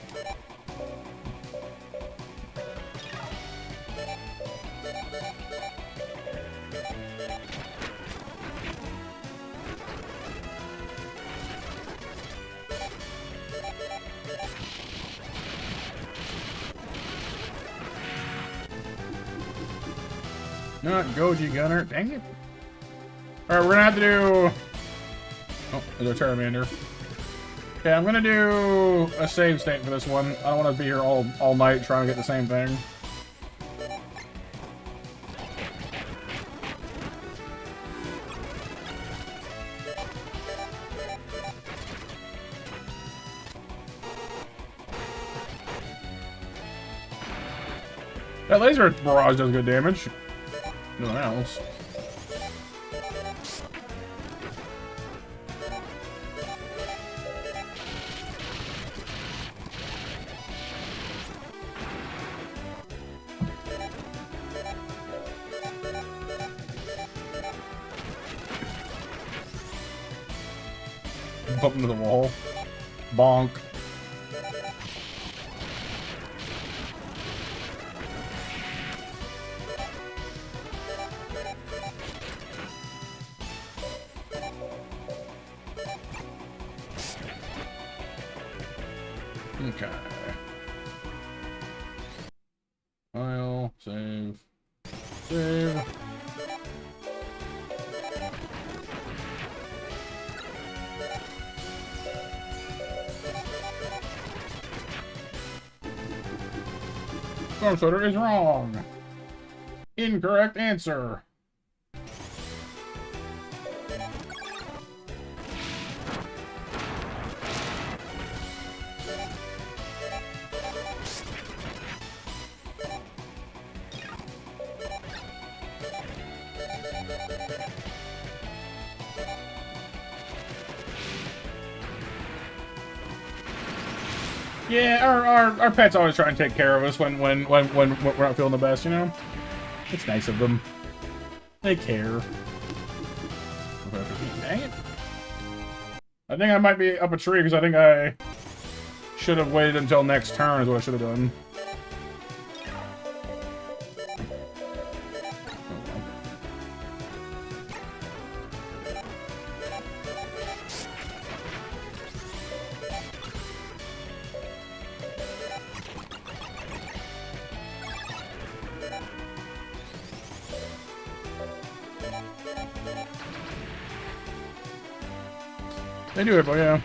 Not Goji Gunner. Dang it. Alright, we're gonna have to do... Oh, there's a Charmander. Okay, I'm gonna do a save state for this one. I don't want to be here all night trying to get the same thing. That laser barrage does good damage. Nothing else. Bump into the wall. Bonk. Okay. File, save, save. Storm Soda is wrong. Incorrect answer. Yeah, our pets always try and take care of us when we're not feeling the best, you know? It's nice of them. They care. Dang it. I think I might be up a tree because I think I should have waited until next turn is what I should have done. They do it, but yeah.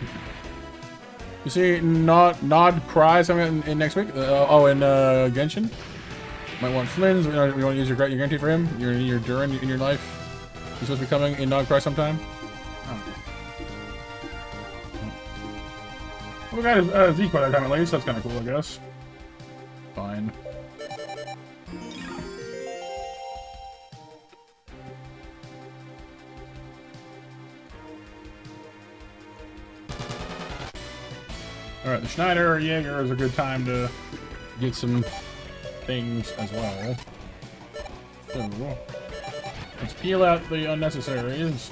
You see, Nod cries in next week. In Genshin. Might want Flynn's. We want to use your guarantee for him. Your Durin in your life. He's supposed to be coming in Nod cry sometime. Well, we got Zeke by that time at least. That's kind of cool, I guess. Fine. Alright, the Schneider Jaeger is a good time to get some things as well. So, let's peel out the unnecessaries.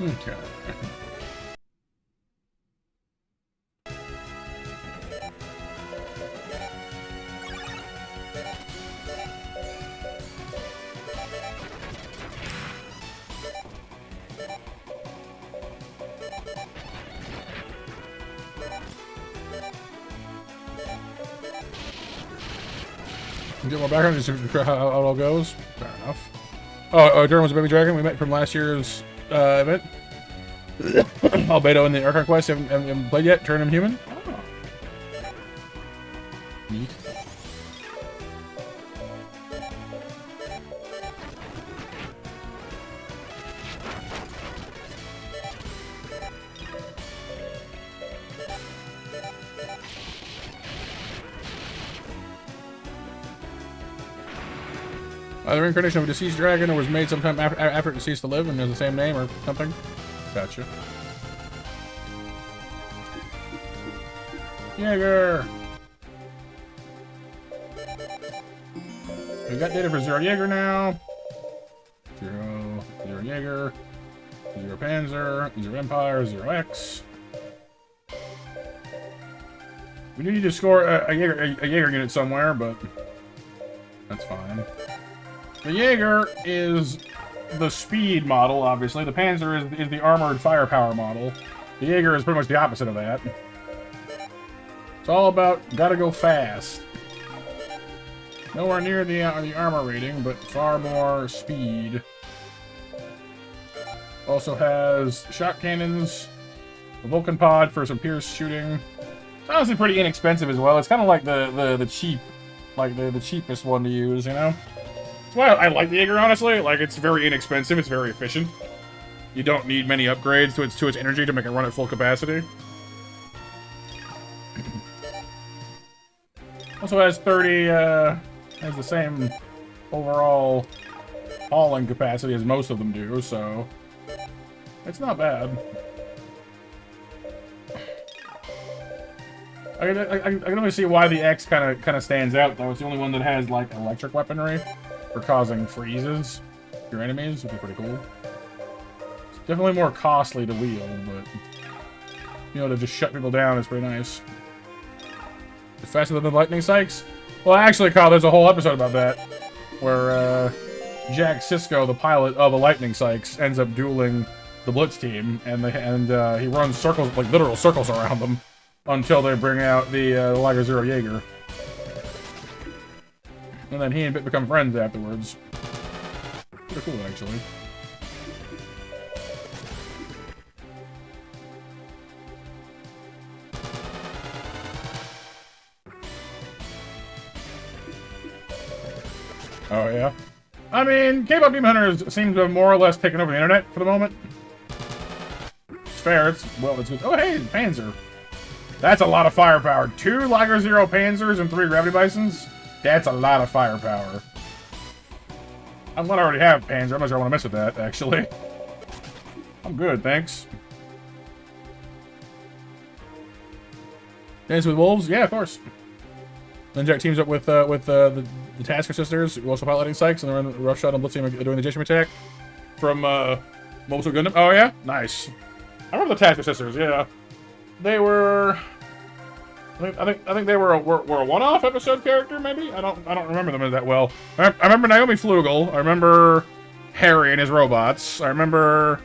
Okay. Get more background just to how it all goes. Fair enough. Oh, Durham was a baby dragon we met from last year's event. Albedo in the Archon quest haven't played yet. Turn him human. Oh. Neat. The reincarnation of a deceased dragon or was made sometime after it ceased to live and has the same name or something. Gotcha. Jaeger! We got data for Zero Jaeger now. Zero Jaeger. Zero Panzer. Zero Empire. Zero X. We need to score a Jaeger unit somewhere, but that's fine. The Jaeger is the speed model, obviously. The Panzer is the armored firepower model. The Jaeger is pretty much the opposite of that. It's all about gotta go fast. Nowhere near the armor rating, but far more speed. Also has shot cannons, a Vulcan pod for some pierce shooting. It's honestly pretty inexpensive as well. It's kind of like the cheap, like the cheapest one to use, you know? That's why I like the Jaeger, honestly. Like, it's very inexpensive, it's very efficient. You don't need many upgrades to its energy to make it run at full capacity. Also has 30, has the same overall hauling capacity as most of them do, so it's not bad. I can only see why the X kind of stands out, though. It's the only one that has, like, electric weaponry for causing freezes to your enemies, which is pretty cool. It's definitely more costly to wield, but, you know, to just shut people down is pretty nice. It's faster than the lightning sykes? Well, actually, Kyle, there's a whole episode about that, where Jack Sisko, the pilot of a lightning sykes, ends up dueling the Blitz team, and he runs circles, like literal circles around them, until they bring out the Liger Zero Jaeger. And then he and Bit become friends afterwards. Pretty cool, actually. Oh, yeah? I mean, K-pop Demon Hunters seem to have more or less taken over the internet for the moment. It's fair, it's good. Oh, hey, Panzer. That's a lot of firepower. 2 Liger Zero Panzers and 3 Gravity Bisons? That's a lot of firepower. I'm glad I already have Panzer. I'm not sure I want to mess with that, actually. I'm good, thanks. Dance with Wolves? Yeah, of course. Then Jack teams up with the Tasker sisters, who also piloting Sykes, and they're on the rough shot on Blitzing doing the Jisham attack from Mobile Gundam. Oh yeah, nice. I remember the Tasker sisters. Yeah, they were. I think they were a one-off episode character. Maybe I don't remember them that well. I remember Naomi Flugel. I remember Harry and his robots. I remember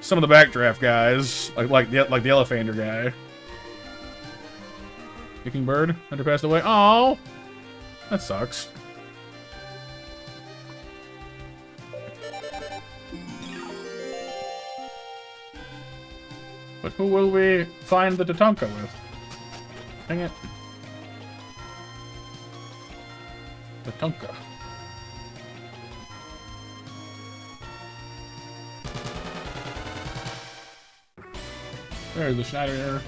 some of the Backdraft guys, like the Elephander guy. Kicking Bird, Hunter passed away. Oh, that sucks. But who will we find the Tatanka with? Dang it. Tatanka. There's the Schneider.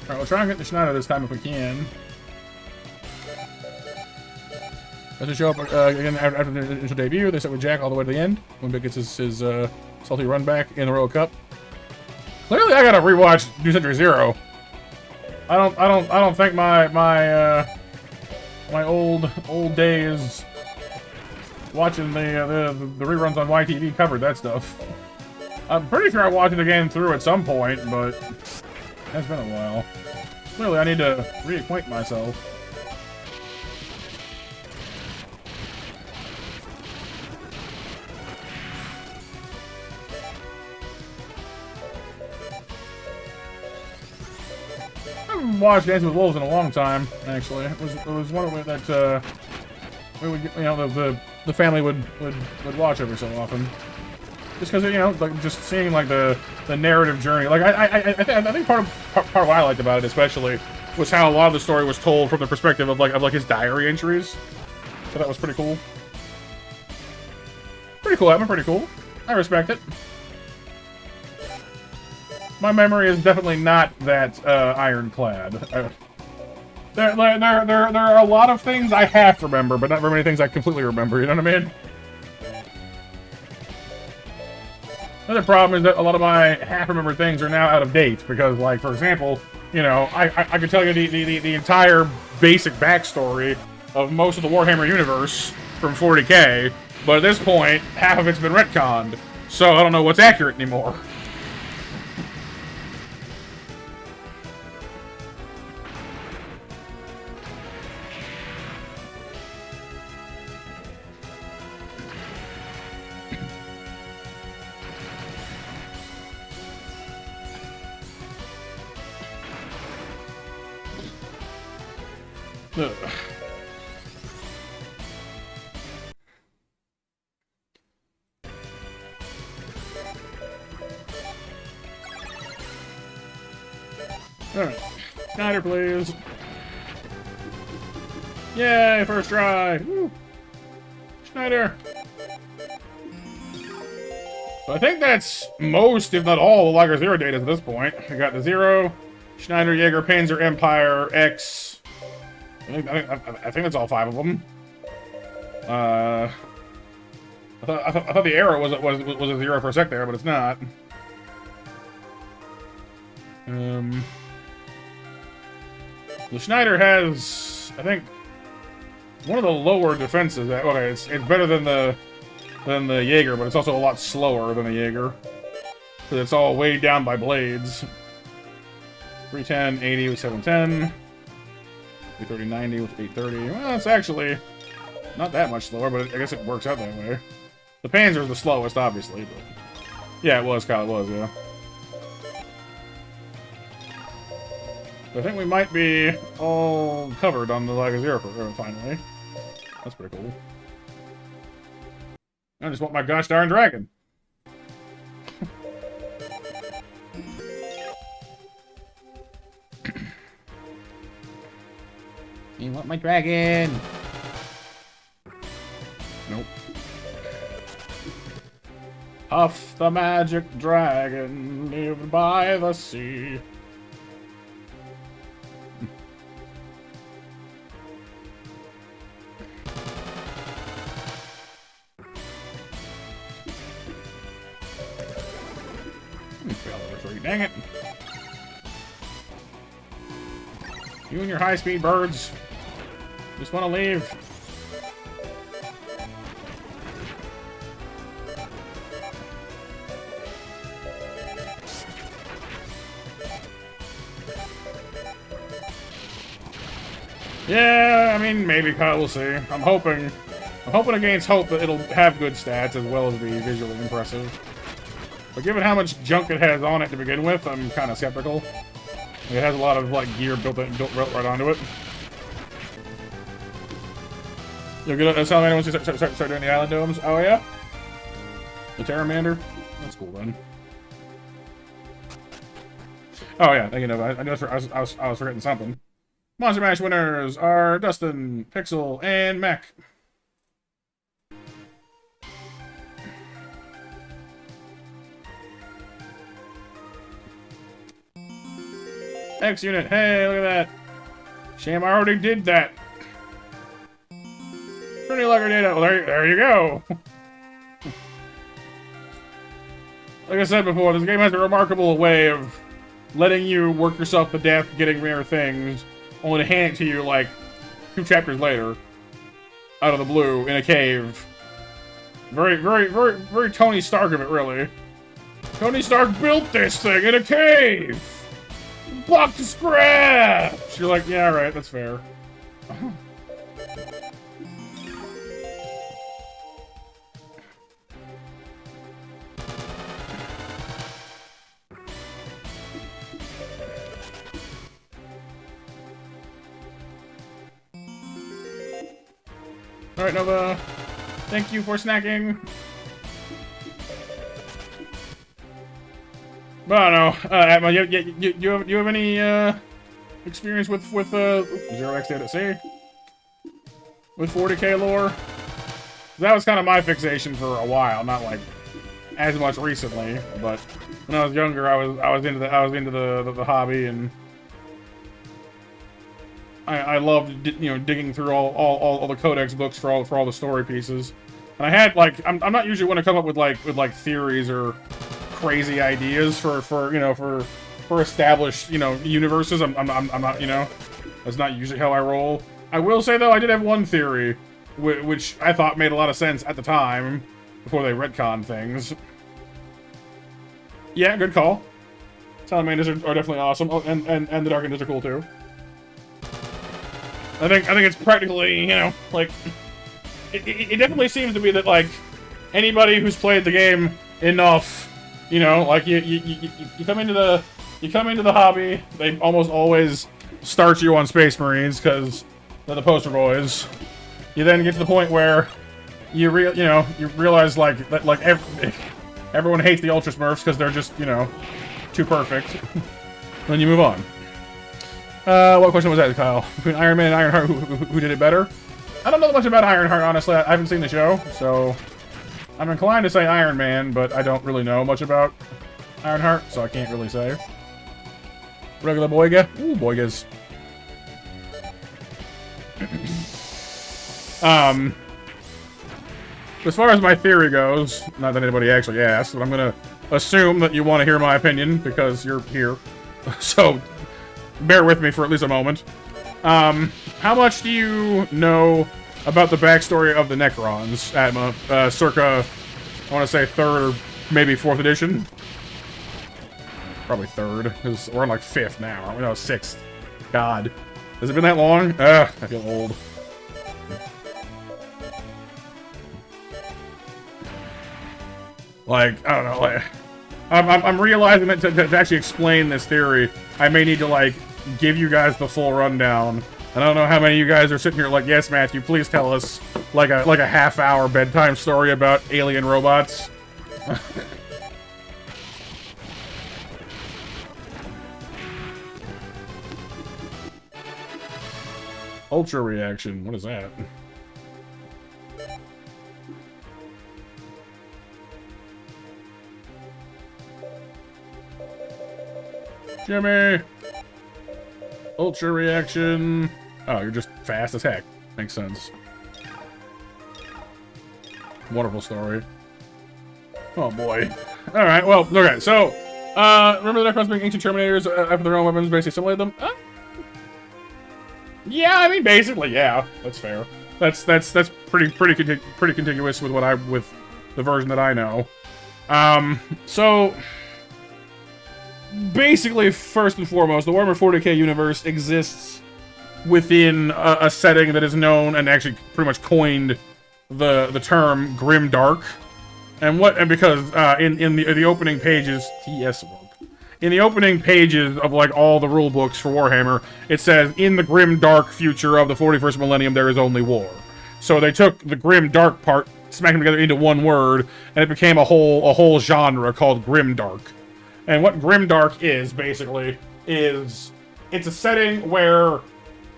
Alright, we'll try and get the Schneider this time if we can. As we show up again after the initial debut, they start with Jack all the way to the end when Big gets his salty run back in the Royal Cup. Clearly, I gotta rewatch New Century Zero. I don't think my old days watching the reruns on YTV covered that stuff. I'm pretty sure I watched it again through at some point, but it's been a while. Clearly, I need to reacquaint myself. I haven't watched Dancing with Wolves in a long time, actually. It was one of that we would, you know, the family would watch every so often. Just because, you know, like just seeing like the narrative journey. Like I think part of what I liked about it especially was how a lot of the story was told from the perspective of like his diary entries. So that was pretty cool. Pretty cool, Evan. Pretty cool. I respect it. My memory is definitely not that ironclad. There are a lot of things I half remember, but not very many things I completely remember. You know what I mean? Another problem is that a lot of my half-remembered things are now out of date because, like, for example, you know, I could tell you the entire basic backstory of most of the Warhammer universe from 40K, but at this point, half of it's been retconned, so I don't know what's accurate anymore. Ugh. Alright. Schneider, please. Yay, first try! Woo. Schneider! So I think that's most, if not all, the Liger Zero data at this point. We got the Zero, Schneider, Jaeger, Panzer, Empire, X. I think that's all 5 of them. I thought the arrow was a 0 for a sec there, but it's not. The Schneider has, I think, one of the lower defenses. Okay, it's better than the Jaeger, but it's also a lot slower than the Jaeger. Because it's all weighed down by blades. 310, 80 with 710. 330, 90 with 830. Well, it's actually not that much slower, but I guess it works out that way. The Panzer is the slowest, obviously, but yeah, it was, Kyle, it was, yeah. I think we might be all covered on the Liger Zero finally. That's pretty cool. I just want my gosh darn dragon. You want my dragon? Nope. Puff the magic dragon lived by the sea. Dang it. You and your high-speed birds. Just want to leave. Yeah, I mean, maybe, Kyle, we'll see. I'm hoping against hope that it'll have good stats as well as be visually impressive. But given how much junk it has on it to begin with, I'm kind of skeptical. It has a lot of like gear built right onto it. You'll get a salamander once you start doing the island domes. Oh yeah, the Terramander. That's cool then. Oh yeah, you know, I was forgetting something. Monster Mash winners are Dustin, Pixel, and Mac. X unit, hey, look at that. Shame I already did that. Pretty Liger data. Well, there you go. Like I said before, this game has a remarkable way of letting you work yourself to death getting rare things, only to hand it to you like 2 chapters later, out of the blue, in a cave. Very Tony Stark of it, really. Tony Stark built this thing in a cave! Block to scratch! You're like, yeah, right, that's fair. Alright, Nova. Thank you for snacking. But I don't know. Atma, you have any experience with 0x data C? With 40k lore? That was kind of my fixation for a while, not like as much recently, but when I was younger, I was into the hobby, and I loved, you know, digging through all the codex books for all the story pieces. And I had like I'm not usually one to come up with like theories or crazy ideas for established, you know, universes. I'm not, you know, that's not usually how I roll. I will say though, I did have one theory which I thought made a lot of sense at the time before they retconned things. Yeah, good call. Salamanders are definitely awesome. Oh, and the Dark Ninjas are cool too. I think it's practically, you know, like it definitely seems to be that like anybody who's played the game enough, you know, like you come into the hobby, they almost always start you on Space Marines because They're the poster boys. You then get to the point where you realize everyone hates the Ultra Smurfs because they're just, too perfect. Then you move on. What question was that, Kyle? Between Iron Man and Ironheart, who did it better? I don't know much about Ironheart, honestly. I haven't seen the show, so I'm inclined to say Iron Man, but I don't really know much about Ironheart, so I can't really say. Regular Boyga? Ooh, Boygas. As far as my theory goes, not that anybody actually asked, but I'm gonna assume that you want to hear my opinion because you're here. So, bear with me for at least a moment. How much do you know about the backstory of the Necrons, Atma, circa, I want to say 3rd or maybe 4th edition? Probably 3rd, because we're on like 5th now, aren't we? No, 6th. God. Has it been that long? Ugh, I feel old. Like, I don't know, like, I'm realizing that to actually explain this theory, I may need to, like, give you guys the full rundown. I don't know how many of you guys are sitting here like, yes, Matthew, please tell us, like a half-hour bedtime story about alien robots. Ultra reaction, what is that? Jimmy! Ultra reaction. Oh, you're just fast as heck. Makes sense. Wonderful story. Oh boy. Alright, well, okay, so, remember the Necrons being ancient Terminators after their own weapons basically assimilated them? Yeah, I mean, basically, yeah. That's fair. That's pretty contiguous with with the version that I know. So basically, first and foremost, the Warhammer 40k universe exists within a setting that is known and actually pretty much coined the term grim dark. And because in the opening pages, TS work. In the opening pages of like all the rule books for Warhammer, it says, in the grim dark future of the 41st millennium, there is only war. So they took the grim dark part, smacked them together into one word, and it became a whole genre called grim dark. And what grim dark is, basically, is it's a setting where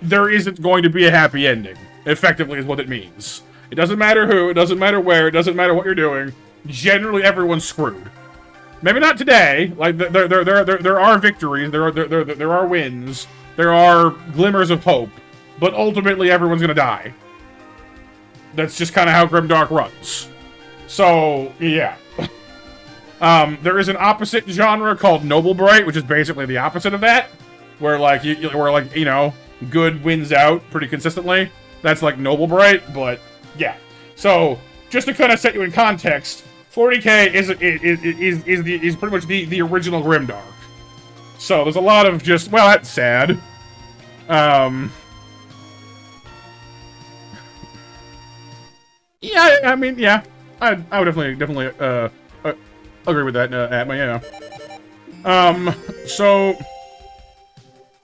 there isn't going to be a happy ending, effectively is what it means. It doesn't matter who, it doesn't matter where, it doesn't matter what you're doing. Generally, everyone's screwed. Maybe not today. Like there are victories, there are wins, there are glimmers of hope, but ultimately everyone's gonna die. That's just kind of how grimdark runs. So yeah, there is an opposite genre called Noble Bright, which is basically the opposite of that, where good wins out pretty consistently. That's like Noble Bright, but yeah. So just to kind of set you in context. 40k is pretty much the original grimdark. So there's a lot of just, well, that's sad. Yeah, I mean, yeah, I would definitely agree with that, Atma, yeah. So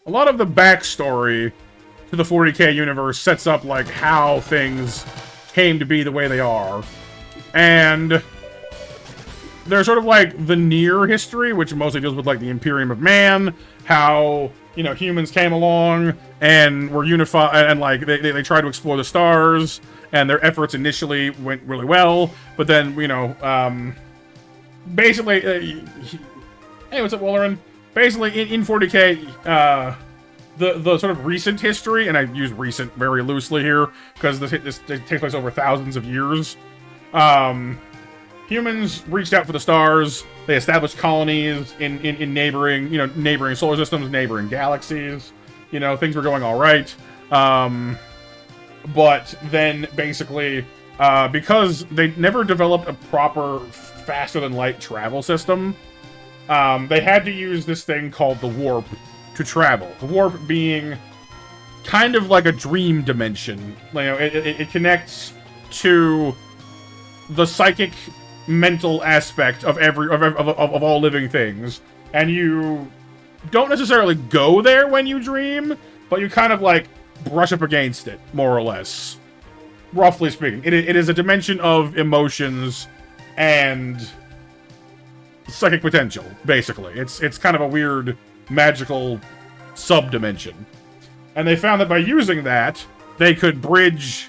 a lot of the backstory to the 40k universe sets up like how things came to be the way they are, and there's sort of like the near history, which mostly deals with like the Imperium of Man, how, humans came along and were unified, and like they tried to explore the stars, and their efforts initially went really well, but then, basically, hey, what's up, Wallerin? Basically, in 40k, the sort of recent history, and I use recent very loosely here, because this takes place over thousands of years, humans reached out for the stars. They established colonies in neighboring, neighboring solar systems, neighboring galaxies. Things were going all right. But then, basically, because they never developed a proper faster-than-light travel system, they had to use this thing called the warp to travel. The warp being kind of like a dream dimension. It connects to the psychic mental aspect of of all living things, and you don't necessarily go there when you dream, but you kind of like brush up against it, more or less. Roughly speaking. It is a dimension of emotions and psychic potential, basically. It's kind of a weird, magical sub-dimension. And they found that by using that, they could bridge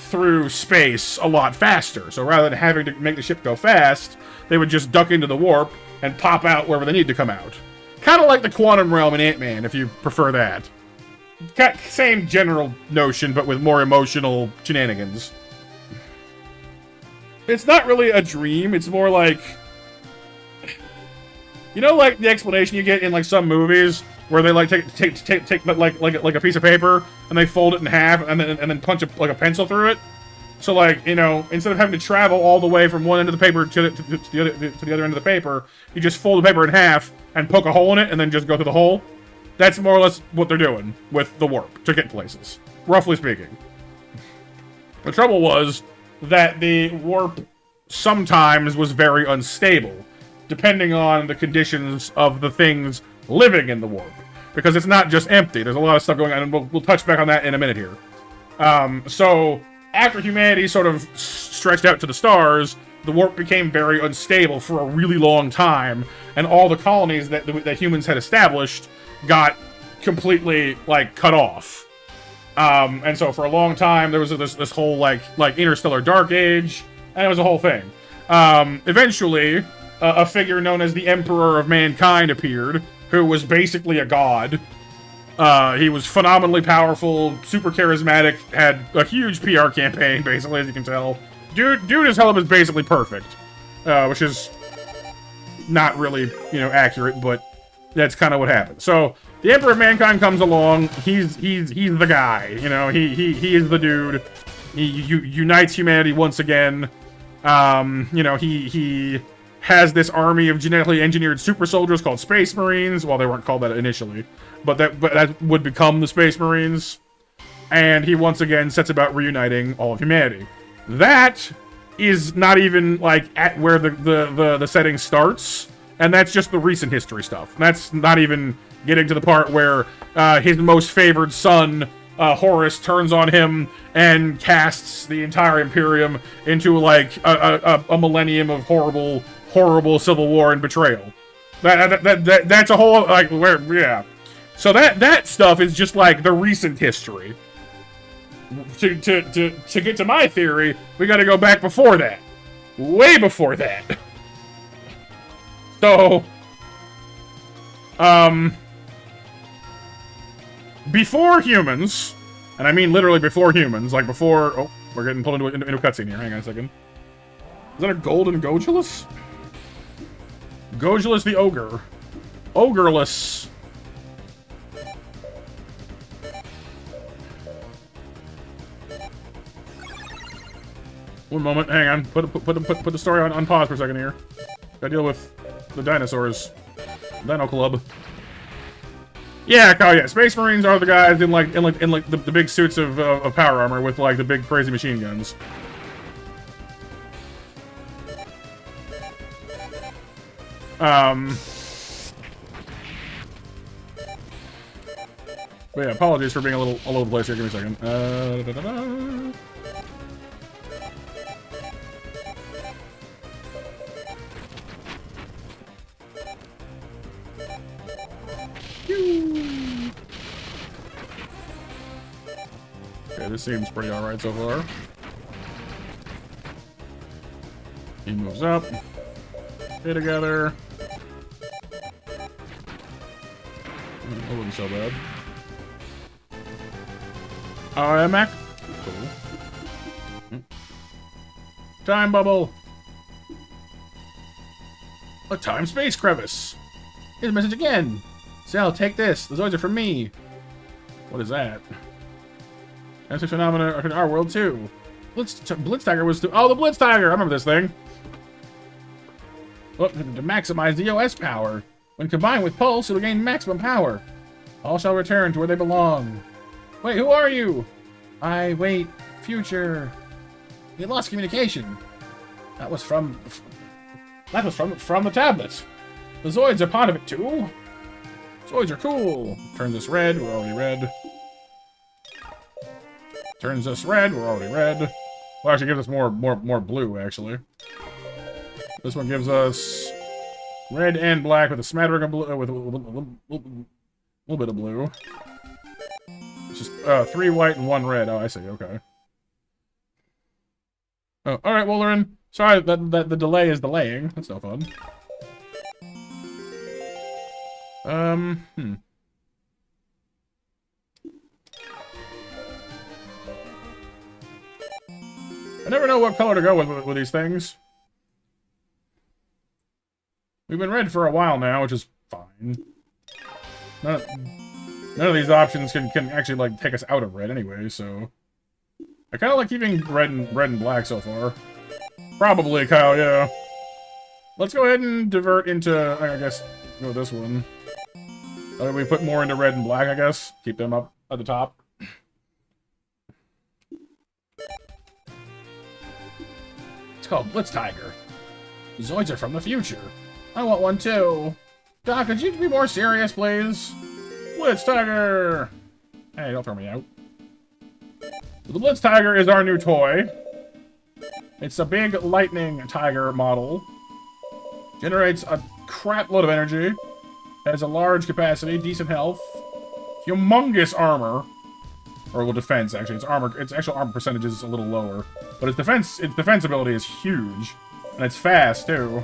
through space a lot faster. So rather than having to make the ship go fast, they would just duck into the warp and pop out wherever they need to come out. Kind of like the quantum realm in Ant-Man, if you prefer that. Same general notion, but with more emotional shenanigans. It's not really a dream, it's more like... You know, like, the explanation you get in, like, some movies, where they, like, take like a piece of paper, and they fold it in half, and then punch a pencil through it? So, like, you know, instead of having to travel all the way from one end of the paper to the other end of the paper, you just fold the paper in half, and poke a hole in it, and then just go through the hole. That's more or less what they're doing with the warp to get places, roughly speaking. The trouble was that the warp sometimes was very unstable, depending on the conditions of the things living in the warp. Because it's not just empty, there's a lot of stuff going on, and we'll touch back on that in a minute here. So, after humanity sort of stretched out to the stars, the warp became very unstable for a really long time, and all the colonies that humans had established got completely, like, cut off. And so for a long time, there was this whole, like interstellar dark age, and it was a whole thing. Eventually, a figure known as the Emperor of Mankind appeared, who was basically a god. He was phenomenally powerful, super charismatic, had a huge PR campaign, basically, as you can tell. Dude as hell was basically perfect. Which is not really, you know, accurate, but that's kind of what happened. So, the Emperor of Mankind comes along, he's the guy, you know, he is the dude. He unites humanity once again. You know, he has this army of genetically engineered super soldiers called Space Marines. Well, they weren't called that initially, but that would become the Space Marines. And he once again sets about reuniting all of humanity. That is not even, like, at where the setting starts, and that's just the recent history stuff. That's not even getting to the part where his most favored son, Horus, turns on him and casts the entire Imperium into, like, a millennium of horrible civil war and betrayal. That's a whole, like, where, yeah. So that stuff is just, like, the recent history. To get to my theory, we gotta go back before that. Way before that. So, before humans, and I mean literally before humans, like before, oh, we're getting pulled into a cutscene here, hang on a second. Is that a golden Gogulus? Gogulus the Ogre. Ogreless. One moment, hang on. Put the story on pause for a second here. Gotta deal with the dinosaurs. Dino Club. Yeah, oh yeah. Space Marines are the guys in the big suits of power armor with like the big crazy machine guns. But yeah, apologies for being a little all over the place here. Give me a second. Okay, this seems pretty alright so far. He moves up. Stay together. That wasn't so bad. Oh, Mac? Cool. Time bubble! A time-space crevice! Here's a message again! Cell, take this. The Zoids are from me. What is that? Time-space phenomena are in our world, too. Blitz Tiger was... Oh, the Blitz Tiger! I remember this thing. Well, to maximize the OS power. When combined with Pulse, it'll gain maximum power. All shall return to where they belong. Wait, who are you? Wait, future. We lost communication. That was from the tablets. The Zoids are part of it too. Zoids are cool. Turn this red. We're already red. turns us red. We're already red. Well, actually gives us more blue, actually. This one gives us red and black with a smattering of blue, with a little bit of blue. It's just 3 white and 1 red. Oh, I see. Okay. Oh, all right, Wolverine. Sorry that the delay is delaying. That's no fun. I never know what color to go with these things. We've been red for a while now, which is fine. None of these options can actually like take us out of red anyway, so I kind of like keeping red and black so far. Probably, Kyle. Yeah. Let's go ahead and divert into, I guess, go with this one. We put more into red and black, I guess. Keep them up at the top. It's called Blitz Tiger. Zoids are from the future. I want one too. Doc, could you be more serious, please? Blitz Tiger! Hey, don't throw me out. The Blitz Tiger is our new toy. It's a big lightning tiger model. Generates a crap load of energy. Has a large capacity, decent health. Humongous armor. Or, well, defense, actually. Its actual armor percentage is a little lower. But its defense ability is huge. And it's fast, too.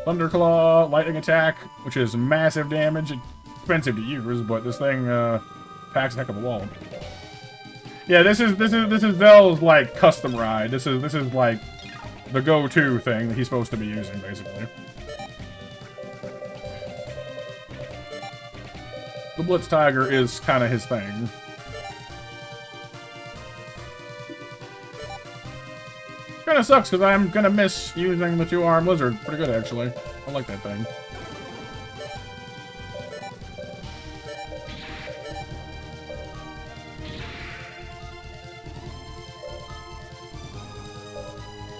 Thunderclaw, lightning attack, which is massive damage. Expensive to use, but this thing packs a heck of a wall. Yeah, this is Vel's like custom ride. This is like the go-to thing that he's supposed to be using, basically. The Blitz Tiger is kind of his thing. Kind of sucks because I'm gonna miss using the 2-arm lizard. Pretty good, actually. I like that thing.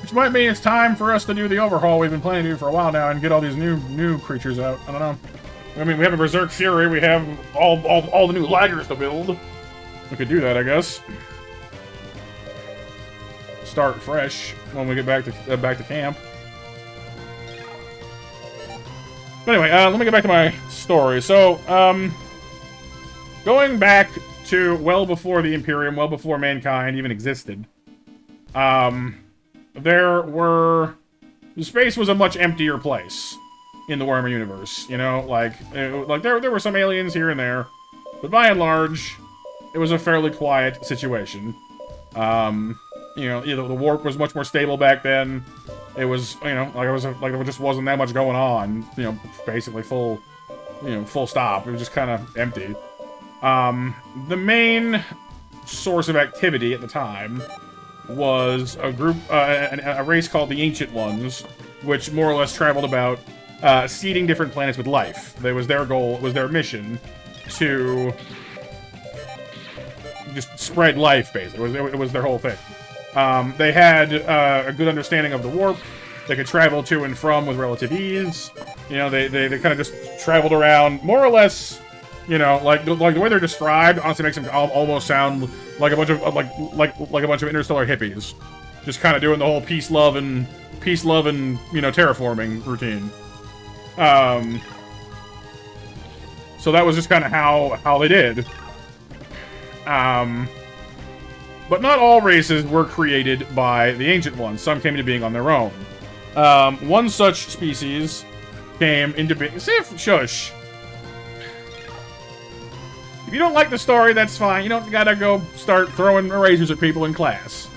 Which might mean it's time for us to do the overhaul we've been planning to do for a while now and get all these new creatures out. I don't know. I mean, we have a Berserk Fury, we have all the new Ligers to build. We could do that, I guess. Start fresh when we get back to camp. But anyway, let me get back to my story. So, going back to well before the Imperium, well before mankind even existed, space was a much emptier place in the Warhammer universe, you know, like there were some aliens here and there, but by and large, it was a fairly quiet situation. You know, the warp was much more stable back then. It was, you know, like there just wasn't that much going on. You know, basically full stop. It was just kind of empty. The main source of activity at the time was a group, a race called the Ancient Ones, which more or less traveled about seeding different planets with life. That was their goal. It was their mission to just spread life, basically. It was their whole thing. They had a good understanding of the warp. They could travel to and from with relative ease. You know, they kind of just traveled around, more or less. You know, like the way they're described, honestly makes them almost sound like a bunch of like a bunch of interstellar hippies, just kind of doing the whole peace, love, and you know, terraforming routine. So that was just kind of how they did. But not all races were created by the Ancient Ones. Some came into being on their own. One such species came into being. Shush. If you don't like the story, that's fine. You don't gotta go start throwing erasers at people in class.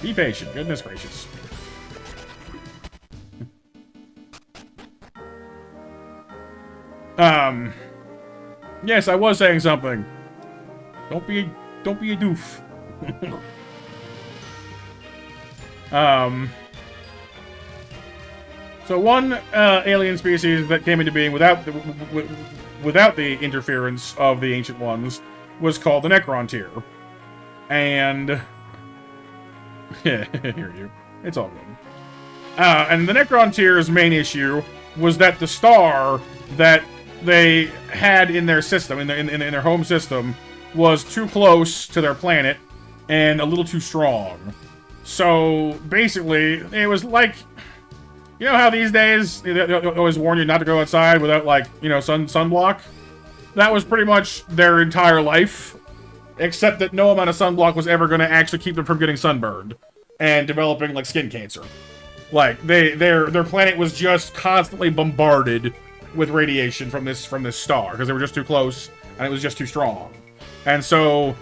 Be patient. Goodness gracious. Yes, I was saying something. Don't be a doof. So one alien species that came into being without the interference of the Ancient Ones was called the Necrontyr. And hear you. It's all good. And the Necrontyr's main issue was that the star that they had in their system, in their home system, was too close to their planet and a little too strong. So basically, it was like, you know how these days they always warn you not to go outside without, like, you know, sunblock? That was pretty much their entire life, except that no amount of sunblock was ever going to actually keep them from getting sunburned and developing, like, skin cancer. Like, their planet was just constantly bombarded with radiation from this star, because they were just too close, and it was just too strong. And so,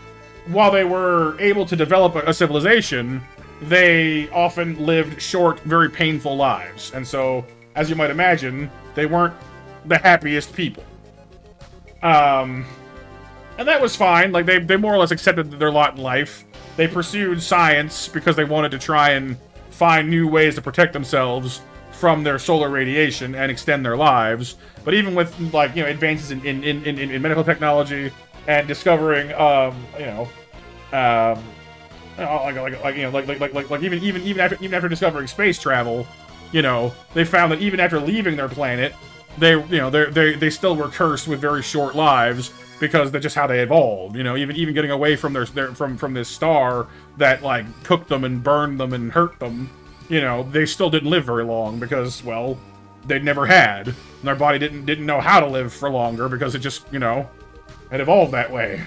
while they were able to develop a civilization, they often lived short, very painful lives. And so, as you might imagine, they weren't the happiest people. And that was fine. Like, they more or less accepted their lot in life. They pursued science because they wanted to try and find new ways to protect themselves from their solar radiation and extend their lives. But even with, like, you know, advances in medical technology and discovering, even after discovering space travel, you know, they found that even after leaving their planet, they still were cursed with very short lives because that's just how they evolved. You know, even getting away from from this star that, like, cooked them and burned them and hurt them, you know, they still didn't live very long because, well, they'd never had. And their body didn't know how to live for longer because it just, you know, had evolved that way.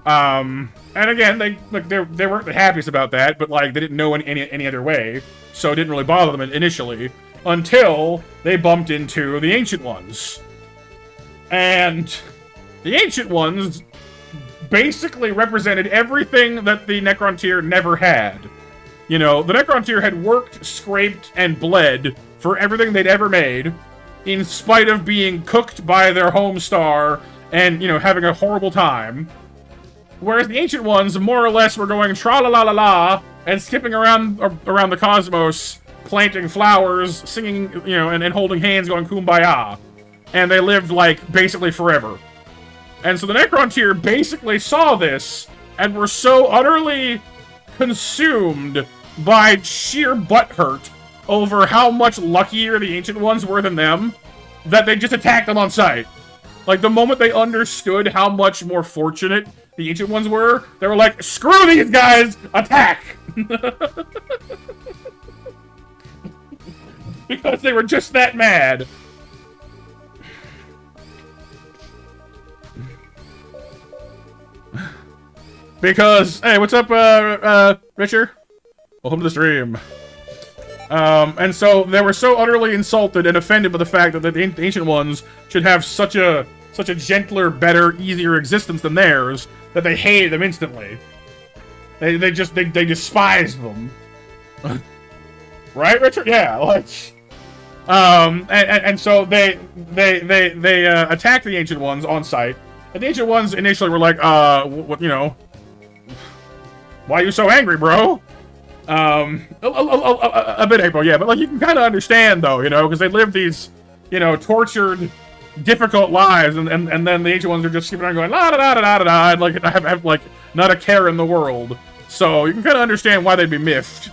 And again, they weren't the happiest about that, but, like, they didn't know any other way, so it didn't really bother them initially, until they bumped into the Ancient Ones. And the Ancient Ones basically represented everything that the Necrontyr never had. You know, the Necrontyr had worked, scraped, and bled for everything they'd ever made, in spite of being cooked by their home star and, you know, having a horrible time. Whereas the Ancient Ones more or less were going tra-la-la-la-la and skipping around the cosmos, planting flowers, singing, you know, and holding hands going kumbaya. And they lived, like, basically forever. And so the Necrontyr basically saw this and were so utterly consumed by sheer butthurt over how much luckier the Ancient Ones were than them that they just attacked them on sight. Like, the moment they understood how much more fortunate the Ancient Ones were, they were like, screw these guys! Attack! Because they were just that mad. Because, hey, what's up, Richard? Welcome to the stream. And so they were so utterly insulted and offended by the fact that the Ancient Ones should have such a gentler, better, easier existence than theirs that they hated them instantly. They despised them. Right, Richard? Yeah, like, and so they attacked the Ancient Ones on sight. And the Ancient Ones initially were like, what, you know, why are you so angry, bro? A bit April, yeah, but, like, you can kind of understand, though, you know, because they lived these, you know, tortured, difficult lives, and then the Ancient Ones are just skipping around going la da da da da da, and, like, have like not a care in the world. So you can kind of understand why they'd be miffed.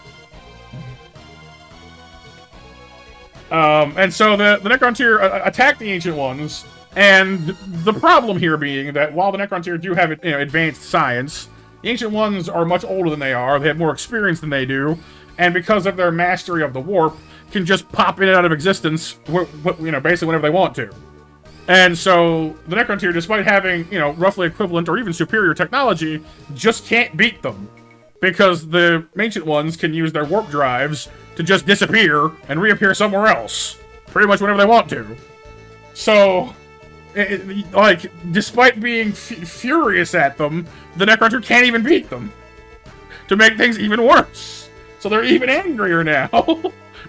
And so the Necrontyr attacked the Ancient Ones, and the problem here being that while the Necrontyr do have, you know, advanced science, the Ancient Ones are much older than they are, they have more experience than they do, and because of their mastery of the warp, can just pop in and out of existence, you know, basically whenever they want to. And so, the Necrontyr, despite having, you know, roughly equivalent or even superior technology, just can't beat them. Because the Ancient Ones can use their warp drives to just disappear and reappear somewhere else. Pretty much whenever they want to. So, like, despite being furious at them, the Necrontyr can't even beat them. To make things even worse. So they're even angrier now.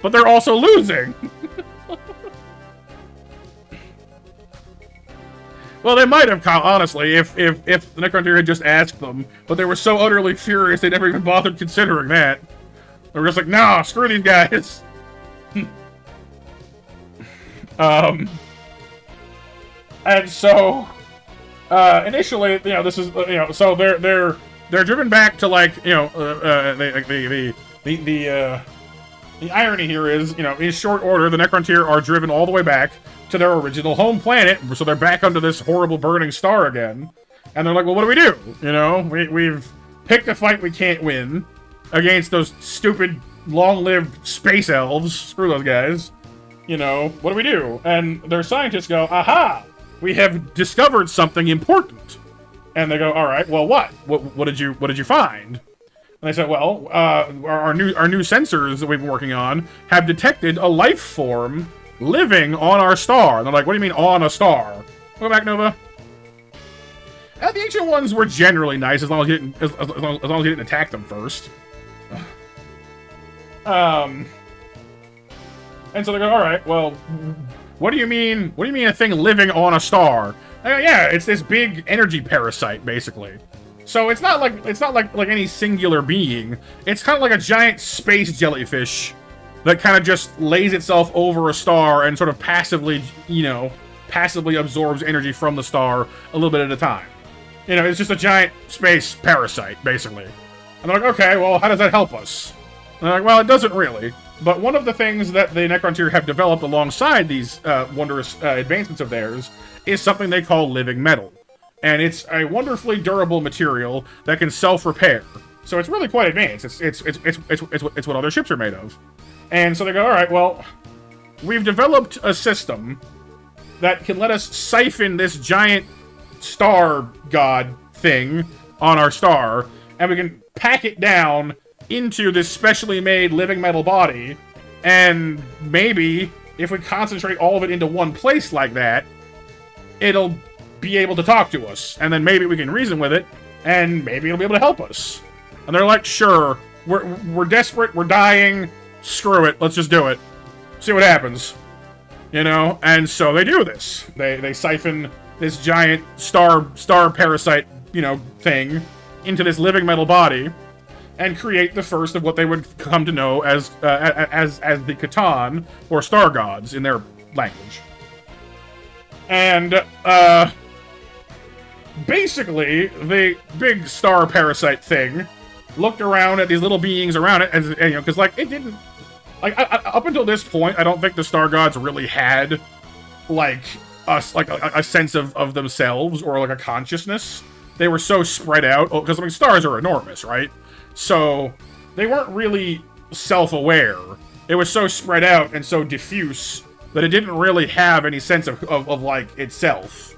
But they're also losing. Well, they might have, honestly, if the Necrontyr had just asked them. But they were so utterly furious they never even bothered considering that. They were just like, nah, screw these guys. And so, initially, you know, this is, you know, so they're driven back to, like, you know, The irony here is, you know, in short order, the Necrontyr are driven all the way back to their original home planet, so they're back under this horrible burning star again. And they're like, well, what do we do? You know, we've picked a fight we can't win against those stupid, long-lived space elves. Screw those guys. You know, what do we do? And their scientists go, aha! We have discovered something important. And they go, all right, well, what? What did you find? And they said, well, our new sensors that we've been working on have detected a life form living on our star. And they're like, what do you mean on a star? Go back, Nova. The ancient ones were generally nice as long as you didn't as long as you didn't attack them first. And so they go, all right, well, what do you mean? What do you mean a thing living on a star? They go, yeah, it's this big energy parasite, basically. So it's not like any singular being. It's kind of like a giant space jellyfish that kind of just lays itself over a star and sort of passively, you know, passively absorbs energy from the star a little bit at a time. You know, it's just a giant space parasite, basically. And they're like, okay, well, how does that help us? And they're like, well, it doesn't really. But one of the things that the Necrontyr have developed alongside these wondrous advancements of theirs is something they call living metal. And it's a wonderfully durable material that can self-repair. So it's really quite advanced. It's what other ships are made of. And so they go, all right, well, we've developed a system that can let us siphon this giant star god thing on our star, and we can pack it down into this specially made living metal body, and maybe if we concentrate all of it into one place like that, it'll be able to talk to us, and then maybe we can reason with it, and maybe it'll be able to help us. And they're like, sure, we're desperate, we're dying, screw it, let's just do it. See what happens. You know? And so they do this. They siphon this giant star parasite, you know, thing into this living metal body and create the first of what they would come to know as the Catan, or star gods in their language. And basically the big star parasite thing looked around at these little beings around it, as you know, because like it didn't, like up until this point, I don't think the star gods really had like a sense of themselves or like a consciousness. They were so spread out because I mean stars are enormous, right? So they weren't really self-aware. It was so spread out and so diffuse that it didn't really have any sense of like itself.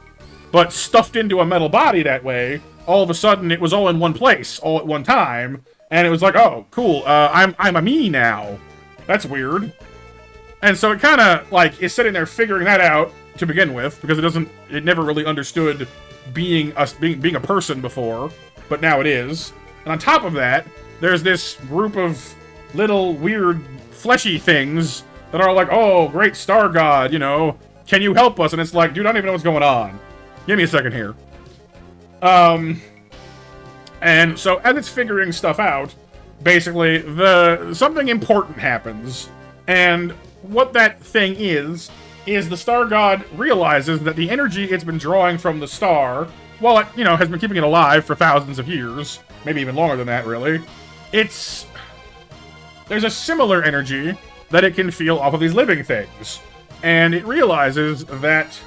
But stuffed into a metal body that way, all of a sudden it was all in one place, all at one time, and it was like, oh, cool, I'm a me now. That's weird. And so it kind of like is sitting there figuring that out to begin with, because it never really understood being a person before, but now it is. And on top of that, there's this group of little weird fleshy things that are like, oh, great star god, you know, can you help us? And it's like, dude, I don't even know what's going on. Give me a second here. And so as it's figuring stuff out, basically, something important happens. And what that thing is the star god realizes that the energy it's been drawing from the star, while it, you know, has been keeping it alive for thousands of years, maybe even longer than that, really, there's a similar energy that it can feel off of these living things. And it realizes that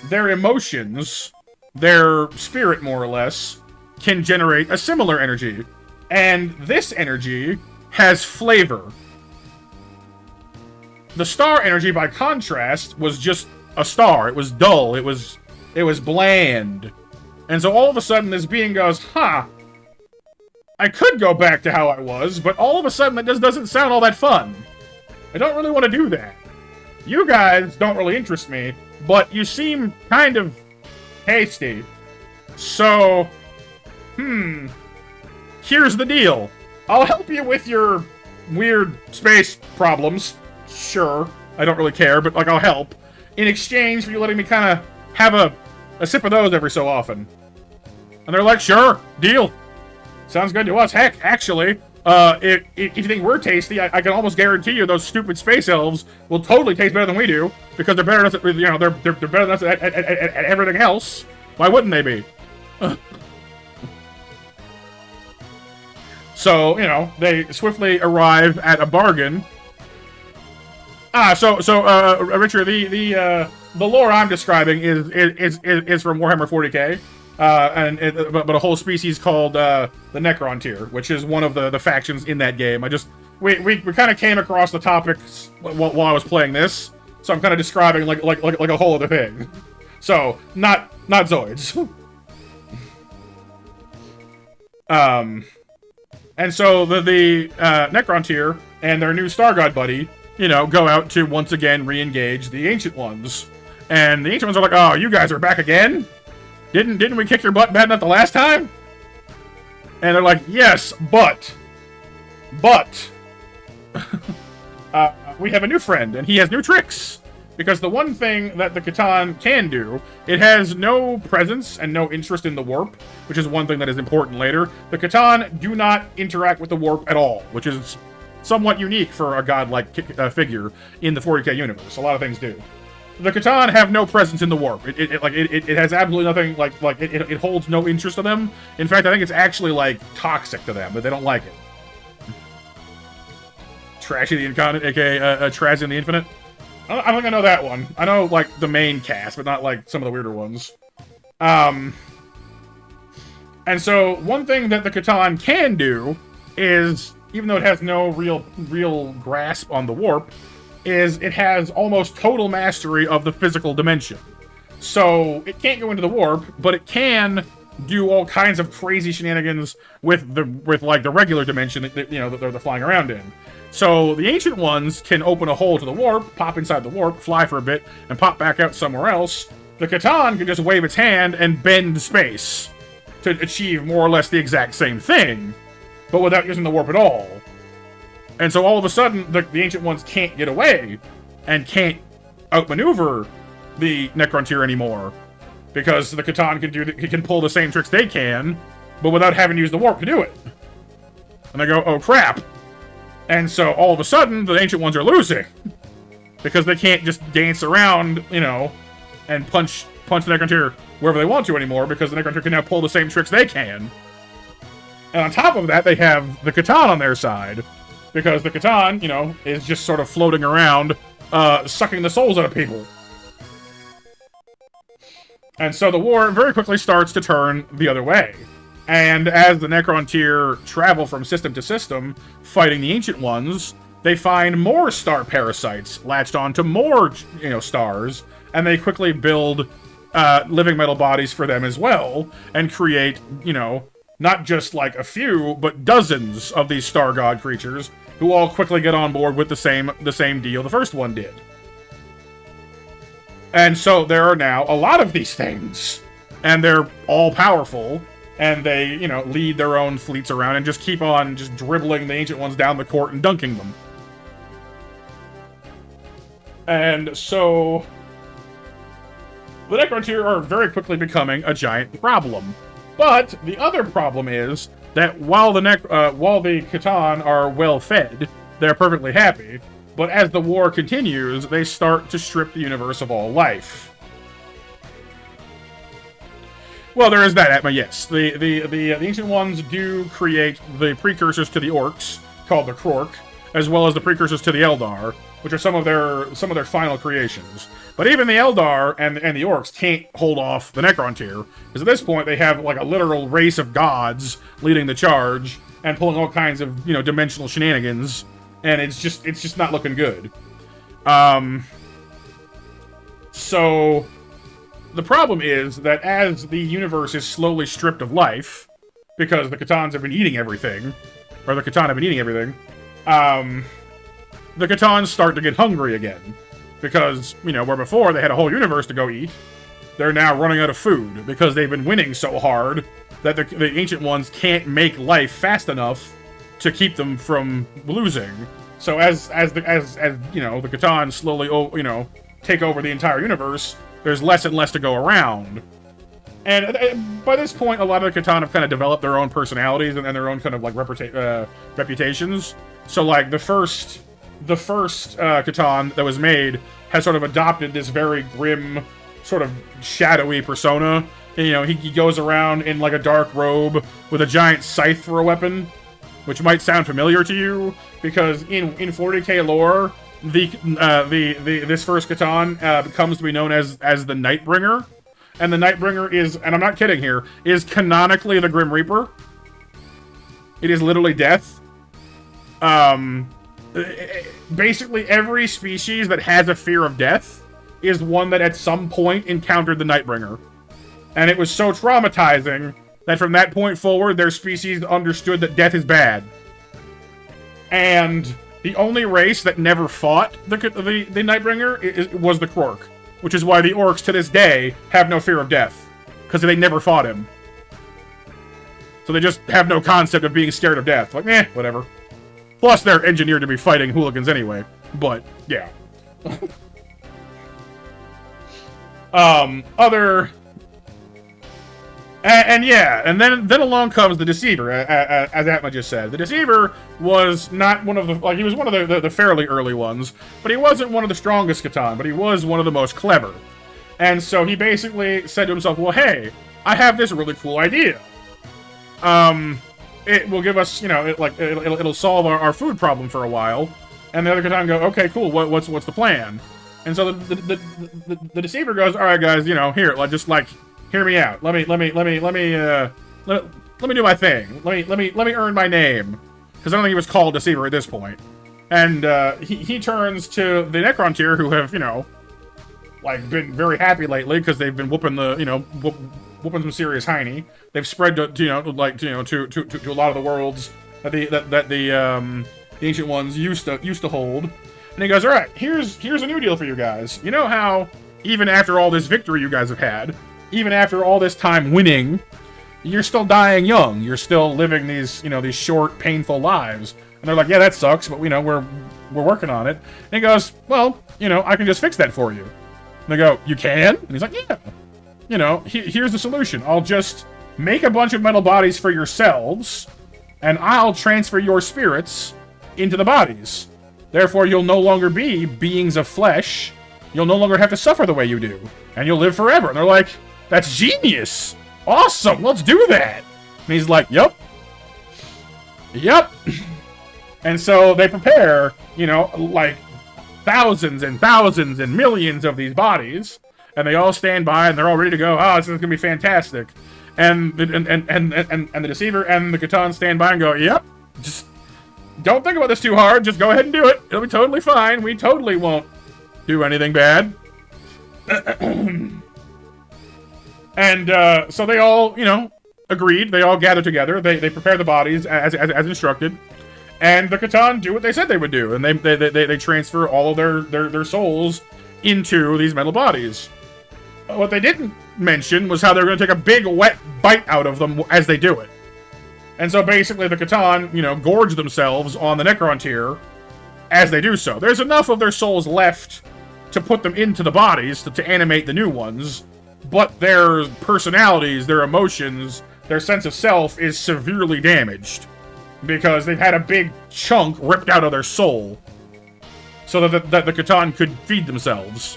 their emotions, their spirit more or less, can generate a similar energy. And this energy has flavor. The star energy, by contrast, was just a star. It was dull. It was bland. And so all of a sudden this being goes, huh, I could go back to how I was, but all of a sudden that just doesn't sound all that fun. I don't really want to do that. You guys don't really interest me, but you seem kind of tasty. So, here's the deal. I'll help you with your weird space problems. Sure. I don't really care, but, like, I'll help. In exchange for you letting me kind of have a sip of those every so often. And they're like, sure, deal. Sounds good to us. Heck, actually, if you think we're tasty, I can almost guarantee you those stupid space elves will totally taste better than we do, because they're better than us at, you know, they're better than us at everything else. Why wouldn't they be? So, you know, they swiftly arrive at a bargain Richard, the lore I'm describing is from Warhammer 40k, but a whole species called the Necron tier, which is one of the factions in that game. We kind of came across the topics while I was playing this, so I'm kind of describing like a whole other thing. So not Zoids. And so the Necron tier and their new Star God buddy, go out to once again re-engage the Ancient Ones. And the Ancient Ones are like, oh, you guys are back again? Didn't we kick your butt bad enough the last time? And they're like, yes, but we have a new friend, and he has new tricks. Because the one thing that the Catan can do, it has no presence and no interest in the warp, which is one thing that is important later. The Catan do not interact with the warp at all, which is somewhat unique for a godlike figure in the 40k universe. A lot of things do. The Catan have no presence in the warp. It has absolutely nothing, it holds no interest to them. In fact, I think it's actually, toxic to them, but they don't like it. Trashy the Incarnate, aka Trazian the Infinite. I don't think I know that one. I know, the main cast, but not, some of the weirder ones. And so, one thing that the Catan can do is, even though it has no real grasp on the warp, is it has almost total mastery of the physical dimension. So, it can't go into the warp, but it can do all kinds of crazy shenanigans with the regular dimension that they're flying around in. So the Ancient Ones can open a hole to the warp, pop inside the warp, fly for a bit, and pop back out somewhere else. The Catan can just wave its hand and bend space to achieve more or less the exact same thing, but without using the warp at all. And so all of a sudden, the Ancient Ones can't get away and can't outmaneuver the Necron tier anymore, because the Catan can pull the same tricks they can, but without having to use the warp to do it. And they go, oh crap. And so, all of a sudden, the Ancient Ones are losing. Because they can't just dance around, and punch the Necron tier wherever they want to anymore, because the Necron tier can now pull the same tricks they can. And on top of that, they have the Catan on their side. Because the Catan, is just sort of floating around, sucking the souls out of people. And so the war very quickly starts to turn the other way. And as the Necron tier travel from system to system, fighting the Ancient Ones, they find more star parasites latched onto more, stars, and they quickly build living metal bodies for them as well, and create, not just a few, but dozens of these star god creatures, who all quickly get on board with the same deal the first one did. And so there are now a lot of these things, and they're all powerful. And they, lead their own fleets around and just keep on just dribbling the Ancient Ones down the court and dunking them. And so the Necron tier are very quickly becoming a giant problem. But the other problem is that while the Catan are well fed, they're perfectly happy. But as the war continues, they start to strip the universe of all life. Well, there is that, but yes. The Ancient Ones do create the precursors to the Orcs, called the Krork, as well as the precursors to the Eldar, which are some of their final creations. But even the Eldar and the Orcs can't hold off the Necron tier, because at this point they have a literal race of gods leading the charge and pulling all kinds of dimensional shenanigans, and it's just not looking good. So the problem is that as the universe is slowly stripped of life, because the Catans have been eating everything, the Catans start to get hungry again. Because, where before they had a whole universe to go eat, they're now running out of food, because they've been winning so hard that the Ancient Ones can't make life fast enough to keep them from losing. So as the Catan slowly, take over the entire universe, there's less and less to go around. And by this point, a lot of the Catan have kind of developed their own personalities and their own kind of reputations. So the first Catan that was made has sort of adopted this very grim, sort of shadowy persona. And, he goes around in a dark robe with a giant scythe for a weapon, which might sound familiar to you because in 40k lore, this first Catan comes to be known as the Nightbringer, and the Nightbringer is, and I'm not kidding here, is canonically the Grim Reaper. It is literally death. Basically, every species that has a fear of death is one that at some point encountered the Nightbringer. And it was so traumatizing that from that point forward, their species understood that death is bad. And the only race that never fought the Nightbringer was the Krork. Which is why the orcs to this day have no fear of death. Because they never fought him. So they just have no concept of being scared of death. Like, eh, whatever. Plus, they're engineered to be fighting hooligans anyway. But, yeah. And then along comes the Deceiver, as Atma just said. The Deceiver was not one of the, like, he was one of the fairly early ones, but he wasn't one of the strongest Catan, but he was one of the most clever. And so he basically said to himself, well, hey, I have this really cool idea. It will give us, you know, it'll solve our food problem for a while. And the other Catan go, okay, cool, what's the plan? And so the Deceiver goes, all right, guys, you know, here, just like, hear me out. Let me do my thing. Let me earn my name, because I don't think he was called Deceiver at this point. And he turns to the Necrontyr, who have, you know, like, been very happy lately because they've been whooping the, you know, whooping some serious hiney. They've spread to a lot of the worlds that the ancient ones used to hold. And he goes, all right, here's a new deal for you guys. You know how even after all this victory you guys have had, even after all this time winning, you're still dying young. You're still living these, you know, these short, painful lives. And they're like, yeah, that sucks, but, you know, we're working on it. And he goes, well, you know, I can just fix that for you. And they go, you can? And he's like, yeah. You know, here's the solution. I'll just make a bunch of metal bodies for yourselves, and I'll transfer your spirits into the bodies. Therefore, you'll no longer be beings of flesh. You'll no longer have to suffer the way you do. And you'll live forever. And they're like, that's genius! Awesome! Let's do that! And he's like, yep. Yep. And so they prepare, you know, like, thousands and thousands and millions of these bodies, and they all stand by, and they're all ready to go, oh, this is gonna be fantastic. And the Deceiver and the Catan stand by and go, yep, just don't think about this too hard, just go ahead and do it. It'll be totally fine. We totally won't do anything bad. And so they all, you know, agreed. They all gather together. They prepare the bodies as instructed. And the Catan do what they said they would do. And they transfer all of their souls into these metal bodies. What they didn't mention was how they're going to take a big wet bite out of them as they do it. And so basically the Catan, you know, gorge themselves on the Necrontyr as they do so. There's enough of their souls left to put them into the bodies to animate the new ones, but their personalities, their emotions, their sense of self is severely damaged because they've had a big chunk ripped out of their soul so that the Catan could feed themselves.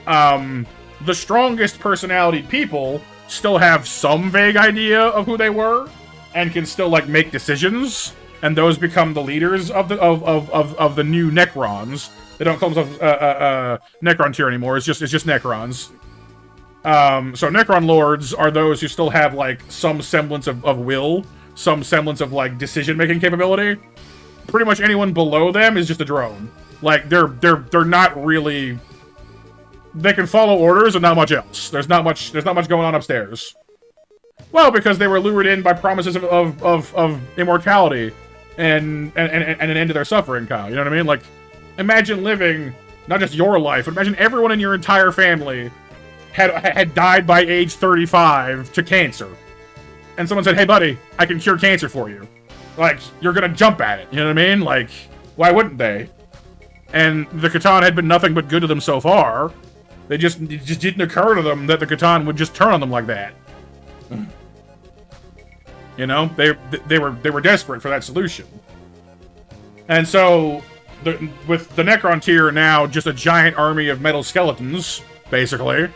The strongest personality people still have some vague idea of who they were and can still, like, make decisions, and those become the leaders of the new Necrons. They don't call themselves Necrontyr anymore. It's just Necrons. So Necron Lords are those who still have, like, some semblance of will, some semblance of, like, decision-making capability. Pretty much anyone below them is just a drone. Like, they're not really... They can follow orders and not much else. There's not much going on upstairs. Well, because they were lured in by promises of immortality and an end to their suffering, Kyle. You know what I mean? Like, imagine living not just your life, but imagine everyone in your entire family had died by age 35 to cancer. And someone said, hey, buddy, I can cure cancer for you. Like, you're gonna jump at it. You know what I mean? Like, why wouldn't they? And the Catan had been nothing but good to them so far. It just didn't occur to them that the Catan would just turn on them like that. You know, they were desperate for that solution. And so, with the Necrontyr now just a giant army of metal skeletons, basically,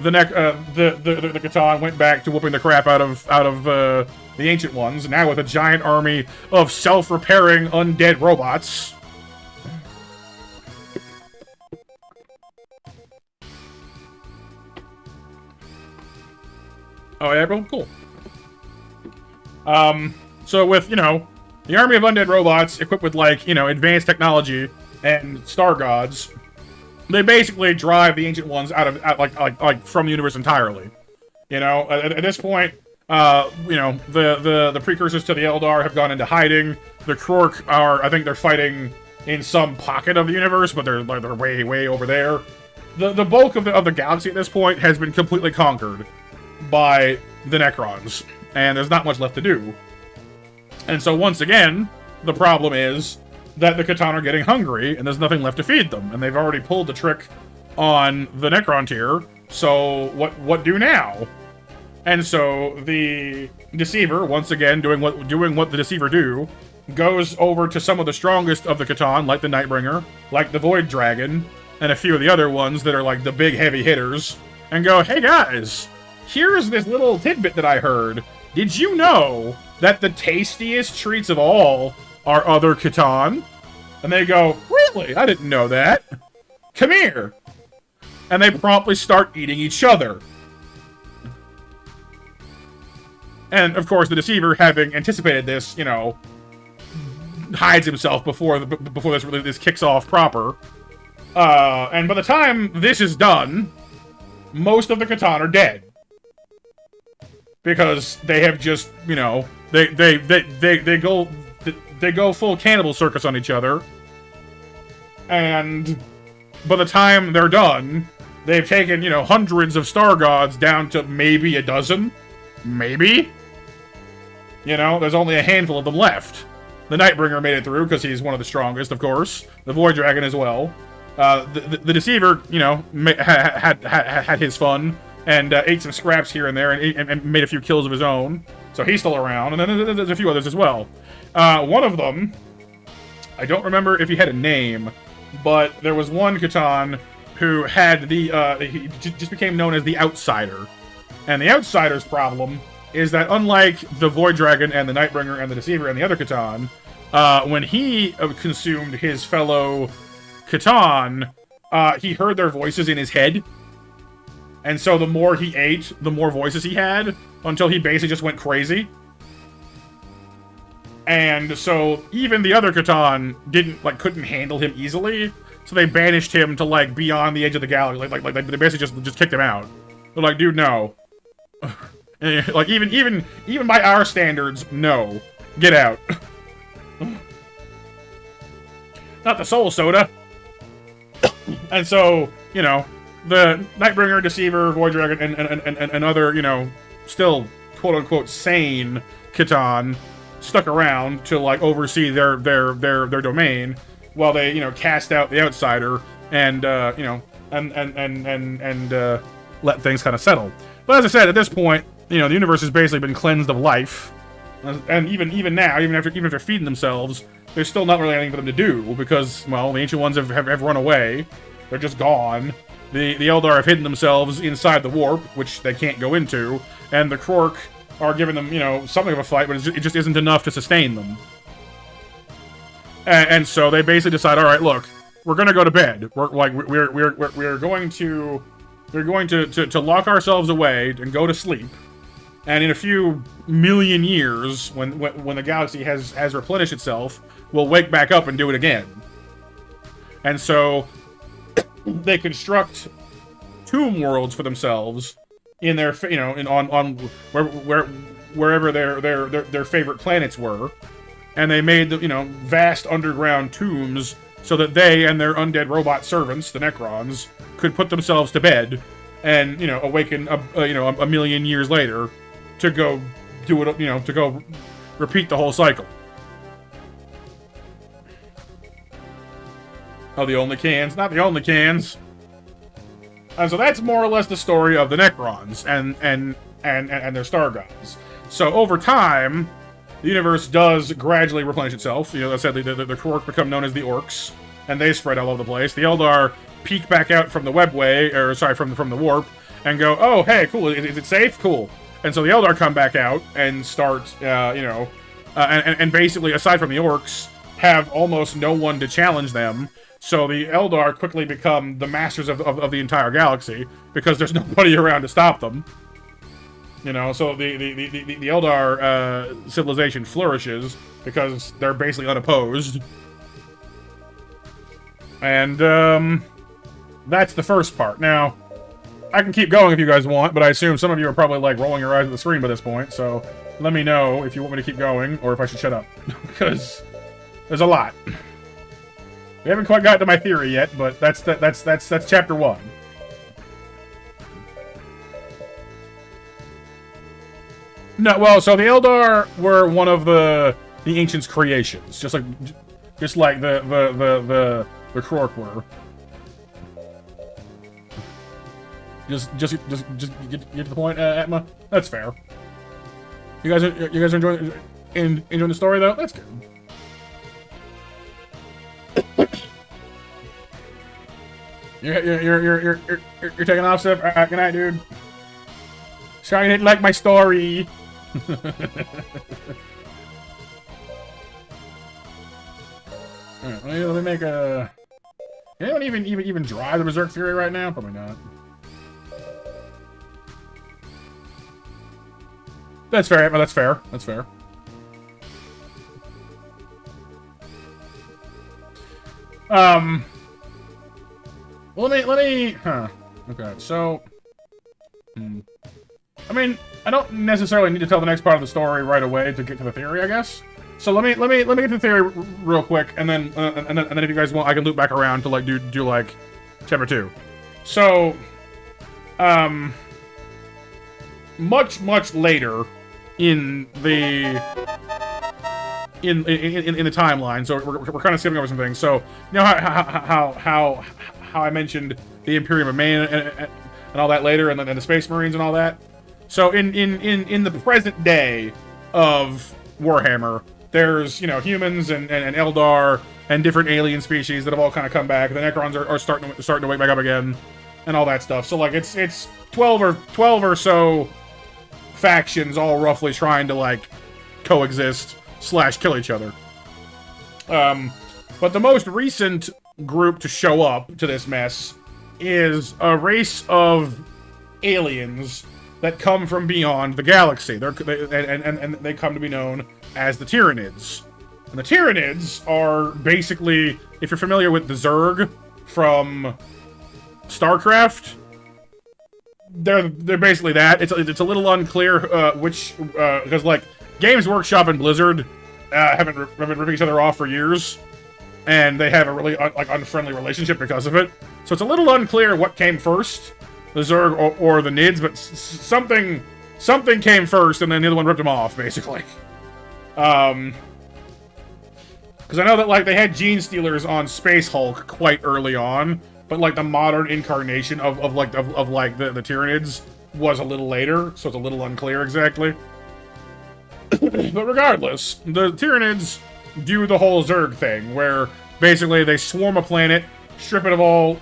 the Catan went back to whooping the crap out of the Ancient Ones, now with a giant army of self-repairing undead robots. Oh, yeah, well, cool. So with, you know, the army of undead robots equipped with, like, you know, advanced technology and star gods, they basically drive the Ancient Ones like from the universe entirely. You know, at this point, you know, the precursors to the Eldar have gone into hiding. The Krork are, I think they're fighting in some pocket of the universe, but they're way over there. The bulk of the galaxy at this point has been completely conquered by the Necrons, and there's not much left to do. And so once again, the problem is that the Catan are getting hungry, and there's nothing left to feed them, and they've already pulled the trick on the Necron tier. So what do now? And so the Deceiver, once again doing what the Deceiver do, goes over to some of the strongest of the Catan, like the Nightbringer, like the Void Dragon, and a few of the other ones that are like the big heavy hitters, and go, hey guys, here's this little tidbit that I heard. Did you know that the tastiest treats of all are other Catan? And they go, really? I didn't know that. Come here. And they promptly start eating each other. And, of course, the Deceiver, having anticipated this, you know, hides himself before this kicks off proper. And by the time this is done, most of the Catan are dead. Because they have just, you know, they go full cannibal circus on each other. And by the time they're done, they've taken, you know, hundreds of star gods down to maybe a dozen. Maybe. You know, there's only a handful of them left. The Nightbringer made it through because he's one of the strongest, of course. The Void Dragon as well. The Deceiver, you know, had his fun and ate some scraps here and there and made a few kills of his own. So he's still around. And then there's a few others as well. One of them, I don't remember if he had a name, but there was one Catan who had he just became known as the Outsider. And the Outsider's problem is that unlike the Void Dragon and the Nightbringer and the Deceiver and the other Catan, when he consumed his fellow Catan, he heard their voices in his head. And so the more he ate, the more voices he had, until he basically just went crazy. And so even the other Catan couldn't handle him easily, so they banished him to, like, beyond the edge of the galaxy. Like they basically just kicked him out. They're like, dude, no. Like, even by our standards, no. Get out. Not the soul soda. And so, you know, the Nightbringer, Deceiver, Void Dragon, and other, you know, still quote-unquote sane Catan stuck around to, like, oversee their domain while they, you know, cast out the Outsider and, you know, and let things kind of settle. But as I said, at this point, you know, the universe has basically been cleansed of life. And even now, even if they're feeding themselves, there's still not really anything for them to do because, well, the Ancient Ones have run away. They're just gone. The Eldar have hidden themselves inside the warp, which they can't go into, and the Krork are giving them, you know, something of a fight, but it just isn't enough to sustain them. And so they basically decide, all right, look, we're gonna go to bed. We're going to lock ourselves away and go to sleep. And in a few million years, when the galaxy has replenished itself, we'll wake back up and do it again. And so they construct tomb worlds for themselves in their, you know, wherever their favorite planets were, and they made the, you know, vast underground tombs so that they and their undead robot servants, the Necrons, could put themselves to bed and, you know, awaken a million years later to go do it, you know, to go repeat the whole cycle. Oh, the only cans? Not the only cans. And so that's more or less the story of the Necrons and their star gods. So over time, the universe does gradually replenish itself. You know, as I said, the Krork become known as the Orcs, and they spread all over the place. The Eldar peek back out from the webway, or sorry, from the warp, and go, oh, hey, cool, is it safe? Cool. And so the Eldar come back out and start, and basically, aside from the Orcs, have almost no one to challenge them. So the Eldar quickly become the masters of the entire galaxy, because there's nobody around to stop them. You know, so the Eldar civilization flourishes because they're basically unopposed. And that's the first part. Now, I can keep going if you guys want, but I assume some of you are probably like rolling your eyes at the screen by this point, so let me know if you want me to keep going or if I should shut up. Because there's a lot. We haven't quite got to my theory yet, but that's chapter 1. No, well, so the Eldar were one of the Ancients' creations, just like the Krork were. Just get to the point, Atma. That's fair. You guys are enjoying the story though. That's good. You're taking off, Sif. Good night, dude. Sorry you didn't like my story. Alright, let me make a... Anyone even drive the Berserk Fury right now? Probably not. That's fair, that's fair. That's fair. Well, let me, huh. Okay, so... I mean, I don't necessarily need to tell the next part of the story right away to get to the theory, I guess. So let me get to the theory real quick, and then if you guys want, I can loop back around to like do like chapter 2. So, much later in the timeline, so we're kind of skipping over some things. So you know how I mentioned the Imperium of Maine and all that later, and then the Space Marines and all that. So in the present day of Warhammer, there's, you know, humans and Eldar and different alien species that have all kind of come back. The Necrons are starting to wake back up again, and all that stuff. So like it's 12 or so factions, all roughly trying to like coexist / kill each other. But the most recent group to show up to this mess is a race of aliens that come from beyond the galaxy. They come to be known as the Tyranids. And the Tyranids are basically, if you're familiar with the Zerg from StarCraft, they're basically that. It's a little unclear which because like Games Workshop and Blizzard have been ripping each other off for years, and they have a really unfriendly relationship because of it. So it's a little unclear what came first, the Zerg or the Nids, but something came first, and then the other one ripped them off, basically. Because I know that like they had Gene Stealers on Space Hulk quite early on, but like the modern incarnation of the Tyranids was a little later, so it's a little unclear exactly. But regardless, the Tyranids do the whole Zerg thing, where basically they swarm a planet, strip it of all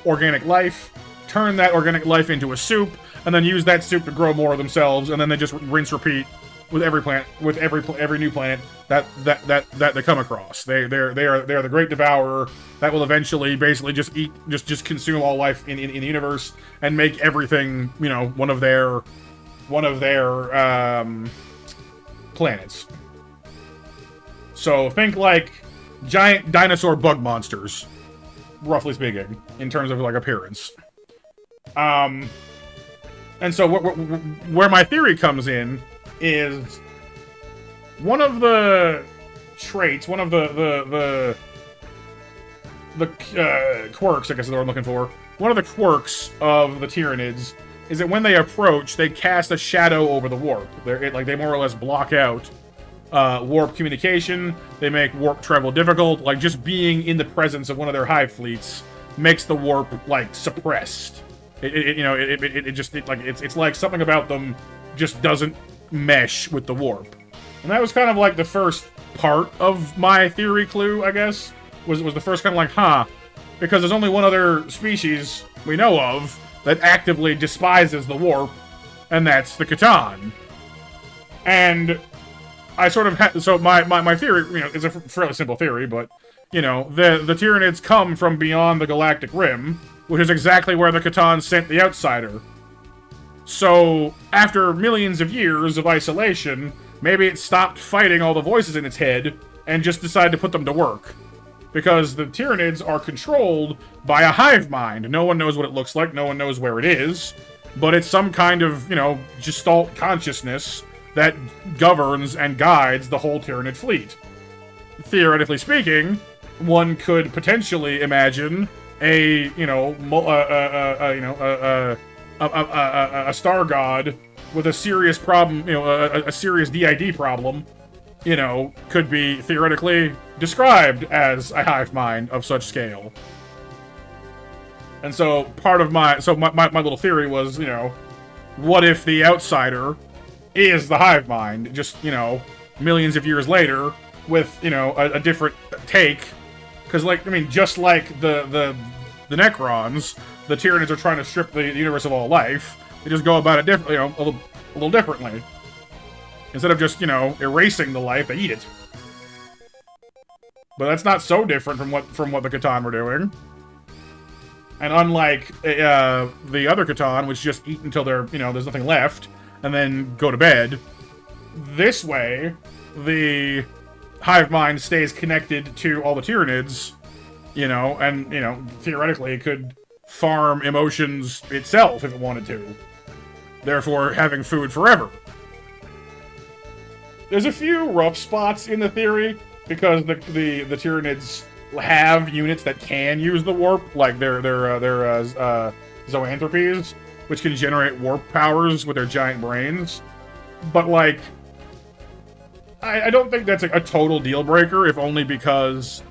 organic life, turn that organic life into a soup, and then use that soup to grow more of themselves, and then they just rinse repeat with every planet, with every new planet that they come across. They are the great devourer that will eventually basically just consume all life in the universe and make everything, you know, one of their planets. So think like giant dinosaur bug monsters, roughly speaking, in terms of like appearance. And so where my theory comes in is one of the traits, one of the quirks, I guess is what I'm looking for. One of the quirks of the Tyranids is that when they approach, they cast a shadow over the warp. They more or less block out warp communication. They make warp travel difficult. Like just being in the presence of one of their hive fleets makes the warp like suppressed. It's like something about them just doesn't mesh with the warp. And that was kind of like the first part of my theory clue, I guess. Was the first kind of like, huh? Because there's only one other species we know of that actively despises the warp, and that's the Catan. And I sort of had, so my theory, you know, is a fairly simple theory, but, you know, the Tyranids come from beyond the galactic rim, which is exactly where the Catan sent the Outsider. So, after millions of years of isolation, maybe it stopped fighting all the voices in its head and just decided to put them to work. Because the Tyranids are controlled by a hive mind. No one knows what it looks like, no one knows where it is, but it's some kind of, you know, gestalt consciousness that governs and guides the whole Tyranid fleet. Theoretically speaking, one could potentially imagine a, you know, a star god with a serious problem, you know, a serious DID problem, you know, could be theoretically described as a hive mind of such scale. And so part of my little theory was, you know, what if the outsider is the hive mind, just, you know, millions of years later with, you know, a different take? Because, like, I mean, just like the Necrons, the Tyranids are trying to strip the universe of all life. They just go about it differently, you know, a little differently. Instead of just, you know, erasing the life, they eat it. But that's not so different from what the Catan were doing. And unlike the other Catan, which just eat until they're, you know, there's nothing left, and then go to bed, this way, the hive mind stays connected to all the Tyranids, you know, and, you know, theoretically it could farm emotions itself if it wanted to. Therefore, having food forever. There's a few rough spots in the theory, because the Tyranids have units that can use the warp, like their zoanthropes, which can generate warp powers with their giant brains. But, like, I don't think that's a total deal breaker, if only because,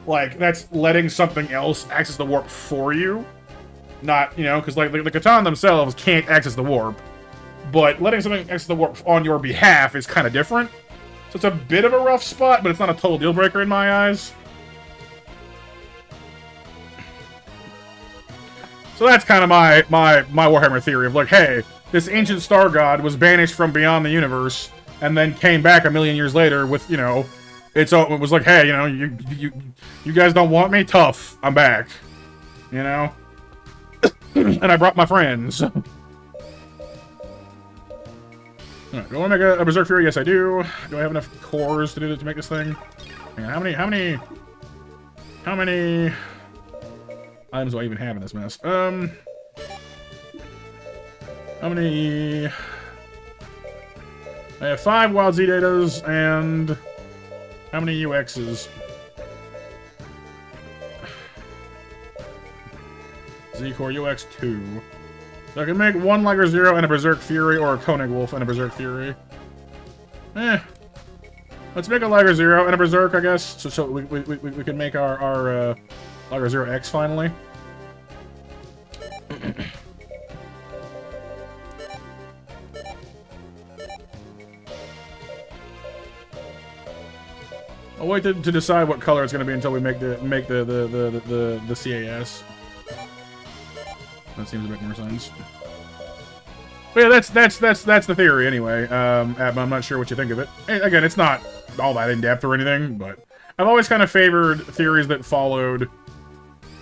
like, that's letting something else access the warp for you. Not, you know, because, like, the Catan themselves can't access the warp, but letting something access the warp on your behalf is kind of different. So it's a bit of a rough spot, but it's not a total deal breaker in my eyes. So that's kind of my Warhammer theory of, like, hey, this ancient star god was banished from beyond the universe and then came back a million years later with, you know, it was like, hey, you know, you guys don't want me? Tough. I'm back. You know? And I brought my friends. Alright, do I want to make a Berserk Fury? Yes, I do. Do I have enough cores to make this thing? Man, how many items do I even have in this mess? How many? I have 5 Wild Z datas and how many UXs? Z-Core UX 2. So I can make 1 Liger Zero and a Berserk Fury, or a Koenig Wolf and a Berserk Fury. Let's make a Liger Zero and a Berserk, I guess. So we can make our Liger Zero X finally. I'll wait to decide what color it's going to be until we make the CAS. That seems to make more sense. But yeah, that's the theory anyway. I'm not sure what you think of it. Again, it's not all that in depth or anything, but I've always kind of favored theories that followed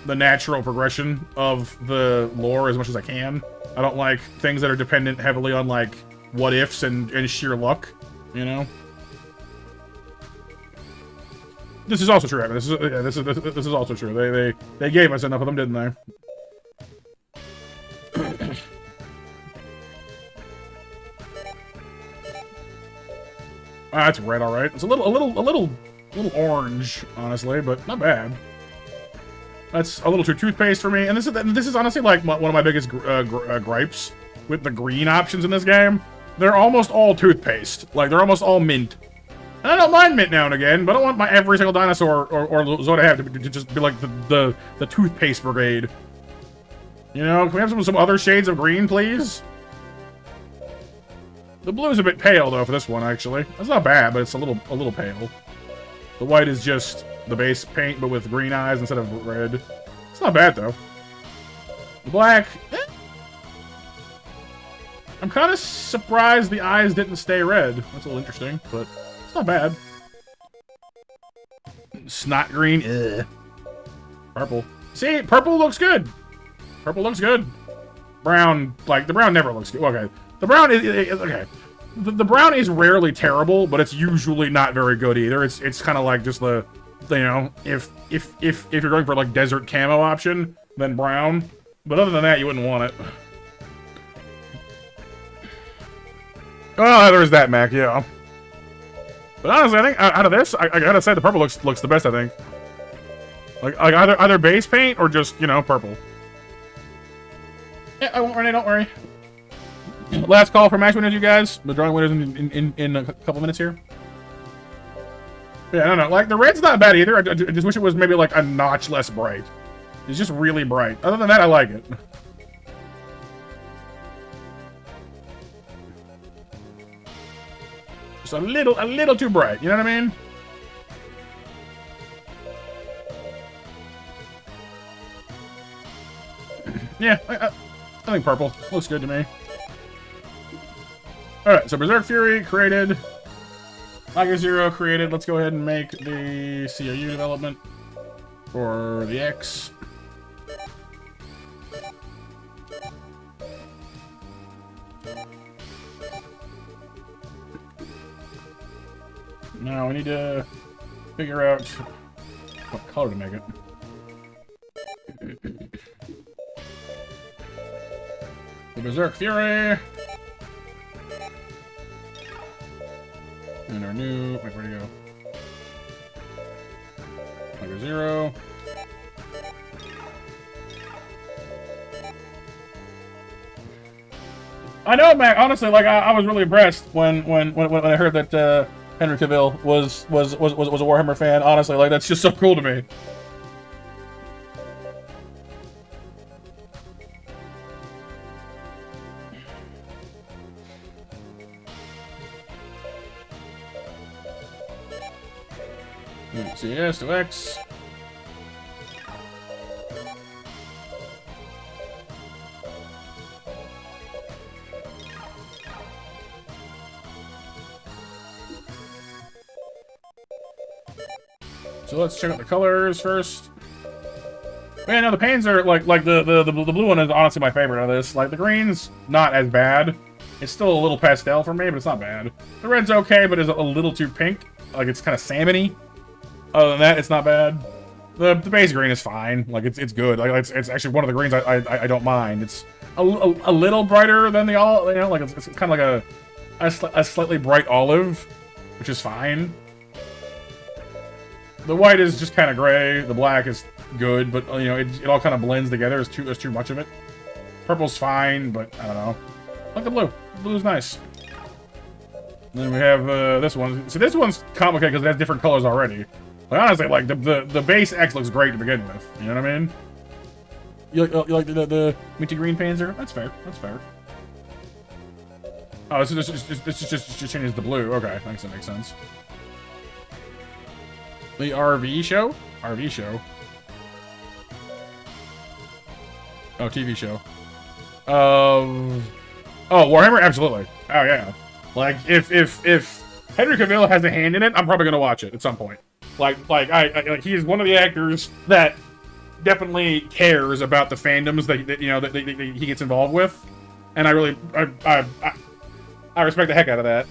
the natural progression of the lore as much as I can. I don't like things that are dependent heavily on, like, what ifs and sheer luck, you know. This is also true. This is also true. They gave us enough of them, didn't they? Ah, it's red, all right. It's a little orange, honestly, but not bad. That's a little too toothpaste for me. And this is honestly like one of my biggest gripes with the green options in this game. They're almost all toothpaste. Like, they're almost all mint. And I don't mind mint now and again, but I don't want my every single dinosaur or Zoid I have to just be like the toothpaste brigade. You know, can we have some other shades of green, please? The blue is a bit pale though for this one, actually. That's not bad, but it's a little pale. The white is just the base paint, but with green eyes instead of red. It's not bad though. The black, I'm kind of surprised the eyes didn't stay red. That's a little interesting, but it's not bad. Snot green, ugh. Purple. See, purple looks good. Purple looks good. Brown, like, the brown never looks good. Okay. The brown is okay. The brown is rarely terrible, but it's usually not very good either. It's kind of like just the, you know, if you're going for like desert camo option, then brown. But other than that, you wouldn't want it. Oh, there's that Mac, yeah. But honestly, I think out of this, I gotta say the purple looks the best. I think. Like either base paint or just, you know, purple. Yeah, I won't run it. Don't worry. Last call for match winners, you guys. The drawing winners in a couple minutes here. Yeah, I don't know. Like, the red's not bad either. I just wish it was maybe like a notch less bright. It's just really bright. Other than that, I like it. Just a little too bright. You know what I mean? Yeah, I think purple looks good to me. Alright, so Berserk Fury created. Liger Zero created. Let's go ahead and make the COU development for the X. Now we need to figure out what color to make it. The Berserk Fury. And our new, wait, where'd it go? Liger Zero. I know, Mac. Honestly, like I was really impressed when I heard that Henry Cavill was a Warhammer fan. Honestly, like that's just so cool to me. CS to X. So let's check out the colors first. Man, no, the paints are like the blue one is honestly my favorite of this. Like the green's not as bad. It's still a little pastel for me, but it's not bad. The red's okay, but it's a little too pink. Like it's kind of salmon-y. Other than that, it's not bad. The base green is fine. Like it's good. Like it's actually one of the greens I don't mind. It's a little brighter than the all. You know, like it's kind of like a slightly bright olive, which is fine. The white is just kind of gray. The black is good, but you know it all kind of blends together. There's too much of it. Purple's fine, but I don't know. I like the blue. The blue's nice. And then we have this one. So this one's complicated because it has different colors already. Like honestly, like the base X looks great to begin with. You know what I mean? You like the minty green Panzer? That's fair. That's fair. Oh, this just changes the blue. Okay, I guess that makes sense. The RV show? RV show. Oh, TV show. Oh, Warhammer? Absolutely. Oh yeah. Like if Henry Cavill has a hand in it, I'm probably gonna watch it at some point. Like he is one of the actors that definitely cares about the fandoms that you know that he gets involved with, and I really I respect the heck out of that.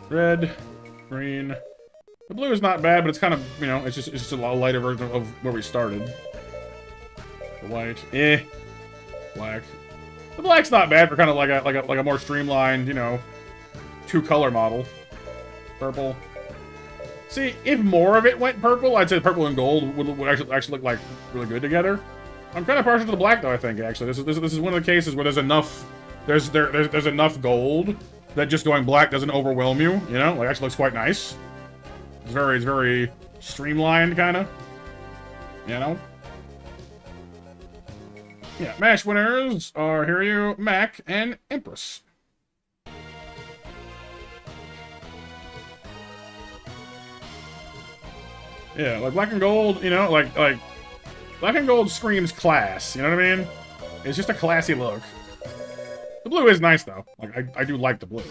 Red, green. The blue is not bad, but it's kind of, you know, it's just a lighter version of where we started. The white, black. The black's not bad for kind of like a more streamlined, you know, two-color model. Purple. See, if more of it went purple, I'd say purple and gold would actually look like really good together. I'm kind of partial to the black though. I think actually this is one of the cases where there's enough gold that just going black doesn't overwhelm you. You know, like actually looks quite nice. It's very streamlined kind of. You know. Yeah, MASH winners are Hiryu, Mac, and Empress. Yeah, like black and gold, you know, like black and gold screams class, you know what I mean? It's just a classy look. The blue is nice though. Like I do like the blue.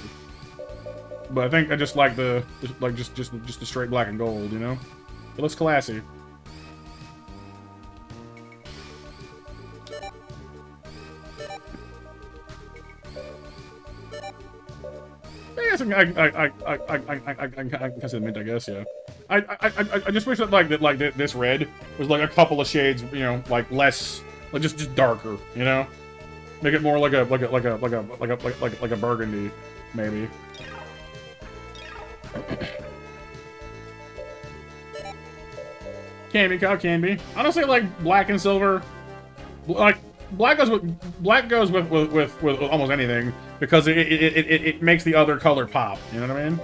But I think I just like just the straight black and gold, you know? It looks classy. I guess I can say mint, I guess, yeah. I just wish that like this red was like a couple of shades, you know, like less, like just darker, you know, make it more like a burgundy, maybe. Can be, cow can be. Honestly, like black and silver, like black goes with almost anything because it makes the other color pop. You know what I mean?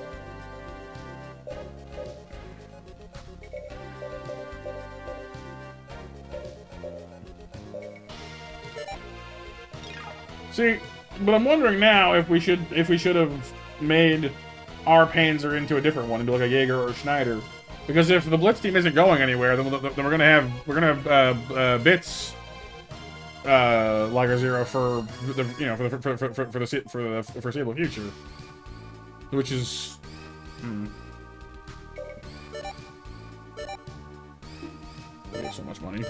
See, but I'm wondering now if we should have made our Panzer into a different one, into like a Jaeger or a Schneider. Because if the Blitz team isn't going anywhere, then we're gonna have bits Liger Zero for the for the foreseeable future, which is we have so much money.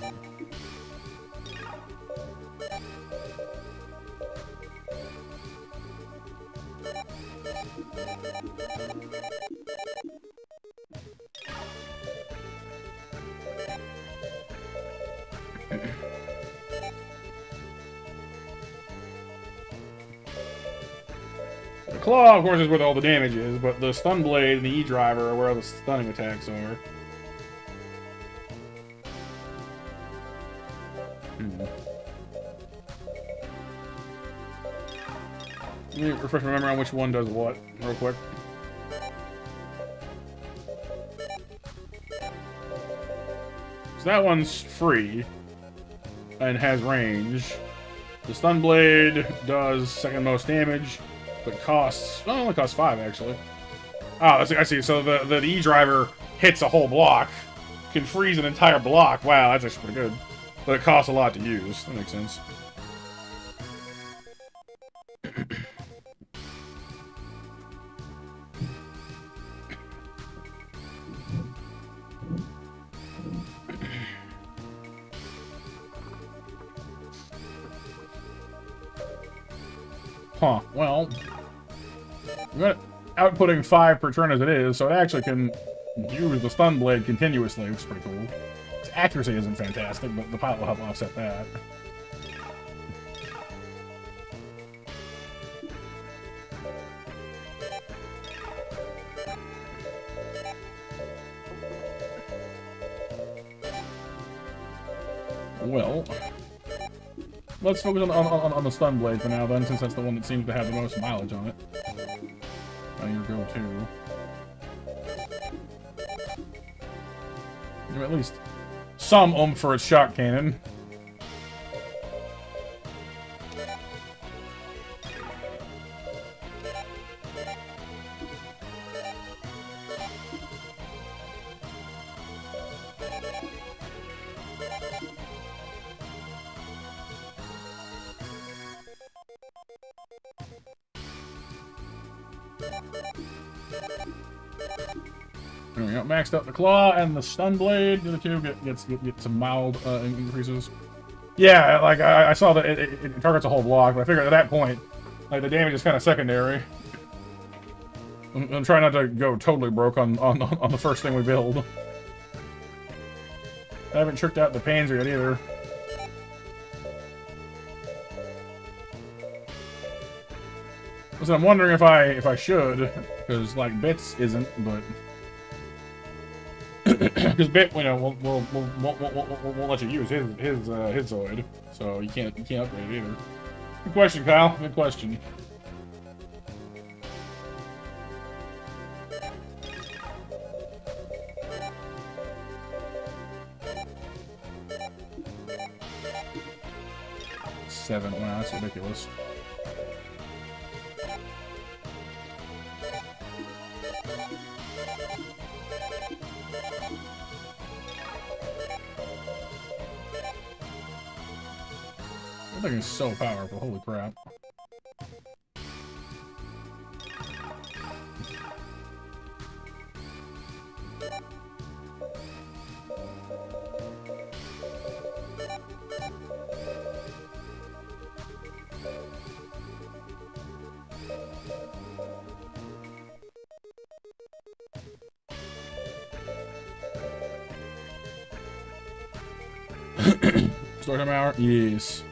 The claw, of course, is where all the damage is, but the stun blade and the E-driver are where all the stunning attacks are. Let me refresh my memory on which one does what, real quick. So that one's free and has range. The stun blade does second most damage, but costs, well, it only costs 5 actually. Oh, I see. So the E driver hits a whole block, can freeze an entire block. Wow, that's actually pretty good. But it costs a lot to use. That makes sense. Huh, well, we're outputting 5 per turn as it is, so it actually can use the stun blade continuously, which is pretty cool. Its accuracy isn't fantastic, but the pilot will help offset that. Well, let's focus on the stun blade for now, then, since that's the one that seems to have the most mileage on it. Your go-to. At least some oomph for its shock cannon. There we go. Maxed out the claw and the stun blade. The other two get some mild increases. Yeah, like I saw that it targets a whole block, but I figured at that point, like the damage is kind of secondary. I'm trying not to go totally broke on the first thing we build. I haven't tricked out the Panzer yet either. So I'm wondering if I should, because like Bits isn't, but because Bit, you know, won't let you use his Zoid, so you can't upgrade it either. Good question, Kyle. Good question. Seven. Wow, that's ridiculous. That thing is so powerful, holy crap. Story time hour? Yes.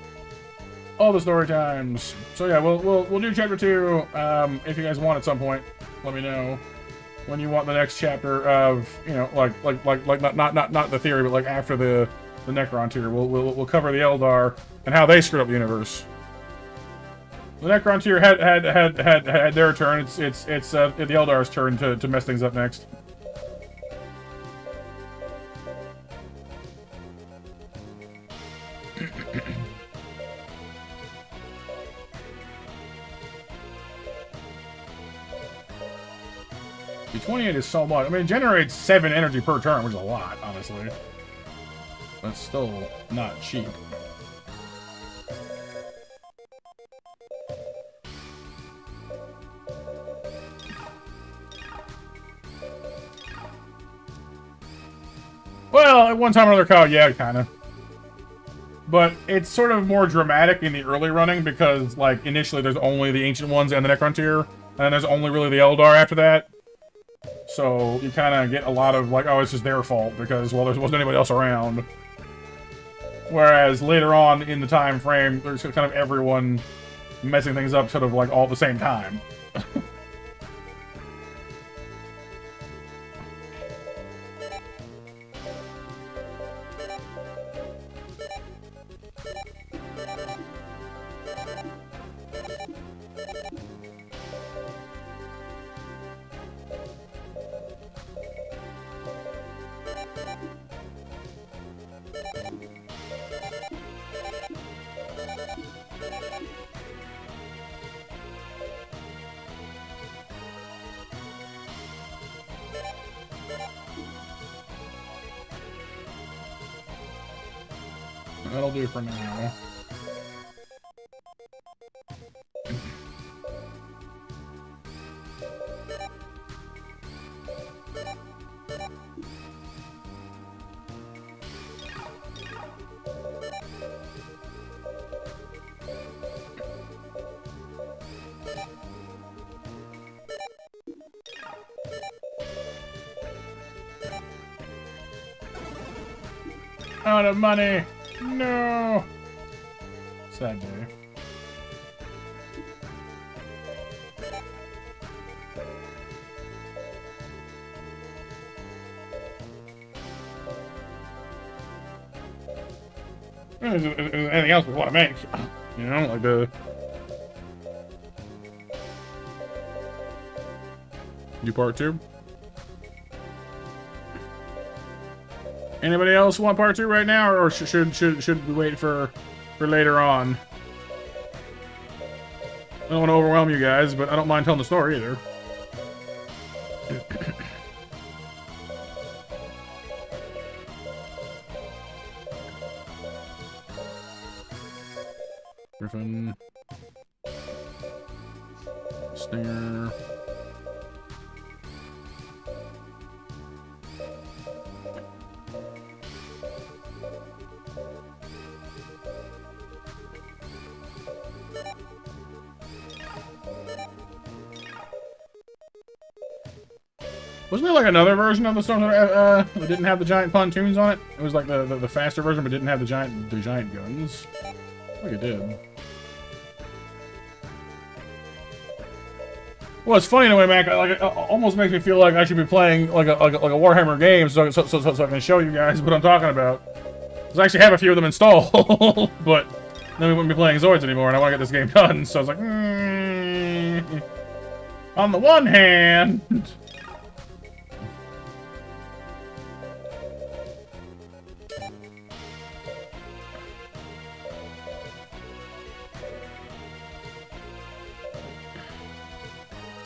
All the story times. So yeah, we'll do chapter 2. If you guys want at some point, let me know when you want the next chapter of, you know, like not the theory, but like after the Necron tier. We'll cover the Eldar and how they screwed up the universe. The Necron tier had their turn. It's the Eldar's turn to mess things up next. The 28 is so much. I mean, it generates 7 energy per turn, which is a lot, honestly. But still not cheap. Well, at one time or another, Kyle, yeah, kind of. But it's sort of more dramatic in the early running because, like, initially there's only the Ancient Ones and the Necron tier, and then there's only really the Eldar after that. So you kind of get a lot of, like, oh, it's just their fault because, well, there wasn't anybody else around. Whereas later on in the time frame, there's kind of everyone messing things up sort of, like, all at the same time. That'll do for now. Out of money! No! Sad day. Anything else we want to make? You know, like the... Do part 2? Anybody else want part 2 right now, or should we wait for later on? I don't want to overwhelm you guys, but I don't mind telling the story either. Griffin. Stinger. Wasn't there like another version of the storm that didn't have the giant pontoons on it? It was like the faster version, but didn't have the giant guns. I think it did. Well, it's funny in a way, Mac. Like, it almost makes me feel like I should be playing like a Warhammer game, so I can show you guys what I'm talking about. Because I actually have a few of them installed, but then we wouldn't be playing Zoids anymore, and I want to get this game done. So I was like, on the one hand.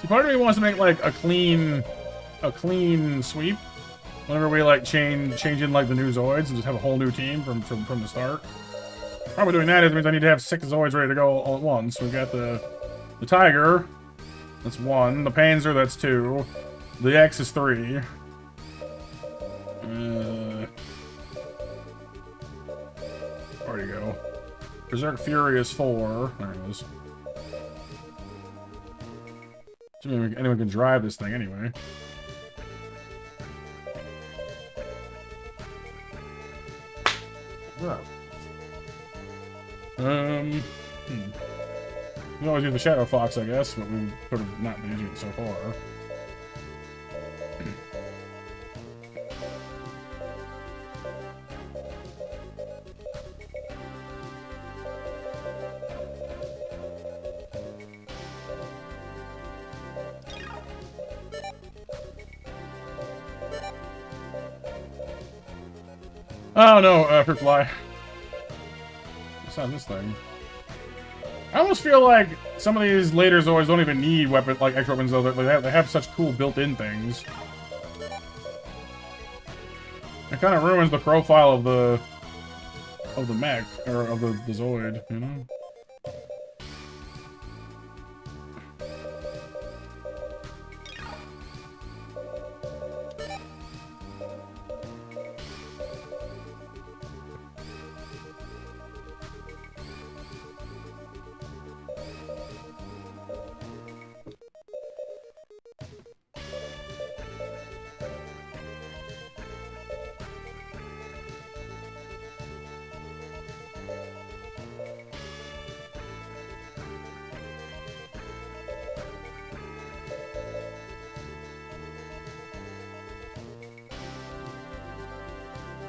Part of me wants to make like a clean sweep whenever we like change in like the new Zoids and just have a whole new team from the start. Probably doing that means I need to have 6 Zoids ready to go all at once. We got the Tiger, that's 1. The Panzer, that's 2. The X is 3. Where'd he go? Berserk Fury is 4. There it is. Anyone can drive this thing anyway. We always use the Shadow Fox, I guess, but we've sort of not been using it so far. Oh no, fruit fly. What's on this thing? I almost feel like some of these later Zoids don't even need weapons, like extra weapons, though. They have such cool built-in things. It kind of ruins the profile of the mech or of the Zoid, you know.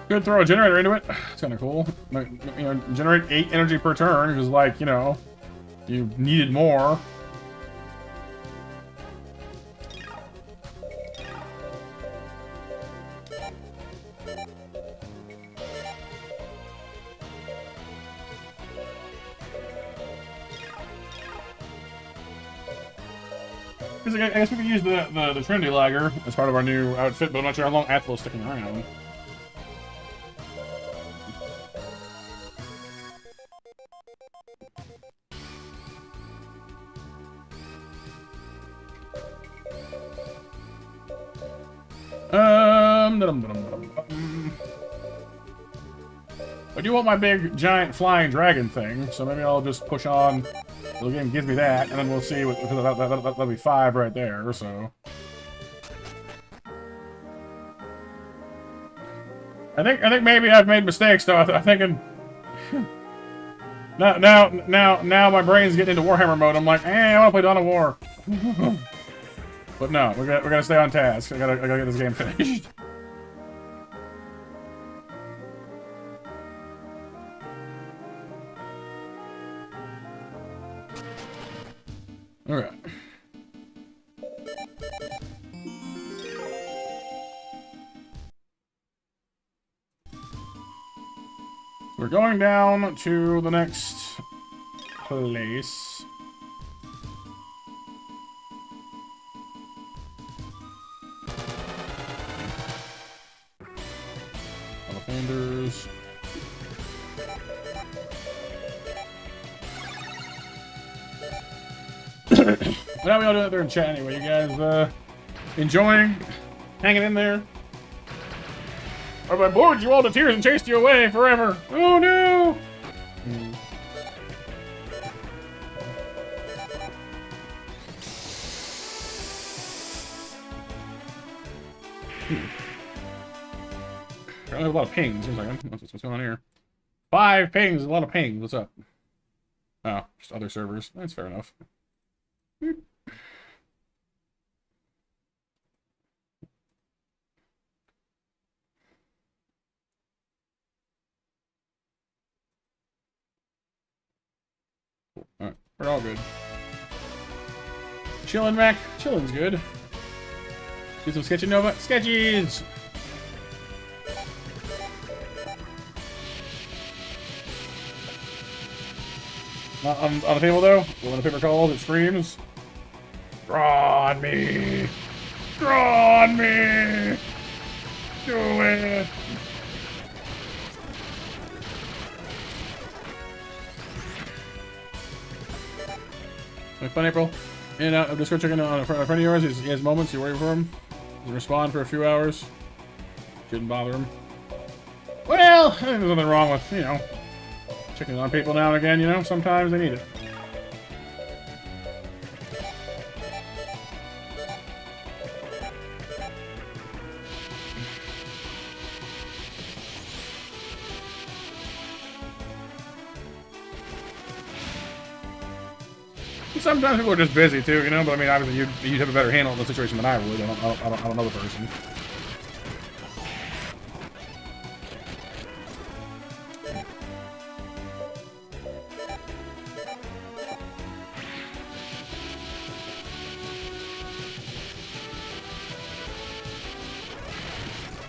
Could throw a generator into it. It's kind of cool. You know, generate 8 energy per turn, because, like, you know, you needed more. Because I guess we could use the Trinity Liger as part of our new outfit, but I'm not sure how long Athel's sticking around. I do want my big, giant, flying dragon thing, so maybe I'll just push on. The game gives me that, and then we'll see. That'll be 5 right there, so. I think maybe I've made mistakes, though. I'm thinking. Now my brain's getting into Warhammer mode. I'm like, I want to play Dawn of War. But no, we gotta stay on task. I gotta get this game finished. Okay. We're going down to the next place. Elephanters. What are we all doing out there in chat anyway? You guys enjoying? Hanging in there? Or have I bored you all to tears and chased you away forever? Oh no! I have a lot of pings. One second. What's going on here? 5 pings. A lot of pings. What's up? Oh, just other servers. That's fair enough. Alright, we're all good. Chillin', Mac. Chillin's good. Do some sketching, Nova. Sketchies! Not on the table, though. When the paper calls, it screams. Draw on me! Draw on me! Do it! Like fun, April. And I'm just checking on a friend of yours. He has moments. You worry for him. Doesn't respond for a few hours. Shouldn't bother him. Well, I think there's nothing wrong with, you know, checking on people now and again, you know? Sometimes they need it. Sometimes people are just busy too, you know. But I mean, obviously, you'd have a better handle on the situation than I would. I don't know the person.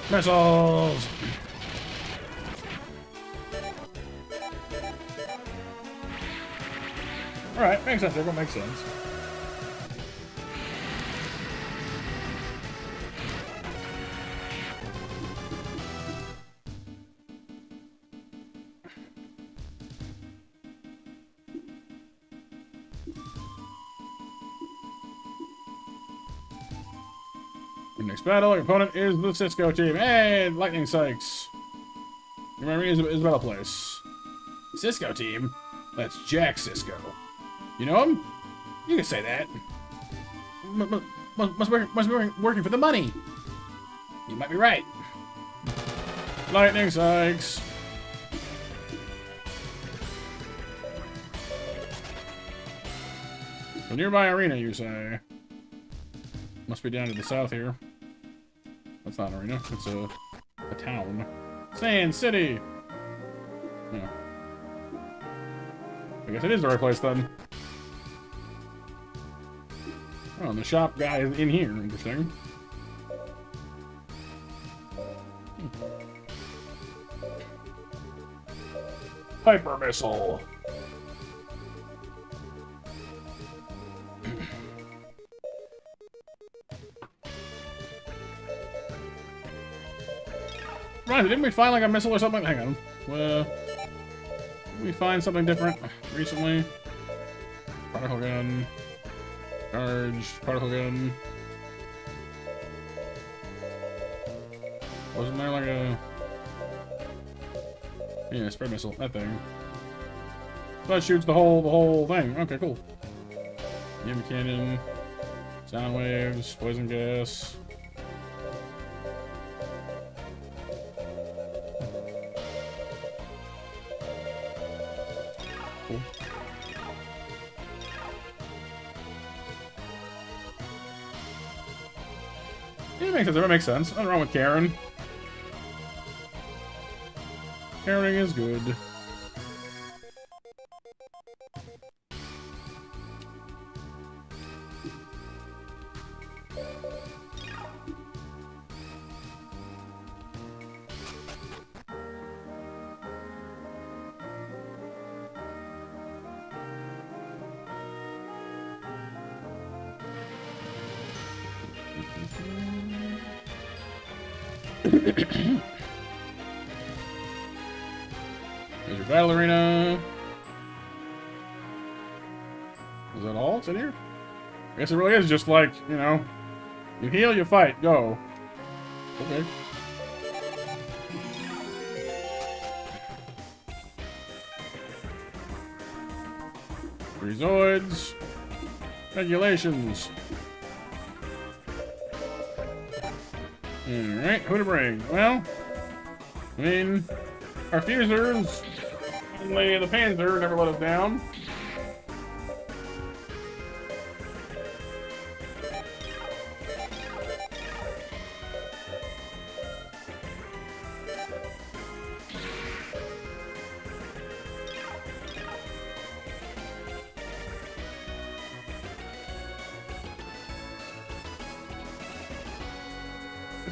Missiles. All right, makes sense. Everyone makes sense. Your next battle, your opponent is the Cisco team. Hey, Lightning Sykes. You remember his battle place. Cisco team? That's Jack Cisco. You know him? You can say that. Must be working for the money. You might be right. Lightning Sykes. A nearby arena, you say? Must be down to the south here. That's not an arena. It's a town. Sand City. Yeah. I guess it is the right place then. Oh, and the shop guy is in here. Interesting. Hyper missile. Right, didn't we find like a missile or something? Hang on. Did we find something different recently? Particle gun. Charged. Particle gun. Wasn't there like a... Yeah, spray missile. That thing. That shoots the whole thing. Okay, cool. Gamma cannon. Sound waves. Poison gas. Cool. Yeah, it makes sense. It makes sense. Nothing wrong with Karen. Caring is good. There's your battle arena. Is that all that's in here? I guess it really is just like, you know, you heal, you fight, go. Okay. Three Zoids. Regulations. Alright, who to bring? Well, I mean, our fusers, only the Panzer never let us down.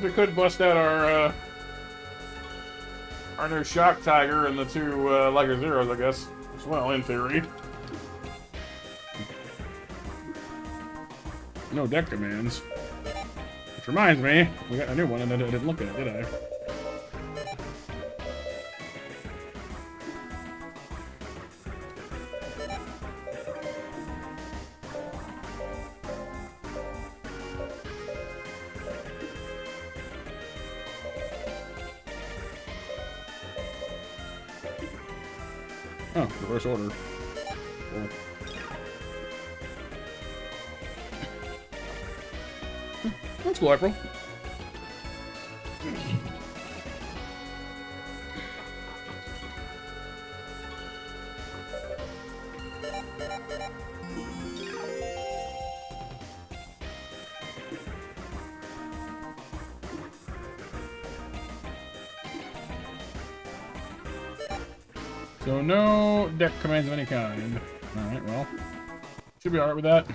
We could bust out our new Shock Tiger and the two Liger Zeros, I guess, as well, in theory. No deck commands. Which reminds me, we got a new one and I didn't look at it, did I? Oh, reverse order. Cool. That's cool, April. So no deck commands of any kind. Alright, well. Should be alright with that.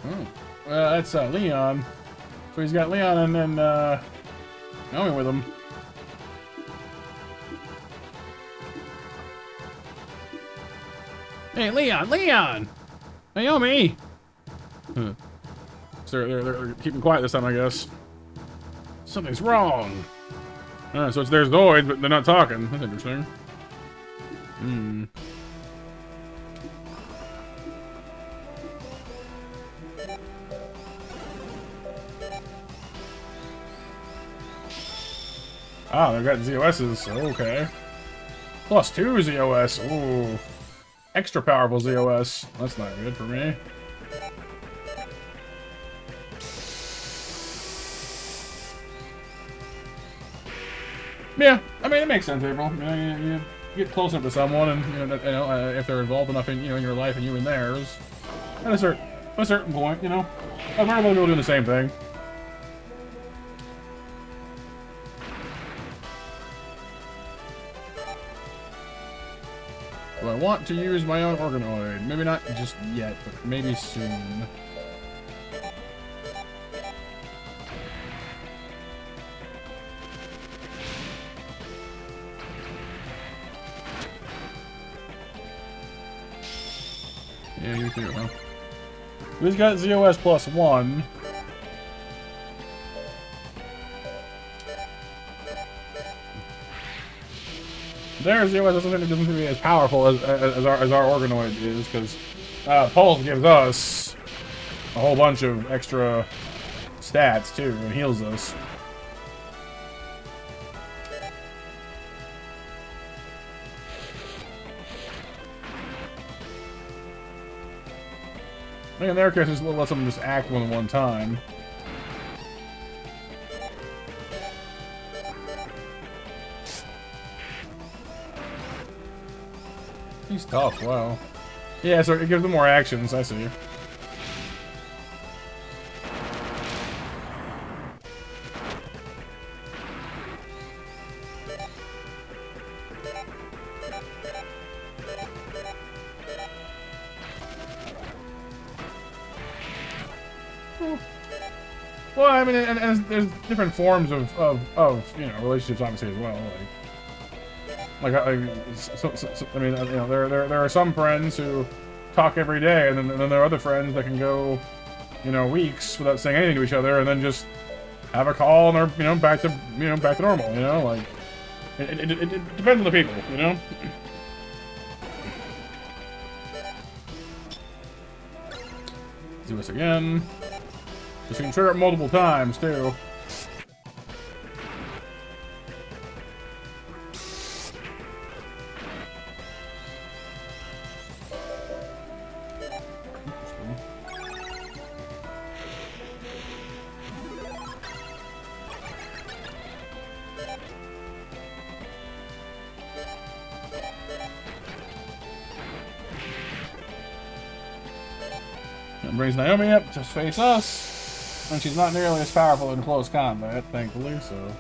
Oh. Well, that's Leon. So he's got Leon and then Naomi with him. Hey, Leon! Leon! Naomi! Huh. So they're keeping quiet this time, I guess. Something's wrong. So it's their Zoids, but they're not talking. That's interesting. Hmm. Ah, they've got ZOSs. Okay. +2 ZOS. Ooh. Extra powerful ZOS. That's not good for me. Yeah, I mean, it makes sense, April. You know, you get close enough to someone, and if they're involved enough in in your life and you in theirs, at a certain point, I've heard of other people doing the same thing. Do I want to use my own organoid? Maybe not just yet, but maybe soon. Yeah, you too, huh? We've got ZOS +1. Their ZOS doesn't seem to be as powerful as our organoid is, because Pulse gives us a whole bunch of extra stats too, and heals us. I think in their case, just let someone just act one time. He's tough, wow. Yeah, so it gives them more actions, I see. Well, I mean, and there's different forms of relationships, obviously, as well. I mean, there are some friends who talk every day, and then there are other friends that can go, weeks without saying anything to each other, and then just have a call, and they're, back to normal. It depends on the people, Do this again. Just you can trigger it multiple times too. That brings Naomi up to face us. And she's not nearly as powerful in close combat, thankfully, so...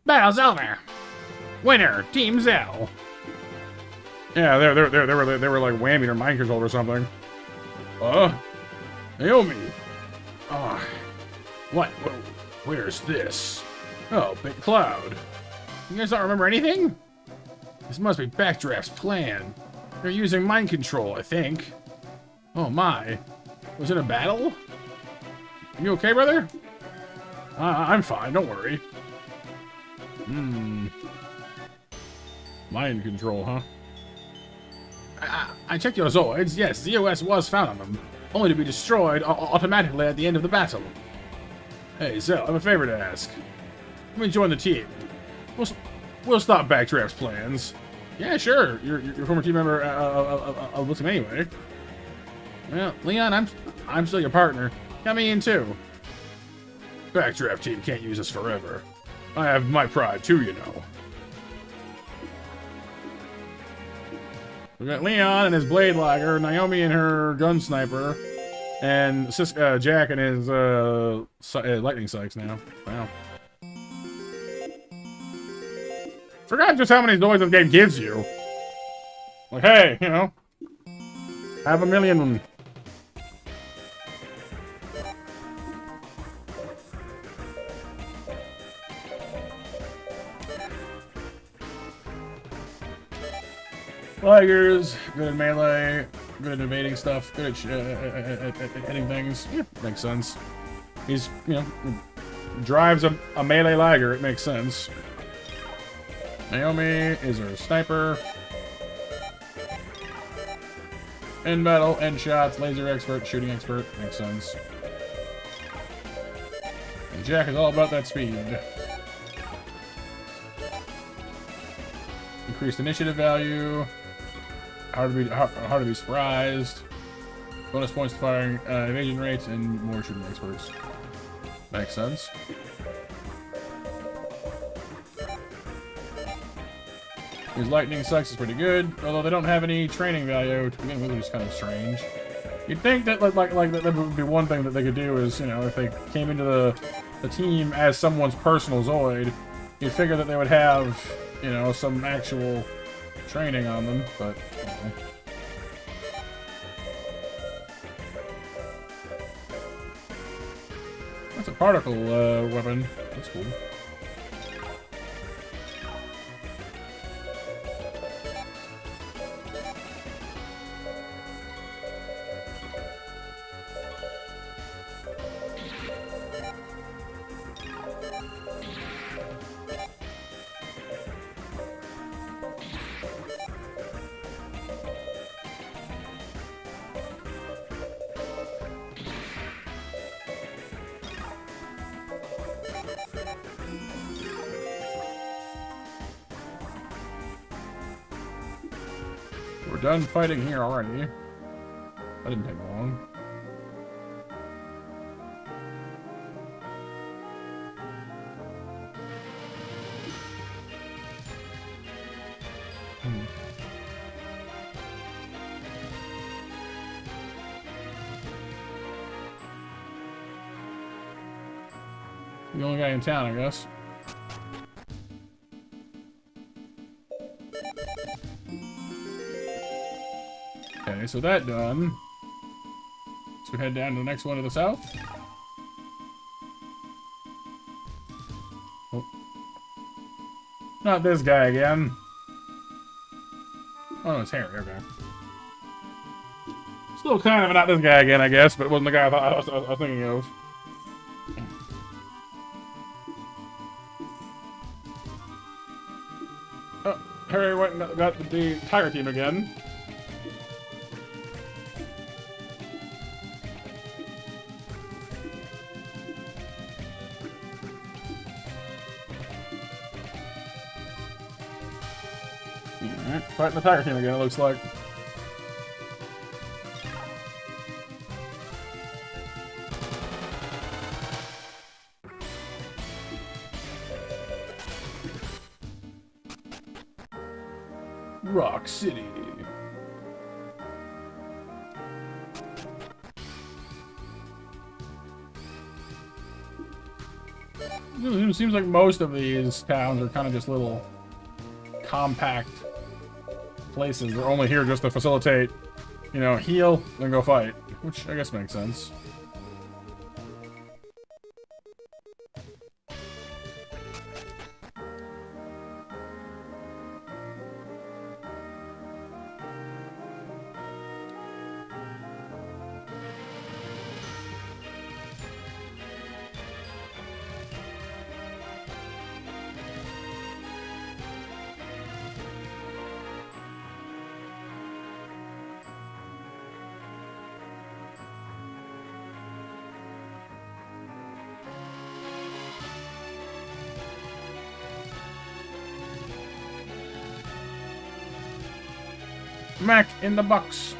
Battle's over. Winner, Team Zell. Yeah, they were like whamming her mind control or something. Naomi. Oh, what? Where's this? Oh, Big Cloud. You guys don't remember anything? This must be Backdraft's plan. They're using mind control, I think. Oh my. Was it a battle? You okay, brother? I'm fine, don't worry. Mind control, huh? I checked your Zoids. Yes, ZOS was found on them, only to be destroyed automatically at the end of the battle. Hey, Zell, I have a favor to ask. Let me join the team. We'll stop Backdraft's plans. Yeah, sure. You're a former team member with him anyway. Well, Leon, I'm still your partner. Got me in too. Backdraft team can't use us forever. I have my pride too, you know. We got Leon and his blade Liger, Naomi and her gun sniper, and Jack and his lightning sykes now. Wow. Forgot just how many Zoids this game gives you. Like, hey, you know, have a million of them. Ligers, good at melee, good at evading stuff, good at hitting things. Yeah, makes sense. He's, you know, drives a melee Liger, it makes sense. Naomi is her sniper. In battle, end shots, laser expert, shooting expert, makes sense. And Jack is all about that speed. Increased initiative value. Hard to be surprised. Bonus points to firing evasion rates and more shooting experts. Makes sense. His lightning sucks is pretty good, although they don't have any training value to begin with, which is kind of strange. You'd think that like that would be one thing that they could do is, you know, if they came into the team as someone's personal Zoid, you'd figure that they would have, you know, some actual training on them, but okay. That's a particle weapon. That's cool. We're done fighting here already. That didn't take long. The only guy in town, I guess. Okay, so that done. So we head down to the next one to the south. Oh. Not this guy again. Oh no, it's Harry, okay. Still kind of not this guy again, I guess, but it wasn't the guy I was thinking of. Oh, Harry went and got the Tiger team again. Fighting the Tiger team again, it looks like. Rock City. It seems like most of these towns are kind of just little compact places. They're only here just to facilitate, you know, heal, then go fight. Which I guess makes sense. Mac in the box.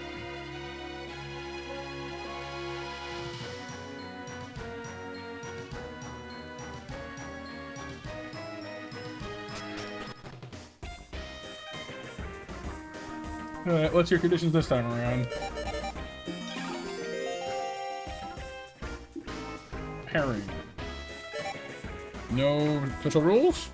Alright, what's your conditions this time around? Pairing. No special rules?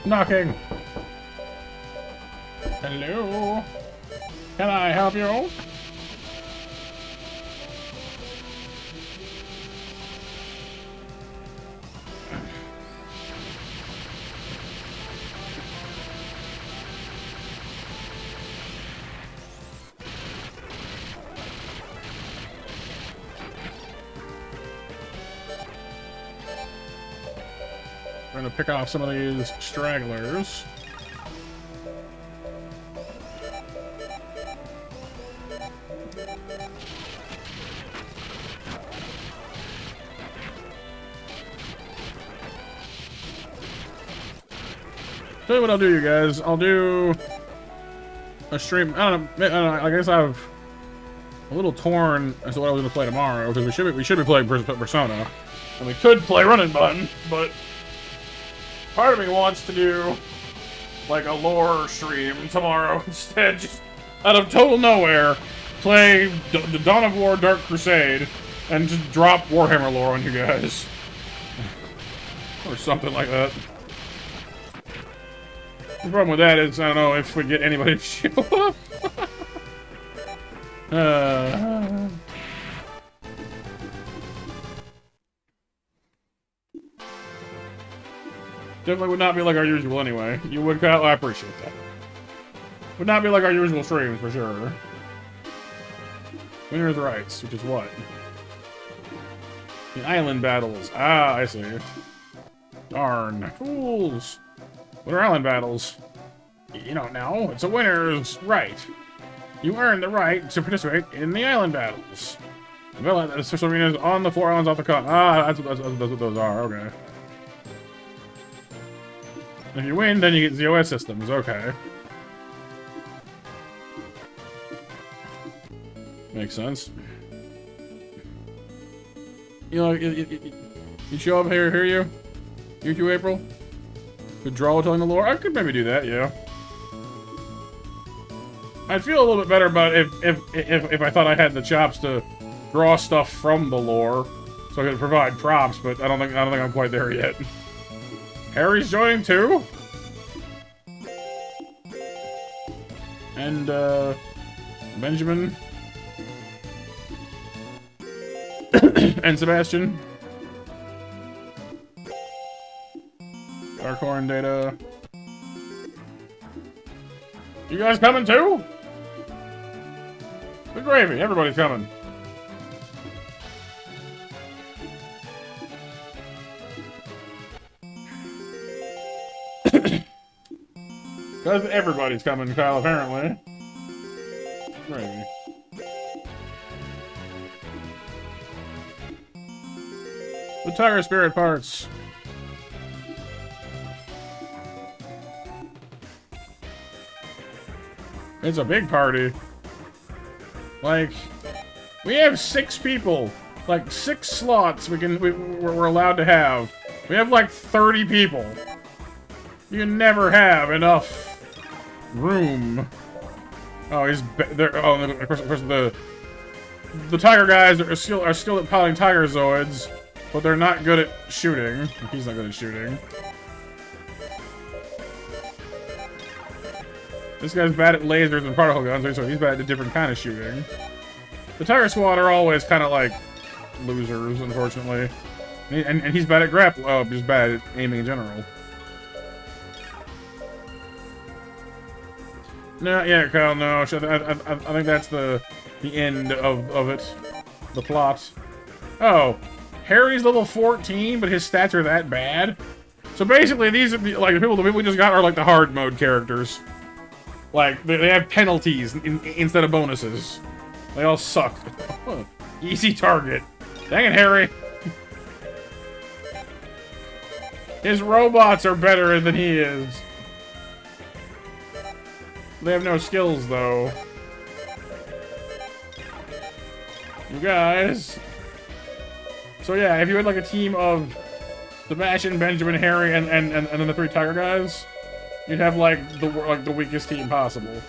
Knocking. Hello. Can I help you? We're gonna pick off some of these stragglers. Tell you what I'll do, you guys. I'll do a stream. I don't know. I guess I'm a little torn as to what I was going to play tomorrow, because we should be playing Persona, and we could play Running Button, but part of me wants to do like a lore stream tomorrow instead. Just out of total nowhere, play the Dawn of War Dark Crusade and just drop Warhammer lore on you guys, or something like that. The problem with that is, I don't know if we get anybody to show up. Definitely would not be like our usual anyway. You would, Kyle? I appreciate that. Would not be like our usual streams, for sure. Winner's rights, which is what? The island battles. Ah, I see. Darn. Fools. What are island battles? You don't know. It's a winner's right. You earn the right to participate in the island battles. The special arenas on the 4 islands off the continent. Ah, that's what those are. Okay. If you win, then you get ZOS systems. Okay. Makes sense. You know, you show up here, hear you? You too, April? Could draw telling the lore? I could maybe do that, yeah. I'd feel a little bit better about if I thought I had the chops to draw stuff from the lore, so I could provide props, but I don't think I'm quite there yet. Harry's joining too? And Benjamin. And Sebastian. Darkhorn Data. You guys coming too? The gravy, everybody's coming. Because everybody's coming, Kyle, apparently. Maybe. The Tiger Spirit parts. It's a big party. Like, we have 6 people. Like, 6 slots we're allowed to have. We have like 30 people. You can never have enough room. Oh, he's there. Oh, and of course, the tiger guys are skilled at piloting tiger Zoids, but they're not good at shooting. He's not good at shooting. This guy's bad at lasers and particle guns, so he's bad at a different kind of shooting. The tiger squad are always kind of like losers, unfortunately, and he's bad at grapple. Oh, he's bad at aiming in general. No, yeah, Kyle, no. I think that's the end of it. The plot. Oh, Harry's level 14, but his stats are that bad? So basically, these are like the people we just got are like the hard mode characters. Like, they have penalties instead of bonuses. They all suck. Easy target. Dang it, Harry. His robots are better than he is. They have no skills, though. You guys. So yeah, if you had like a team of Sebastian, Benjamin, Harry, and then the 3 tiger guys, you'd have like the weakest team possible.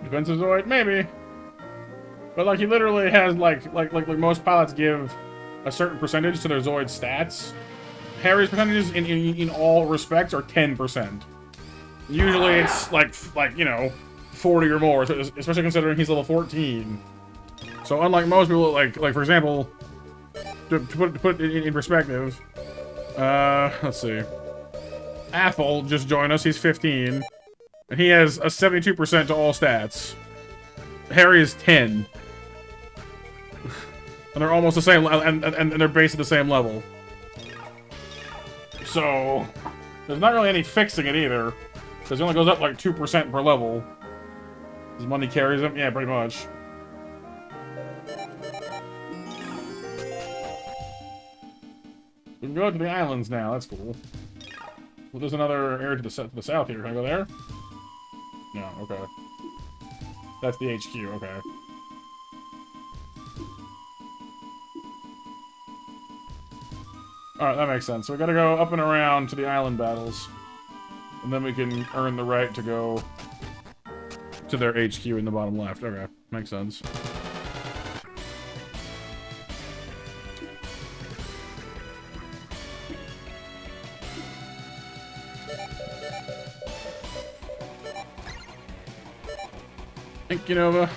Defensive Zoid? Maybe. But like he literally has like most pilots give a certain percentage to their Zoid stats. Harry's percentages in all respects are 10%. Usually it's like you know, 40 or more, especially considering he's level 14. So unlike most people, like for example, to put it in perspective, let's see. Athel just joined us, he's 15. And he has a 72% to all stats. Harry is 10. And they're almost the same, and they're based at the same level. So, there's not really any fixing it either. Because it only goes up like 2% per level. His money carries him? Yeah, pretty much. We can go to the islands now, that's cool. Well, there's another area to the south here. Can I go there? No, okay. That's the HQ, okay. Alright, that makes sense. So we gotta go up and around to the island battles. And then we can earn the right to go to their HQ in the bottom left. Okay, makes sense. Thank you, Nova.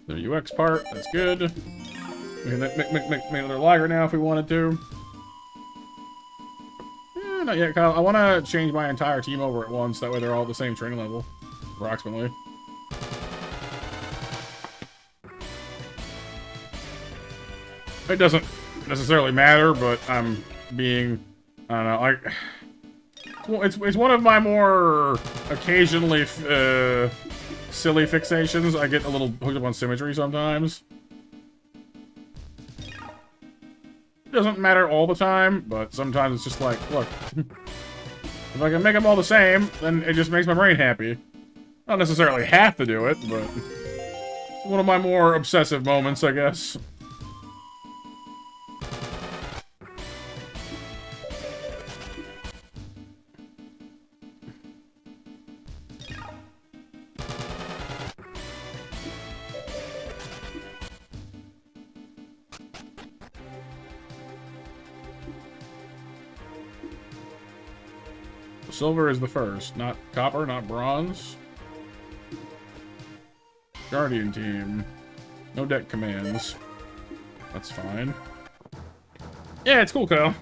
The UX part, that's good. We can make another Liger now if we wanted to. Not yet, Kyle. I want to change my entire team over at once. That way they're all the same training level, approximately. It doesn't necessarily matter, but I'm being, I don't know, like, it's one of my more occasionally silly fixations. I get a little hooked up on symmetry sometimes. It doesn't matter all the time, but sometimes it's just like, look. If I can make them all the same, then it just makes my brain happy. Not necessarily have to do it, but it's one of my more obsessive moments, I guess. Silver is the first, not copper, not bronze. Guardian team. No deck commands. That's fine. Yeah, it's cool, Kyle.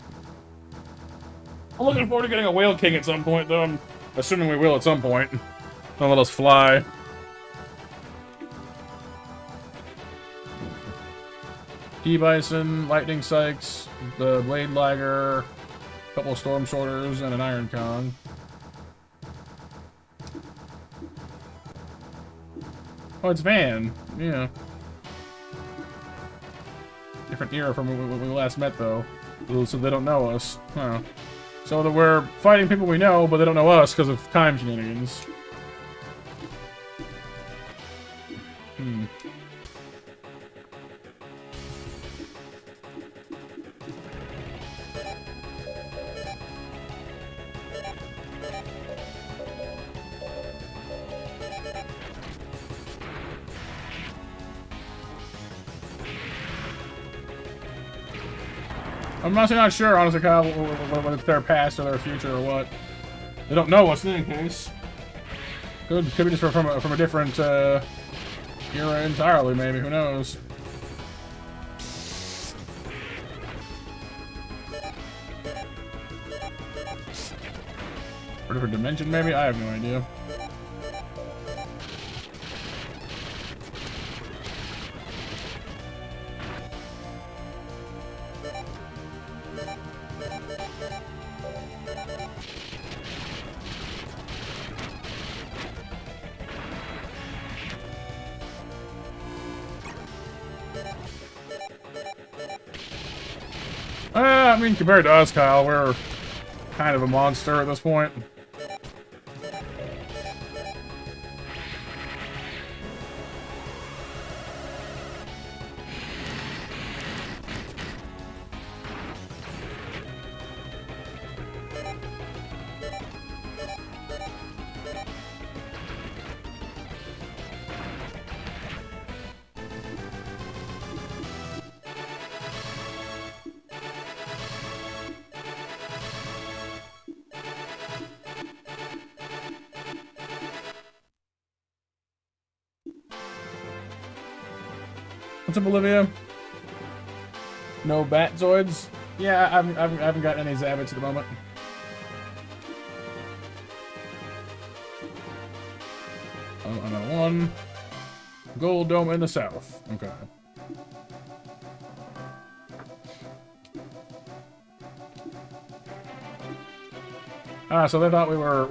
I'm looking forward to getting a Whale King at some point, though. I'm assuming we will at some point. Don't let us fly. T-Bison, Lightning Sykes, the Blade Liger, a couple of Storm Sorters, and an Iron Kong. Oh, it's Van. Yeah. Different era from when we last met, though. So they don't know us. Huh. So that we're fighting people we know, but they don't know us because of time shenanigans. Hmm. I'm not sure, honestly, Kyle, whether it's their past or their future or what. They don't know us in any case. Could be just from a different era entirely, maybe. Who knows? Or different dimension, maybe? I have no idea. I mean, compared to us, Kyle, we're kind of a monster at this point. What's up, Olivia? No bat Zoids? Yeah, I haven't got any Zabbits at the moment. Oh, another one. Gold Dome in the south. Okay. Ah, so they thought we were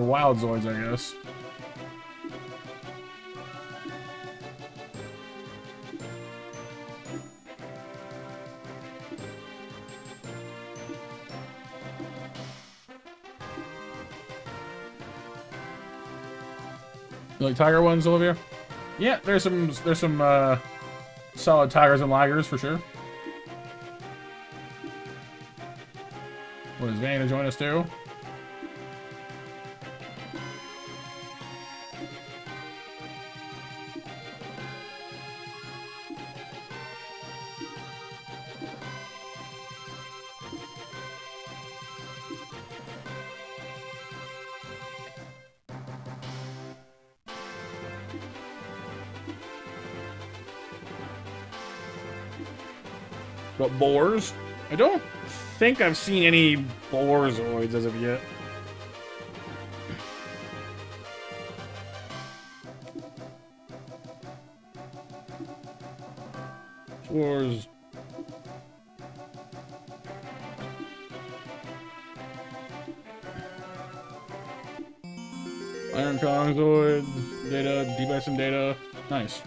wild Zoids, I guess. You like tiger ones, Olivia? Yeah, there's some solid tigers and ligers for sure. What, is Van to join us too? What, boars? I don't think I've seen any boar Zoids as of yet. Boars. Iron Kong Zoids, data, D-Bison data. Nice.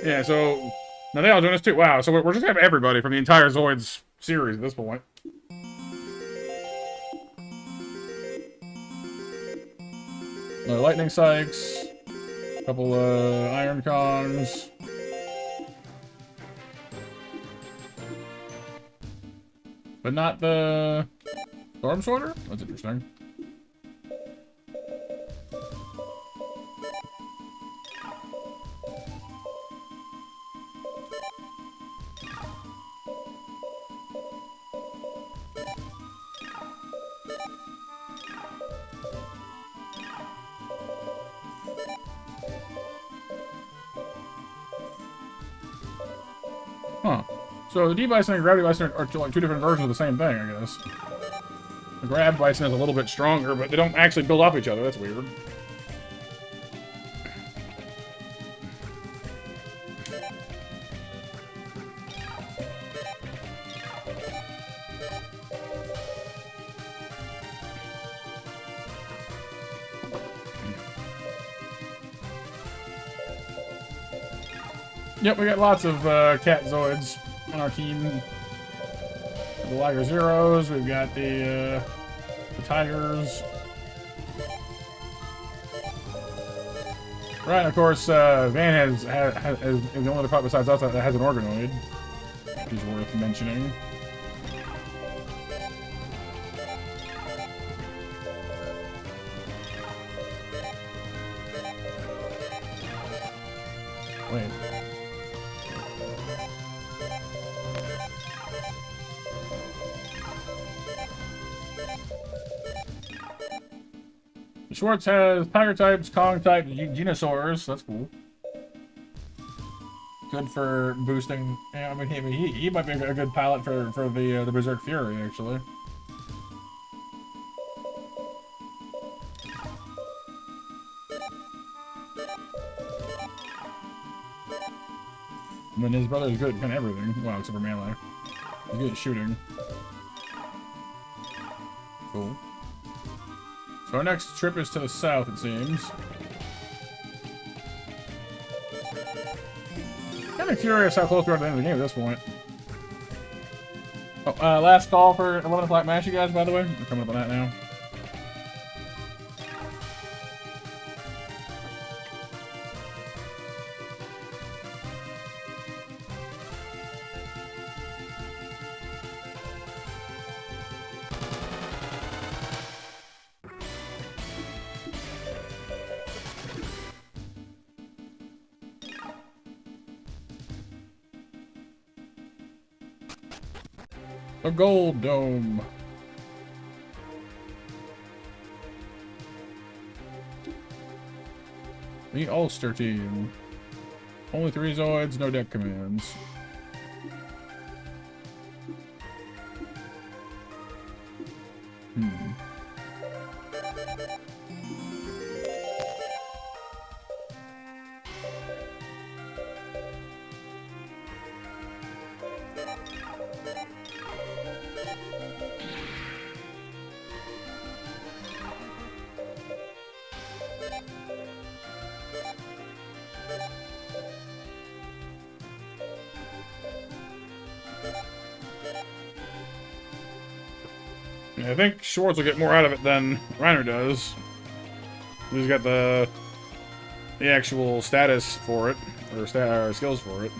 Yeah, so No, they all join us too. Wow, so we're just having everybody from the entire Zoids series at this point. Lightning Sykes, a couple Iron Kongs. But not the Storm Sorter? That's interesting. Huh. So the D-Bison and Gravity Bison are like two different versions of the same thing, I guess. The Grab Bison is a little bit stronger, but they don't actually build off each other. That's weird. Yep, we got lots of cat Zoids on our team. The Liger Zeros, we've got the Tigers. Right, and of course, Van is the only other pup besides us that has an organoid. He's worth mentioning. Wait. Schwartz has Tiger types, Kong types, Genosaurs. That's cool. Good for boosting. Yeah, I mean, he might be a good pilot for the Berserk Fury, actually. I mean, his brother is good at kind of everything. Well, except for melee. He's good at shooting. Cool. So our next trip is to the south, it seems. Kind of curious how close we are to the end of the game at this point. Oh, last call for 11 o'clock match, you guys, by the way. We're coming up on that now. A gold dome. The Ulster team. Only 3 Zoids, no deck commands. I think Schwartz will get more out of it than Reiner does. He's got the actual status for it, or skills for it.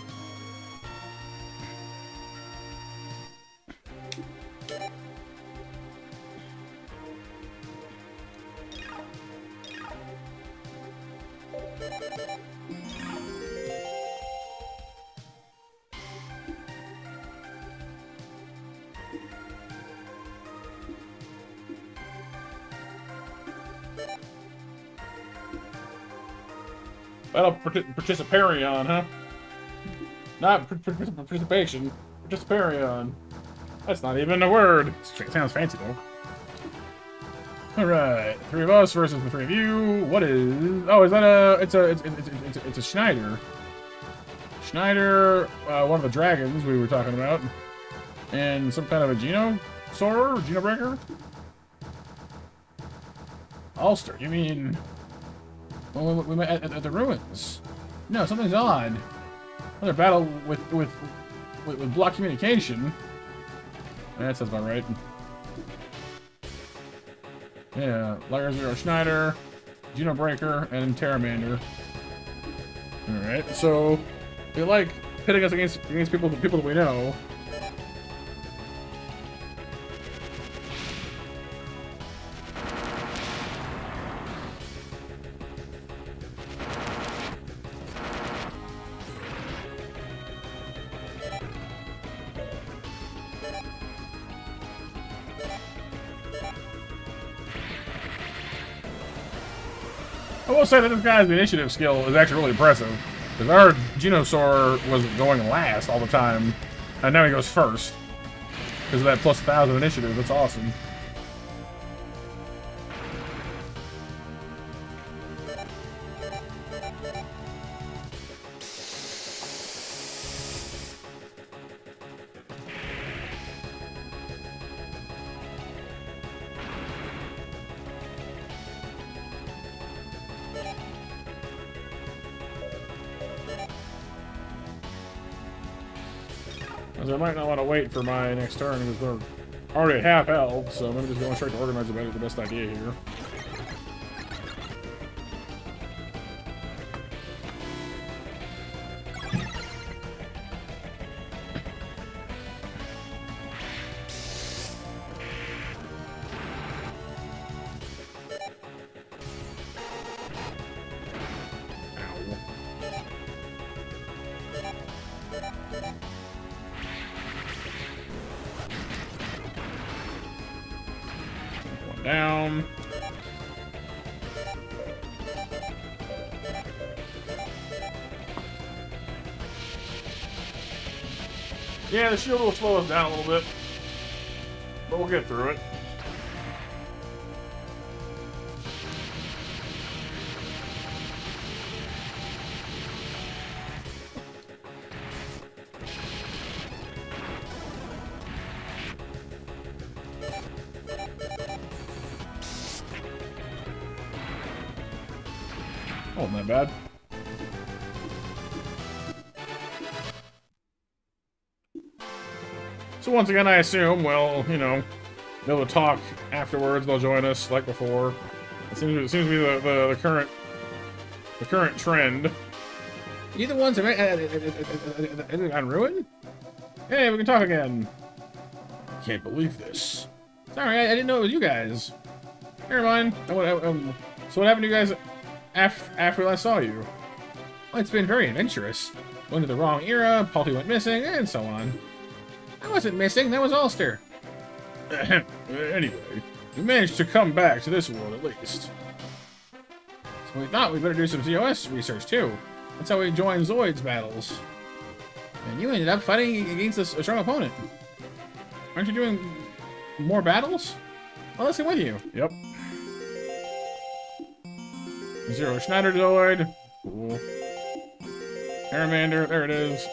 Battle Participarion, huh? Not participation. Participarion. That's not even a word. It sounds fancy though. Alright. 3 of us versus the 3 of you. What is... Oh, is that a... It's a Schneider. Schneider, one of the dragons we were talking about. And some kind of a Geno? Saurer? Geno Breaker? Ulster, you mean... Well, we met at the ruins. No, something's odd. Another battle with block communication. That sounds about right. Yeah, Liger Zero Schneider, Geno Breaker, and Terramander. Alright, so we like pitting us against people that we know. I will say that this guy's initiative skill is actually really impressive. Because our Saurer was going last all the time, and now he goes first. Because of that plus 1,000 initiative, that's awesome. I might not want to wait for my next turn because they're already at half health, so maybe just going straight to organize the best idea here. Down. Yeah, the shield will slow us down a little bit, but we'll get through it. Oh, not bad. So once again, I assume, well, you know, they'll talk afterwards. They'll join us like before. It seems to be the current trend. You the ones that on Ruin? Hey, we can talk again. Can't believe this. Sorry, I didn't know it was you guys. Never mind. So what happened to you guys after I last saw you? Well, it's been very adventurous. Went to the wrong era, Polly went missing, and so on. I wasn't missing, that was Ulster. Anyway, we managed to come back to this world at least. So we thought we'd better do some ZOS research too. That's how we joined Zoids battles. And you ended up fighting against a strong opponent. Aren't you doing more battles? Well, let's get with you. Yep. Zero Schneider Zoid. Cool. Terramander, there it is.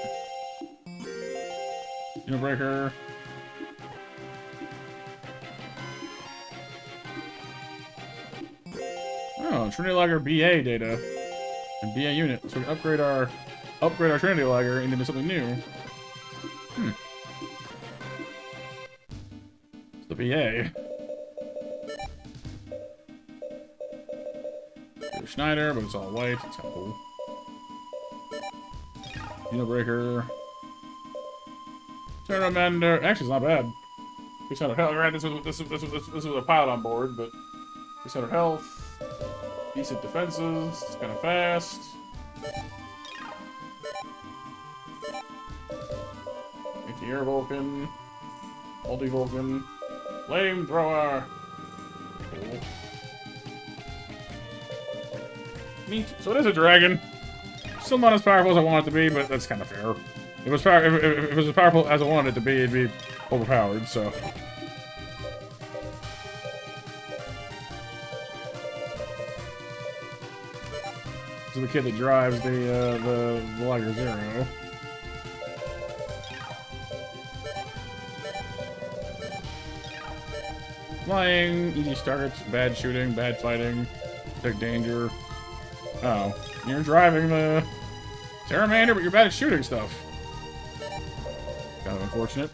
Geno Breaker. Oh, Trinity Liger BA data. And BA unit. So we can upgrade our Trinity Liger into something new. It's the BA. Schneider, but it's all white. It's kind of cool. Geno Breaker. Terramander. Actually, it's not bad. 600 health. Right, this was a pilot on board, but 600 health. Decent defenses. It's kind of fast. Anti-air Vulcan. Multi-Vulcan. Flamethrower. Cool. Neat. So it is a dragon. Still not as powerful as I want it to be, but that's kind of fair. If it was as powerful as I wanted it to be, it'd be overpowered, so. This is the kid that drives the Liger Zero. Flying, easy targets, bad shooting, bad fighting, big danger. Oh, you're driving the Terramander, but you're bad at shooting stuff. Kind of unfortunate.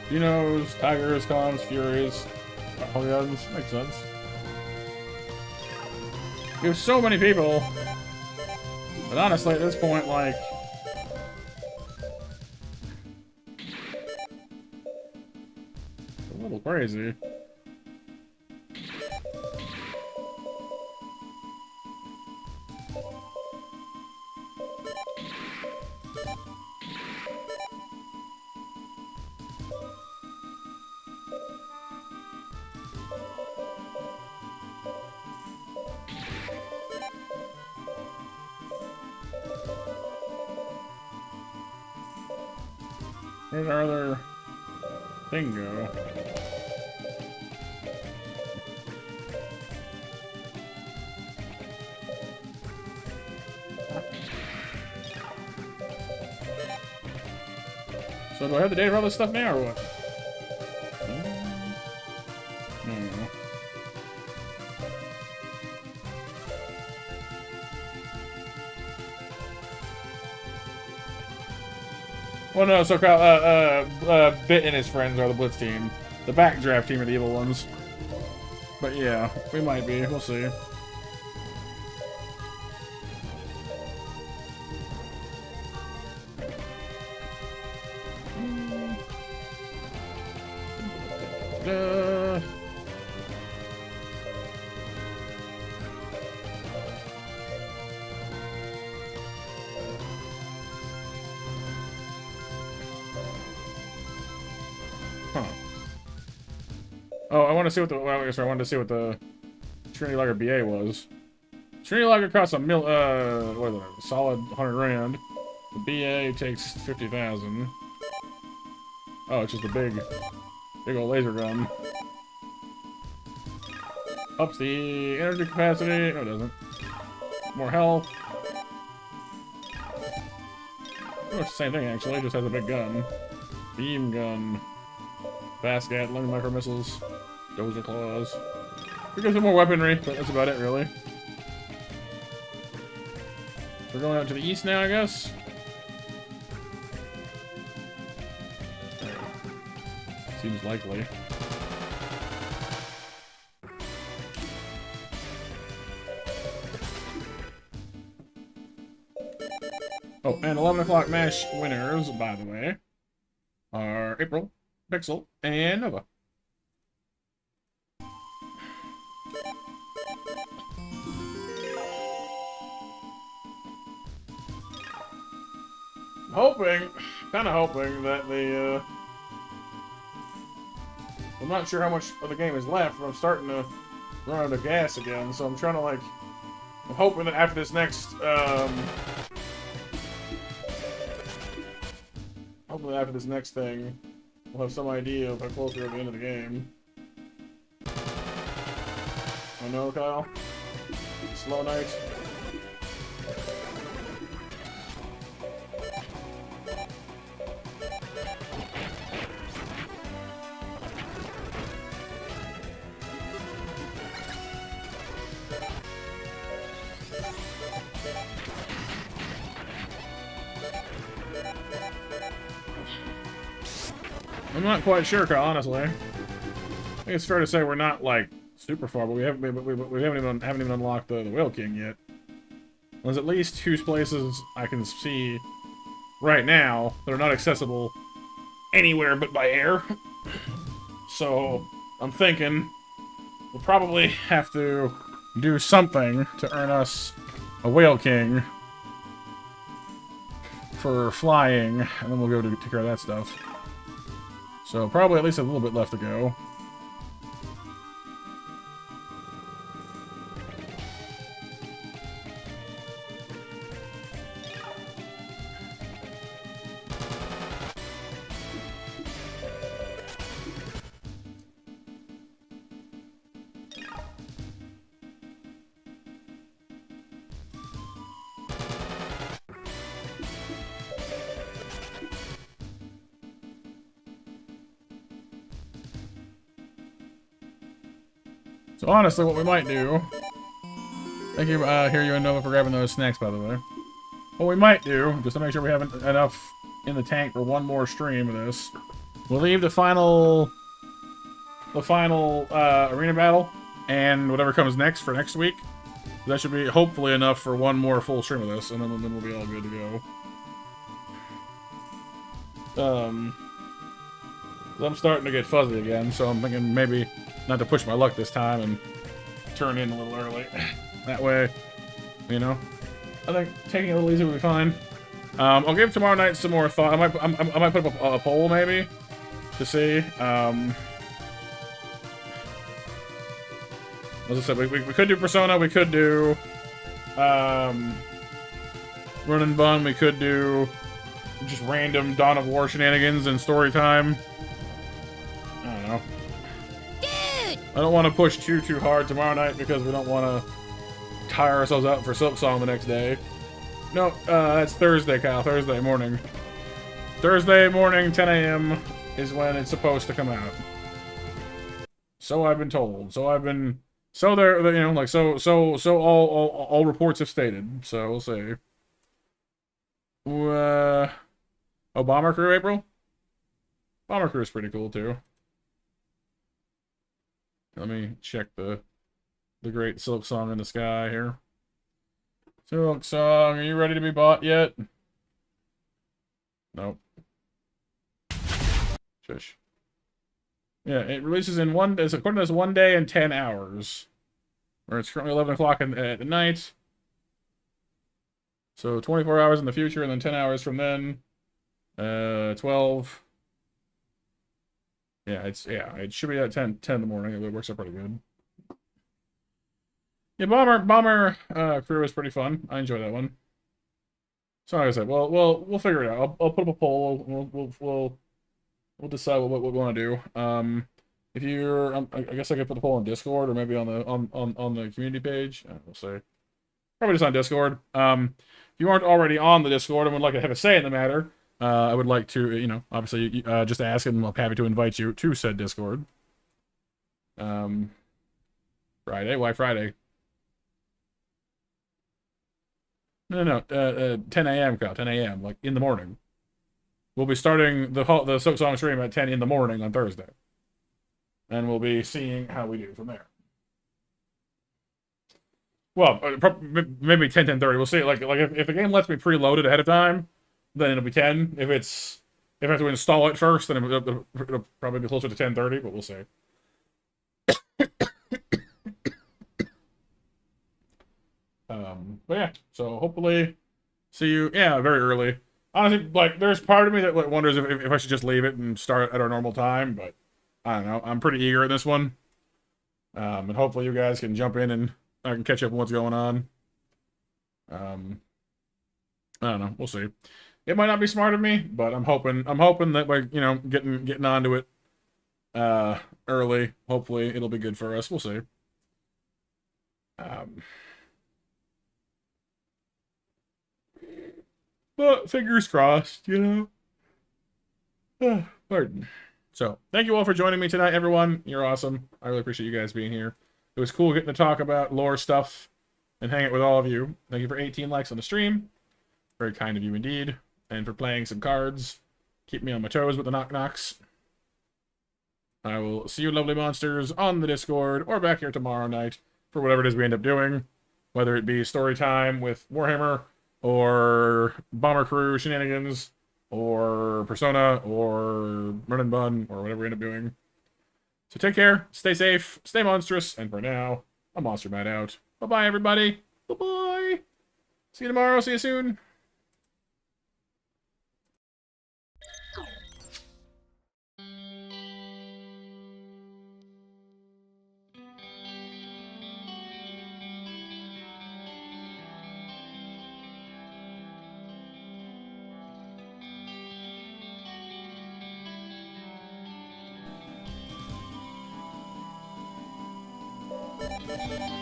Genos, Tigers, Cons, Furies, Guns. Makes sense. We have so many people. But honestly, at this point, like... a little crazy. Where's our other thing go? So do I have the data for all this stuff now, or what? No. Well, no, so Bit and his friends are the Blitz team. The backdraft team are the evil ones. But yeah, we might be. We'll see. Huh. Oh, I want to see what the. Well, I guess I wanted to see what the Trinity Liger BA was. Trinity Liger costs a what is it? A solid 100 grand. The BA takes 50,000. Oh, it's just a big old laser gun. Ups the energy capacity. No, it doesn't. More health. Oh, it's the same thing actually. It just has a big gun. Beam gun. Fast Gatling, micro missiles, dozer claws. We got some more weaponry, but that's about it, really. We're going out to the east now, I guess. Seems likely. Oh, and 11 o'clock MASH winners, by the way, are April, Pixel, and Nova. Kind of hoping that the, I'm not sure how much of the game is left, but I'm starting to run out of gas again, so I'm trying to, like, I'm hoping that after this next, hopefully after this next thing, we'll have some idea of how close we're at the end of the game. I know, Kyle? Slow night. I'm not quite sure, Kyle, honestly. I think it's fair to say we're not, like, super far, but we haven't even unlocked the Whale King yet. There's at least 2 places I can see right now that are not accessible anywhere but by air. So I'm thinking we'll probably have to do something to earn us a Whale King for flying, and then we'll go to take care of that stuff. So probably at least a little bit left to go. So honestly, what we might do... Thank you, Hear You and Nova for grabbing those snacks, by the way. What we might do, just to make sure we have enough in the tank for one more stream of this, we'll leave the final arena battle and whatever comes next for next week. That should be hopefully enough for one more full stream of this, and then we'll be all good to go. I'm starting to get fuzzy again, so I'm thinking maybe not to push my luck this time and turn in a little early. That way, you know, I think taking it a little easy will be fine. I'll give tomorrow night some more thought. I might put up a poll maybe to see. As I said, we could do Persona. We could do Run and Bun. We could do just random Dawn of War shenanigans and story time. I don't know. Dude! I don't want to push too hard tomorrow night because we don't want to tire ourselves out for Silk Song the next day. No, that's Thursday, Kyle. Thursday morning. Thursday morning, 10 a.m. is when it's supposed to come out. So I've been told. So there, you know, like so all reports have stated. So we'll see. Oh, Bomber Crew, April? Bomber Crew is pretty cool too. Let me check the great Silk Song in the Sky here. Silk Song, are you ready to be bought yet? Nope. Shush. Yeah, it releases in according to this, 1 day and 10 hours. Or it's currently 11 o'clock at night. So 24 hours in the future, and then 10 hours from then. 12. Yeah, it should be at 10 in the morning. It works out pretty good. Yeah, Bomber Crew is pretty fun. I enjoy that one. So like I said, we'll figure it out. I'll put up a poll. We'll decide what we want to do. If you're, I guess I could put the poll on Discord or maybe on the community page. We'll see. Probably just on Discord. If you aren't already on the Discord and would like to have a say in the matter, I would like to, you know, obviously, just ask, and I'm happy to invite you to said Discord. Friday? Why Friday? No, 10 a.m. Kyle, 10 a.m. like in the morning. We'll be starting the Silk Song stream at 10 in the morning on Thursday, and we'll be seeing how we do from there. Well, maybe 10:30. We'll see. Like if the game lets me preload it ahead of time, then it'll be 10. If I have to install it first, then it'll probably be closer to 10:30. But we'll see. But yeah, so hopefully see you, very early. Honestly, like, there's part of me that like, wonders if I should just leave it and start at our normal time, but I don't know. I'm pretty eager at this one. And hopefully you guys can jump in and I can catch up on what's going on. I don't know. We'll see. It might not be smart of me, but I'm hoping that, like, you know, getting onto it early. Hopefully it'll be good for us. We'll see. But fingers crossed, you know. Pardon. So, thank you all for joining me tonight, everyone. You're awesome. I really appreciate you guys being here. It was cool getting to talk about lore stuff and hang out with all of you. Thank you for 18 likes on the stream. Very kind of you indeed. And for playing some cards. Keep me on my toes with the knock-knocks. I will see you lovely monsters on the Discord or back here tomorrow night for whatever it is we end up doing. Whether it be story time with Warhammer, or Bomber Crew shenanigans, or Persona, or Run and Bun, or whatever we end up doing. So take care, stay safe, stay monstrous, and for now, I'm Monster Matt out. Bye-bye, everybody. Bye-bye. See you tomorrow. See you soon. Dude!